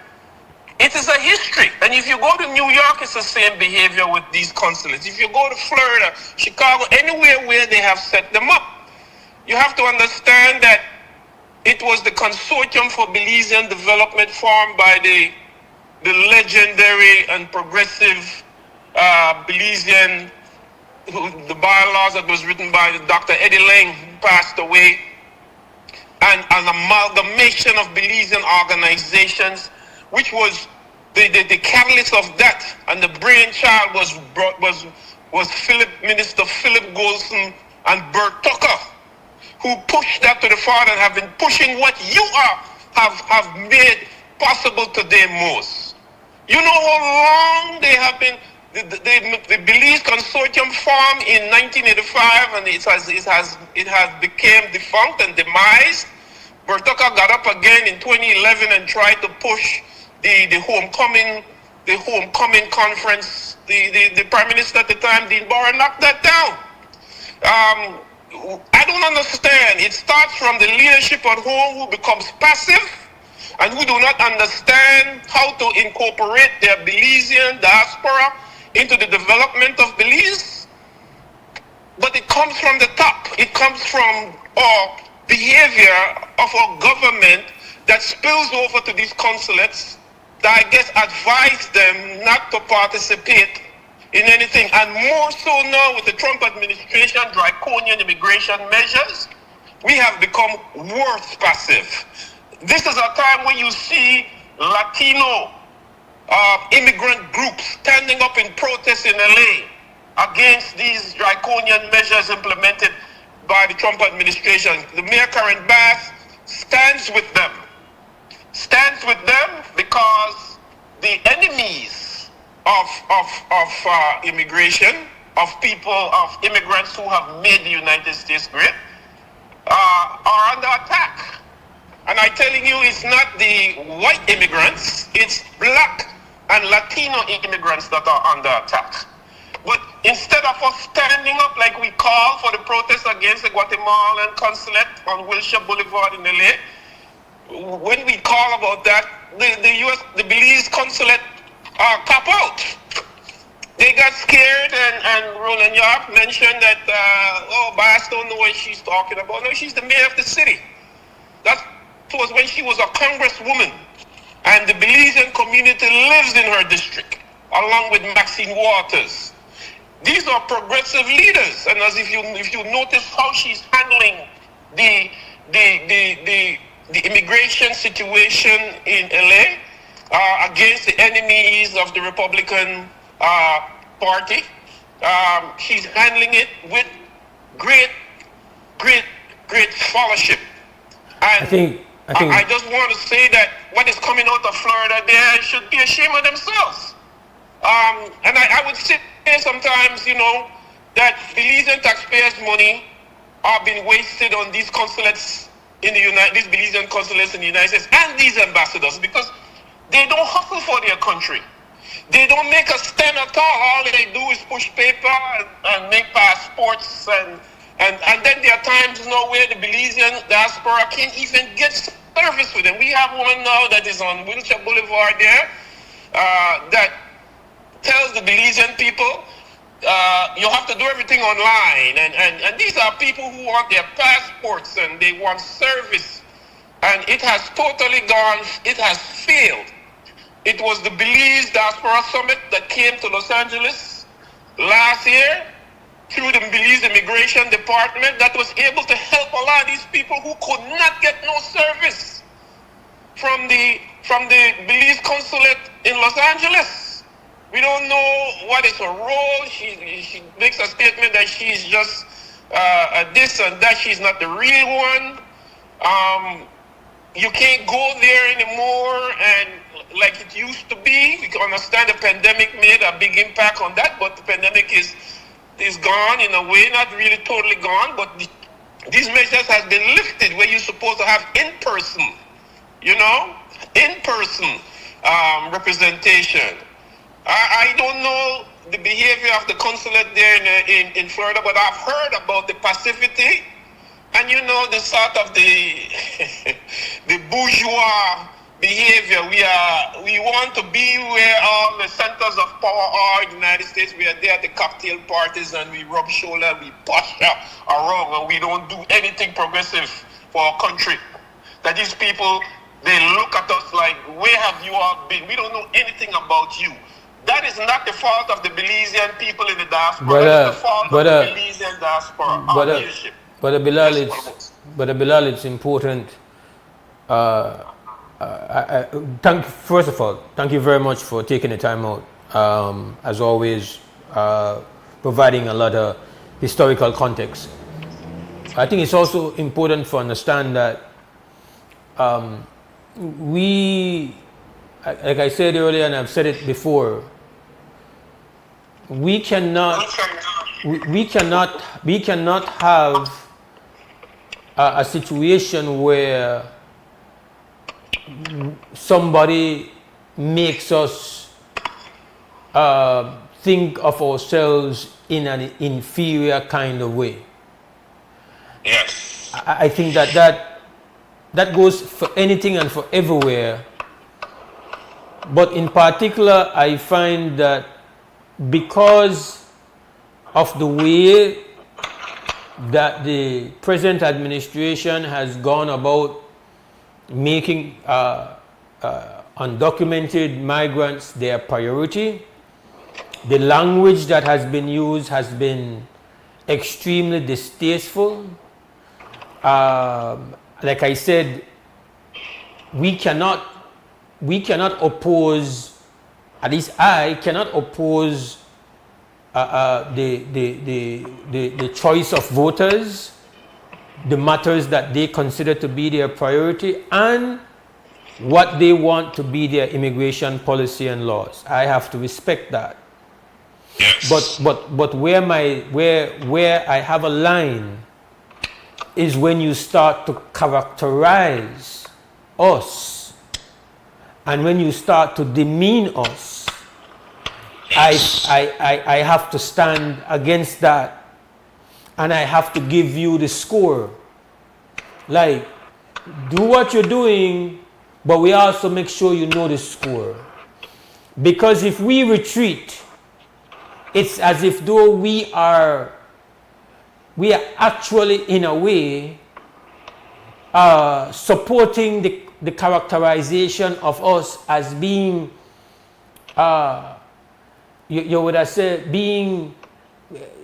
it is a history. And if you go to New York, it's the same behavior with these consulates. If you go to Florida, Chicago, anywhere where they have set them up, you have to understand that it was the Consortium for Belizean Development formed by the legendary and progressive Belizean, the bylaws that was written by Dr. Eddie Lang, who passed away, and an amalgamation of Belizean organizations, which was the catalyst of that, and the brainchild was Minister Philip Golson and Bert Tucker, who pushed that to the far and have been pushing what you have made possible today, Mose. You know how long they have been. The Belize Consortium formed in 1985, and it has become defunct and demised. Bertucka got up again in 2011 and tried to push the homecoming conference. The Prime Minister at the time, Dean Barr, knocked that down. I don't understand. It starts from the leadership at home who becomes passive and who do not understand how to incorporate their Belizean diaspora into the development of Belize. But it comes from the top. It comes from our behavior of our government that spills over to these consulates that I guess advise them not to participate in anything. And more so now with the Trump administration, draconian immigration measures, we have become worse passive. This is a time when you see Latino immigrant groups standing up in protest in LA against these draconian measures implemented by the Trump administration. The Mayor Karen Bass stands with them because the enemies of immigration, of people, of immigrants who have made the United States great, are under attack. And I'm telling you, it's not the white immigrants, it's black and Latino immigrants that are under attack. But instead of us standing up like we call for the protest against the Guatemalan consulate on Wilshire Boulevard in LA, when we call about that, the Belize consulate cop out. They got scared, and Roland Yarp mentioned that, Bass don't know what she's talking about. No, she's the mayor of the city. That was when she was a congresswoman. And the Belizean community lives in her district, along with Maxine Waters. These are progressive leaders, and as if you notice how she's handling the immigration situation in LA against the enemies of the Republican Party, she's handling it with great scholarship. And I just want to say that what is coming out of Florida, they should be ashamed of themselves. And I would say sometimes, that Belizean taxpayers' money are being wasted on these consulates in these Belizean consulates in the United States and these ambassadors, because they don't hustle for their country. They don't make a stand at all. All they do is push paper and make passports and then there are times where the Belizean diaspora can't even get service with them. We have one now that is on Wilshire Boulevard there that tells the Belizean people you have to do everything online. And these are people who want their passports and they want service. And it has totally gone, it has failed. It was the Belize Diaspora Summit that came to Los Angeles last year through the Belize Immigration Department that was able to help a lot of these people who could not get no service from the Belize consulate in Los Angeles. We don't know what is her role. She makes a statement that she's just this and that. She's not the real one. You can't go there anymore, and like it used to be. We can understand the pandemic made a big impact on that, but the pandemic is gone in a way, not really totally gone, but these measures have been lifted where you're supposed to have in-person, in-person representation. I don't know the behavior of the consulate there in Florida, but I've heard about the passivity and the sort of the bourgeois behavior. We want to be where all the centers of power are in the United States. We are there at the cocktail parties and we rub shoulder, we posture around, and we don't do anything progressive for our country. That these people, they look at us like, where have you all been? We don't know anything about you. That is not the fault of the Belizean people in the diaspora. That is the fault of the Belizean diaspora, our leadership. But Bilal, it's important. First of all, thank you very much for taking the time out. As always, providing a lot of historical context. I think it's also important to understand that like I said earlier, and I've said it before, we cannot have a situation where somebody makes us think of ourselves in an inferior kind of way. Yes. I think that goes for anything and for everywhere. But in particular, I find that because of the way that the present administration has gone about making undocumented migrants their priority, the language that has been used has been extremely distasteful. Like I said, we cannot oppose, at least I cannot oppose the choice of voters, the matters that they consider to be their priority, and what they want to be their immigration policy and laws. I have to respect that. Yes. But where I have a line is when you start to characterize us, and when you start to demean us, I have to stand against that, and I have to give you the score. Like, do what you're doing, but we also make sure you know the score. Because if we retreat, it's as if though we are actually in a way supporting the characterization of us as being, you would have said, being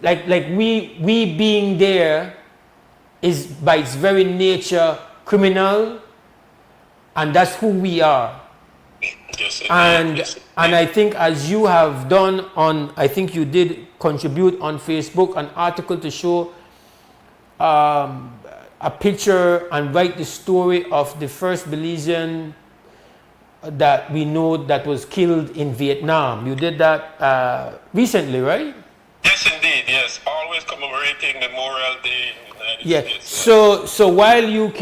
like we being there is by its very nature criminal, and that's who we are. And I think, as you have done I think you did contribute on Facebook an article to show a picture and write the story of the first Belizean that we know that was killed in Vietnam. You did that recently, right? Yes, indeed. Yes, always commemorating Memorial Day in the United States. So while you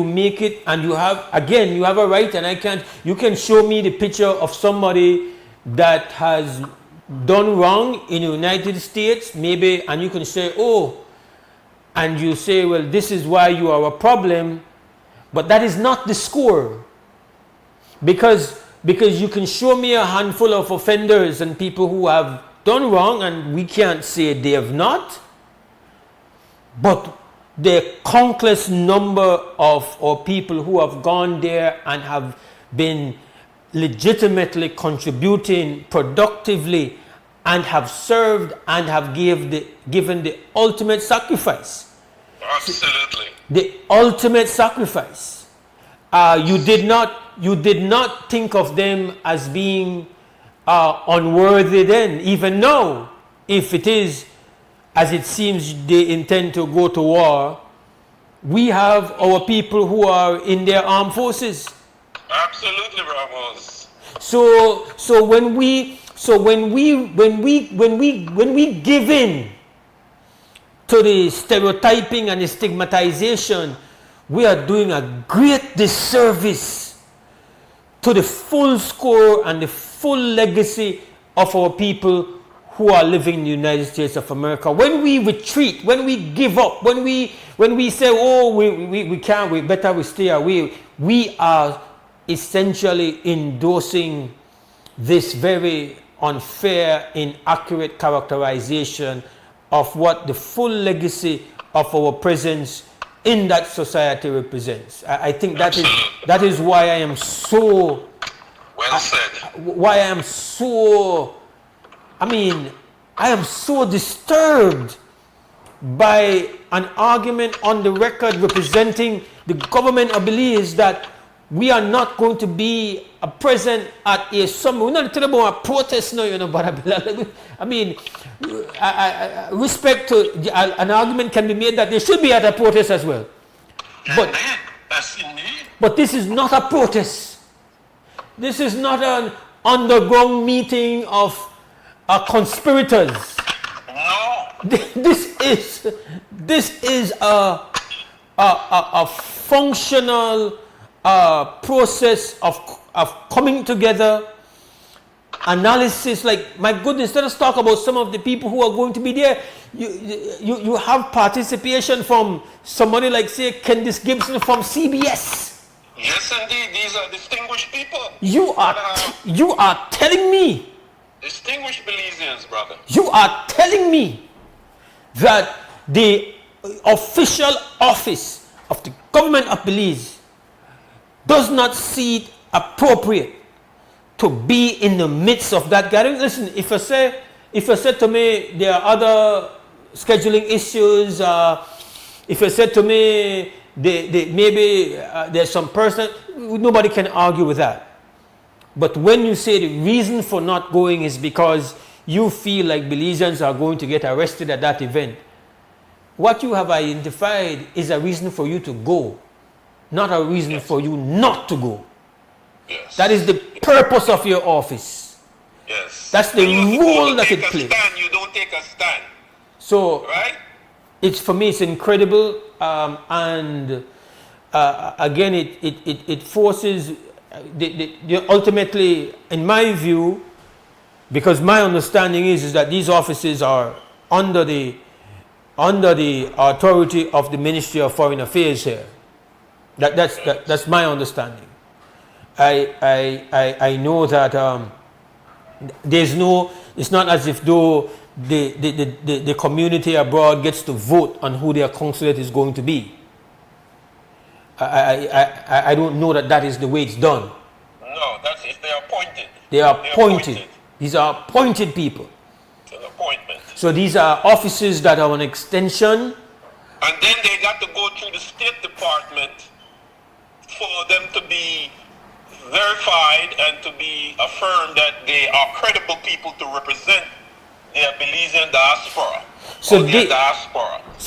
make it, and you have a right, and you can show me the picture of somebody that has done wrong in the United States, maybe, and you can say, and you say, well, this is why you are a problem, but that is not the score. Because you can show me a handful of offenders and people who have done wrong, and we can't say they have not. But the countless number of people who have gone there and have been legitimately contributing productively and have served and have given the ultimate sacrifice. Absolutely. The ultimate sacrifice. You did not think of them as being unworthy then, even now, if it is as it seems they intend to go to war, we have our people who are in their armed forces. Absolutely, Ramos. So when we give in to the stereotyping and the stigmatization, we are doing a great disservice to the full score and the full legacy of our people who are living in the United States of America. When we retreat, when we give up, when we say, oh, we can't, we better we stay away, we are essentially endorsing this very unfair, inaccurate characterization of what the full legacy of our presence in that society represents. I think that is why I am so well said. Why I am so, I am so disturbed by an argument on the record representing the government of Belize that we are not going to be present at a summit. We're not talking about a protest now, but respect to an argument can be made that they should be at a protest as well. But this is not a protest. This is not an underground meeting of conspirators. No. This is a functional process of coming together, analysis. Like, my goodness, let us talk about some of the people who are going to be there. You have participation from somebody like, say, Candice Gibson from CBS. Yes, indeed. These are distinguished people. You are telling me. Distinguished Belizeans, brother. You are telling me that the official office of the government of Belize does not see it appropriate to be in the midst of that gathering. Listen, if I say to me there are other scheduling issues, if you said to me maybe there's some person, nobody can argue with that. But when you say the reason for not going is because you feel like Belizeans are going to get arrested at that event, what you have identified is a reason for you to go, not a reason for you not to go. Yes. That is the purpose of your office. Yes. That's the role that it plays. You don't take a stand. So, right? It's, for me, it's incredible, and again, it forces ultimately, in my view, because my understanding is that these offices are under the authority of the Ministry of Foreign Affairs here. That's my understanding. I know that it's not as if though the community abroad gets to vote on who their consulate is going to be. I don't know that is the way it's done. No, that's it. They're appointed. They are appointed. These are appointed people. It's an appointment. So these are offices that are an extension. And then they got to go through the State Department for them to be verified and to be affirmed that they are credible people to represent their Belizean diaspora. So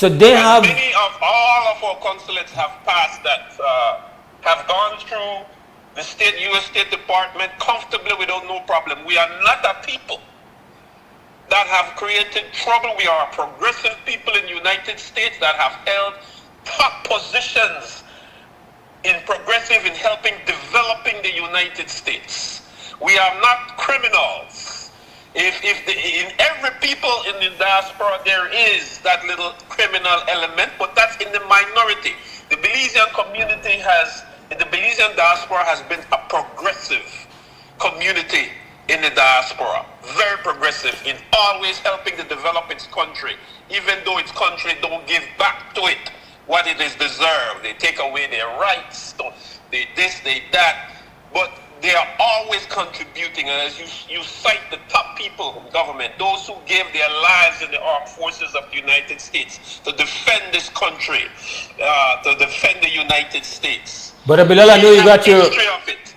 they have many of all of our consulates have passed that, have gone through the U.S. State Department comfortably without no problem. We are not a people that have created trouble. We are a progressive people in the United States that have held top positions in progressive in helping developing the United States. We are not criminals. In every people in the diaspora there is that little criminal element, but that's in the minority. The Belizean community the Belizean diaspora has been a progressive community in the diaspora, very progressive in always helping to develop its country, even though its country don't give back to it what it is deserved. They take away their rights, they this, they that, but they are always contributing. And as you cite the top people in government, those who gave their lives in the armed forces of the United States to defend this country, to defend the United States. But Bilal, I know you got your,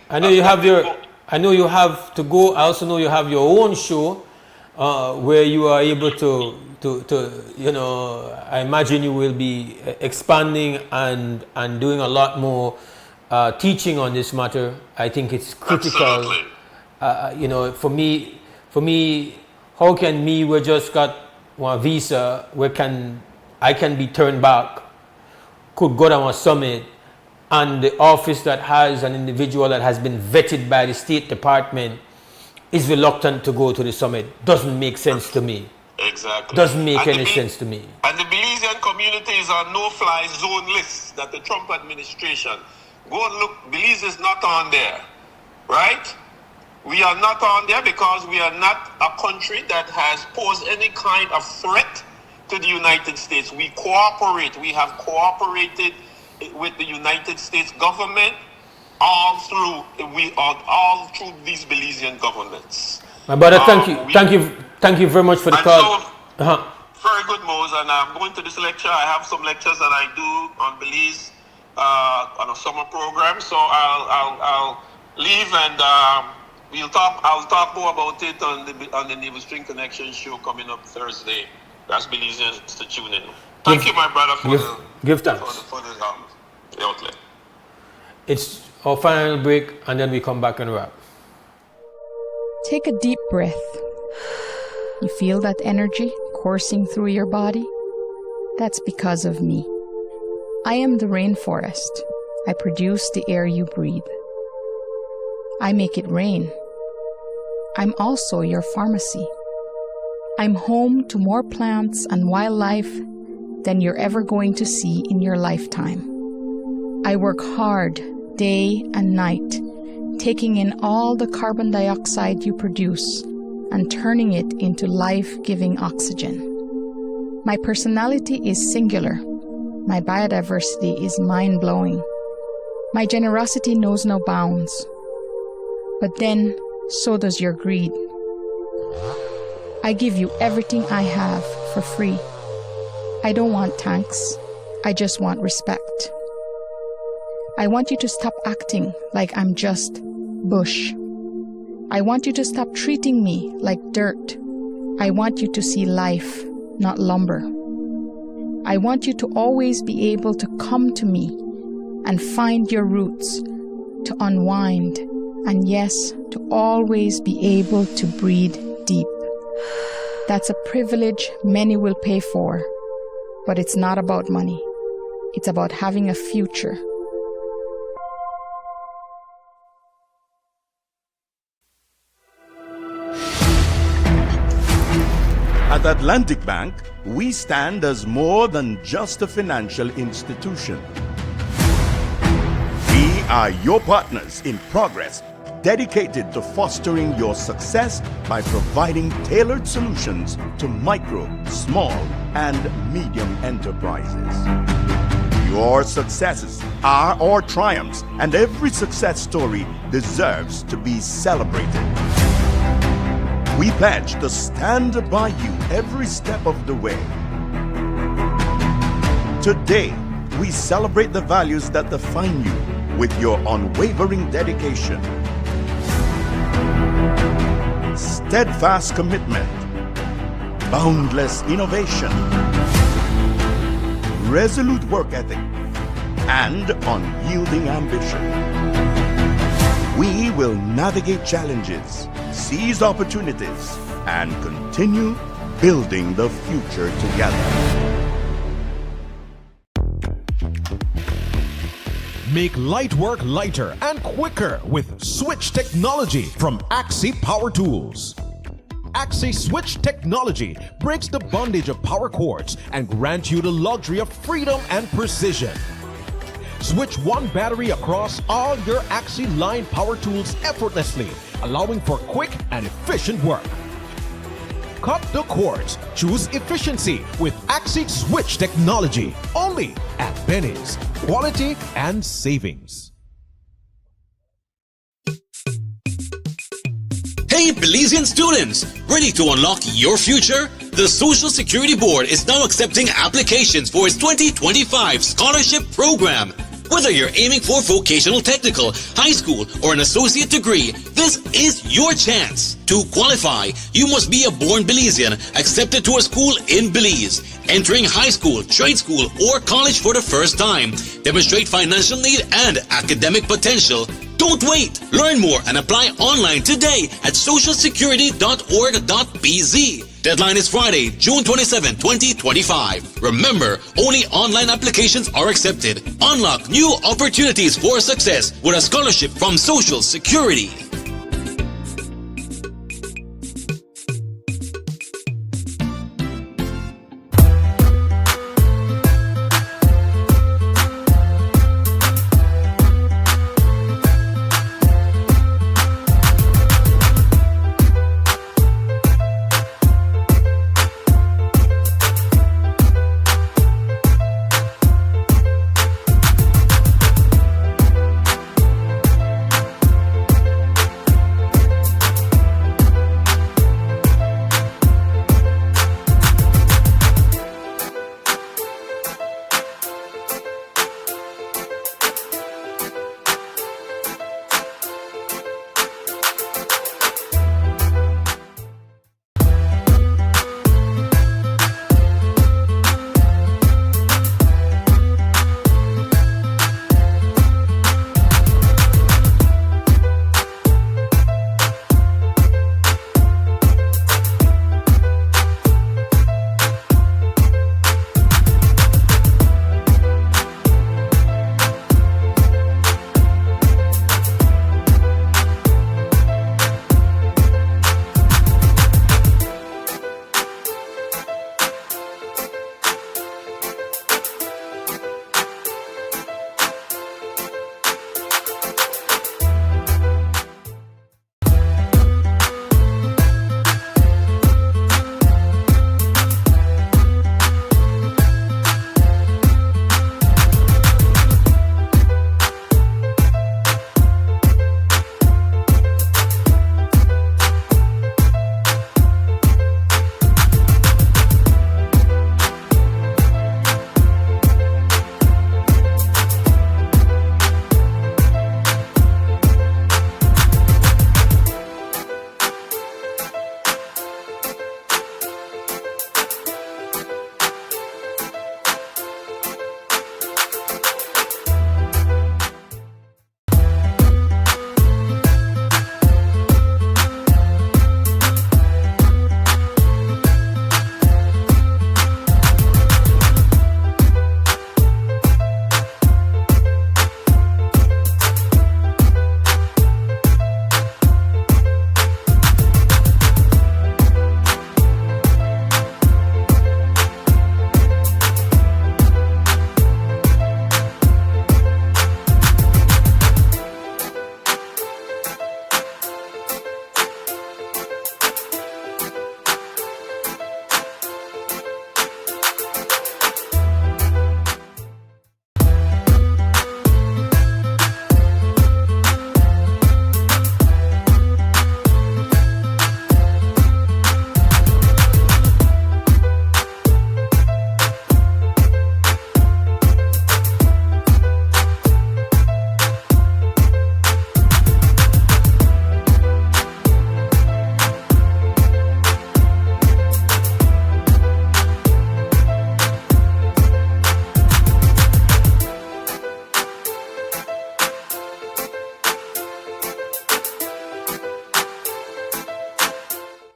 I know you have your, I know you have to go. I also know you have your own show where you are able to I imagine you will be expanding and doing a lot more teaching on this matter. I think it's critical. For me, how can we just got one visa, I can be turned back, could go to a summit, and the office that has an individual that has been vetted by the State Department is reluctant to go to the summit. Doesn't make sense to me. Exactly. Doesn't make any sense to me. And the Belizean community is on no-fly zone list that the Trump administration. Go and look, Belize is not on there, right? We are not on there because we are not a country that has posed any kind of threat to the United States. We cooperate. We have cooperated with the United States government all through these Belizean governments. My brother, thank you very much for the call. Very good, Mose. And I'm going to this lecture. I have some lectures that I do on Belize on a summer program. So I'll leave and I'll talk more about it on the Naval String Connection show coming up Thursday. That's Belizeans to tune in. Thank you, my brother, give thanks. for the outlet. It's our final break, and then we come back and wrap. Take a deep breath. You feel that energy coursing through your body? That's because of me. I am the rainforest. I produce the air you breathe. I make it rain. I'm also your pharmacy. I'm home to more plants and wildlife than you're ever going to see in your lifetime. I work hard day and night, taking in all the carbon dioxide you produce and turning it into life-giving oxygen. My personality is singular. My biodiversity is mind-blowing. My generosity knows no bounds. But then, so does your greed. I give you everything I have for free. I don't want thanks. I just want respect. I want you to stop acting like I'm just bush. I want you to stop treating me like dirt. I want you to see life, not lumber. I want you to always be able to come to me and find your roots, to unwind, and yes, to always be able to breathe deep. That's a privilege many will pay for, but it's not about money. It's about having a future. At Atlantic Bank, we stand as more than just a financial institution. We are your partners in progress, dedicated to fostering your success by providing tailored solutions to micro, small, and medium enterprises. Your successes are our triumphs, and every success story deserves to be celebrated. We pledge to stand by you every step of the way. Today, we celebrate the values that define you with your unwavering dedication, steadfast commitment, boundless innovation, resolute work ethic, and unyielding ambition. We will navigate challenges, seize opportunities, and continue building the future together. Make light work lighter and quicker with switch technology from Axi Power Tools. Axi Switch technology breaks the bondage of power cords and grants you the luxury of freedom and precision. Switch one battery across all your Axi line power tools effortlessly, allowing for quick and efficient work. Cut the cords. Choose efficiency with Axi Switch technology. Only at Benny's. Quality and savings. Hey, Belizean students! Ready to unlock your future? The Social Security Board is now accepting applications for its 2025 scholarship program. Whether you're aiming for vocational technical, high school, or an associate degree, this is your chance. To qualify, you must be a born Belizean accepted to a school in Belize, entering high school, trade school, or college for the first time, demonstrate financial need and academic potential. Don't wait! Learn more and apply online today at socialsecurity.org.bz. Deadline is Friday, June 27, 2025. Remember, only online applications are accepted. Unlock new opportunities for success with a scholarship from Social Security.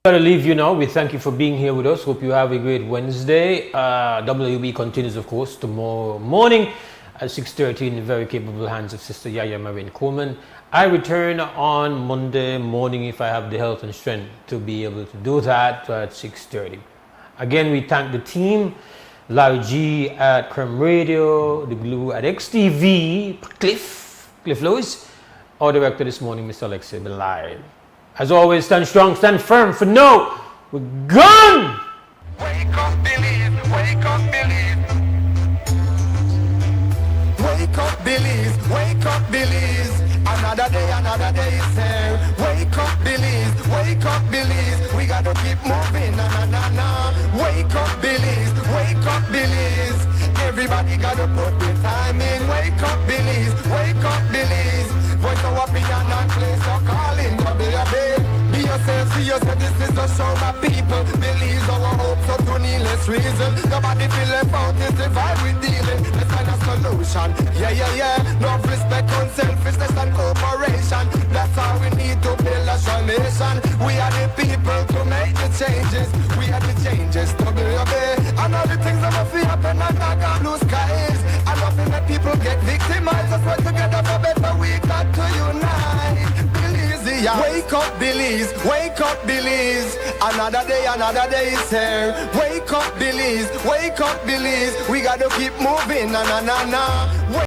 Gotta leave you now. We thank you for being here with us. Hope you have a great Wednesday. WUB continues, of course, tomorrow morning at 6:30 in the very capable hands of Sister Yaya Marine Coleman. I return on Monday morning if I have the health and strength to be able to do that at 6:30. Again, we thank the team, Larry G at Creme Radio, the Glue at XTV, Cliff Lewis, our director this morning, Mr. Alexei Belay. As always, stand strong, stand firm, for no, we're gone! Wake up, believe, wake up, believe. Wake up, believe, wake up, believe. Another day is here. Wake up, believe, wake up, believe. We gotta keep moving, na na na na. Wake up, believe, wake up, believe. everybody gotta put the time in. Wake up, Belize, wake up, Belize. Voice of opinion and place your calling. Be yourself, see yourself, this is a show my people. Believe our hopes up to needless reason. Nobody feel left out, it's the vibe we dealing. Let's find a solution, yeah. No respect on selfishness and cooperation. That's how we need to build a strong nation. We are the people to make the changes. We are the changes to build. And all the things that will happen and not got blue skies. And nothing that people get victimized. Let's work together for better, we got to unite. Belize, yeah. Wake up, Belize, wake up, Belize. Another day is here. Wake up, Belize, we gotta keep moving, na.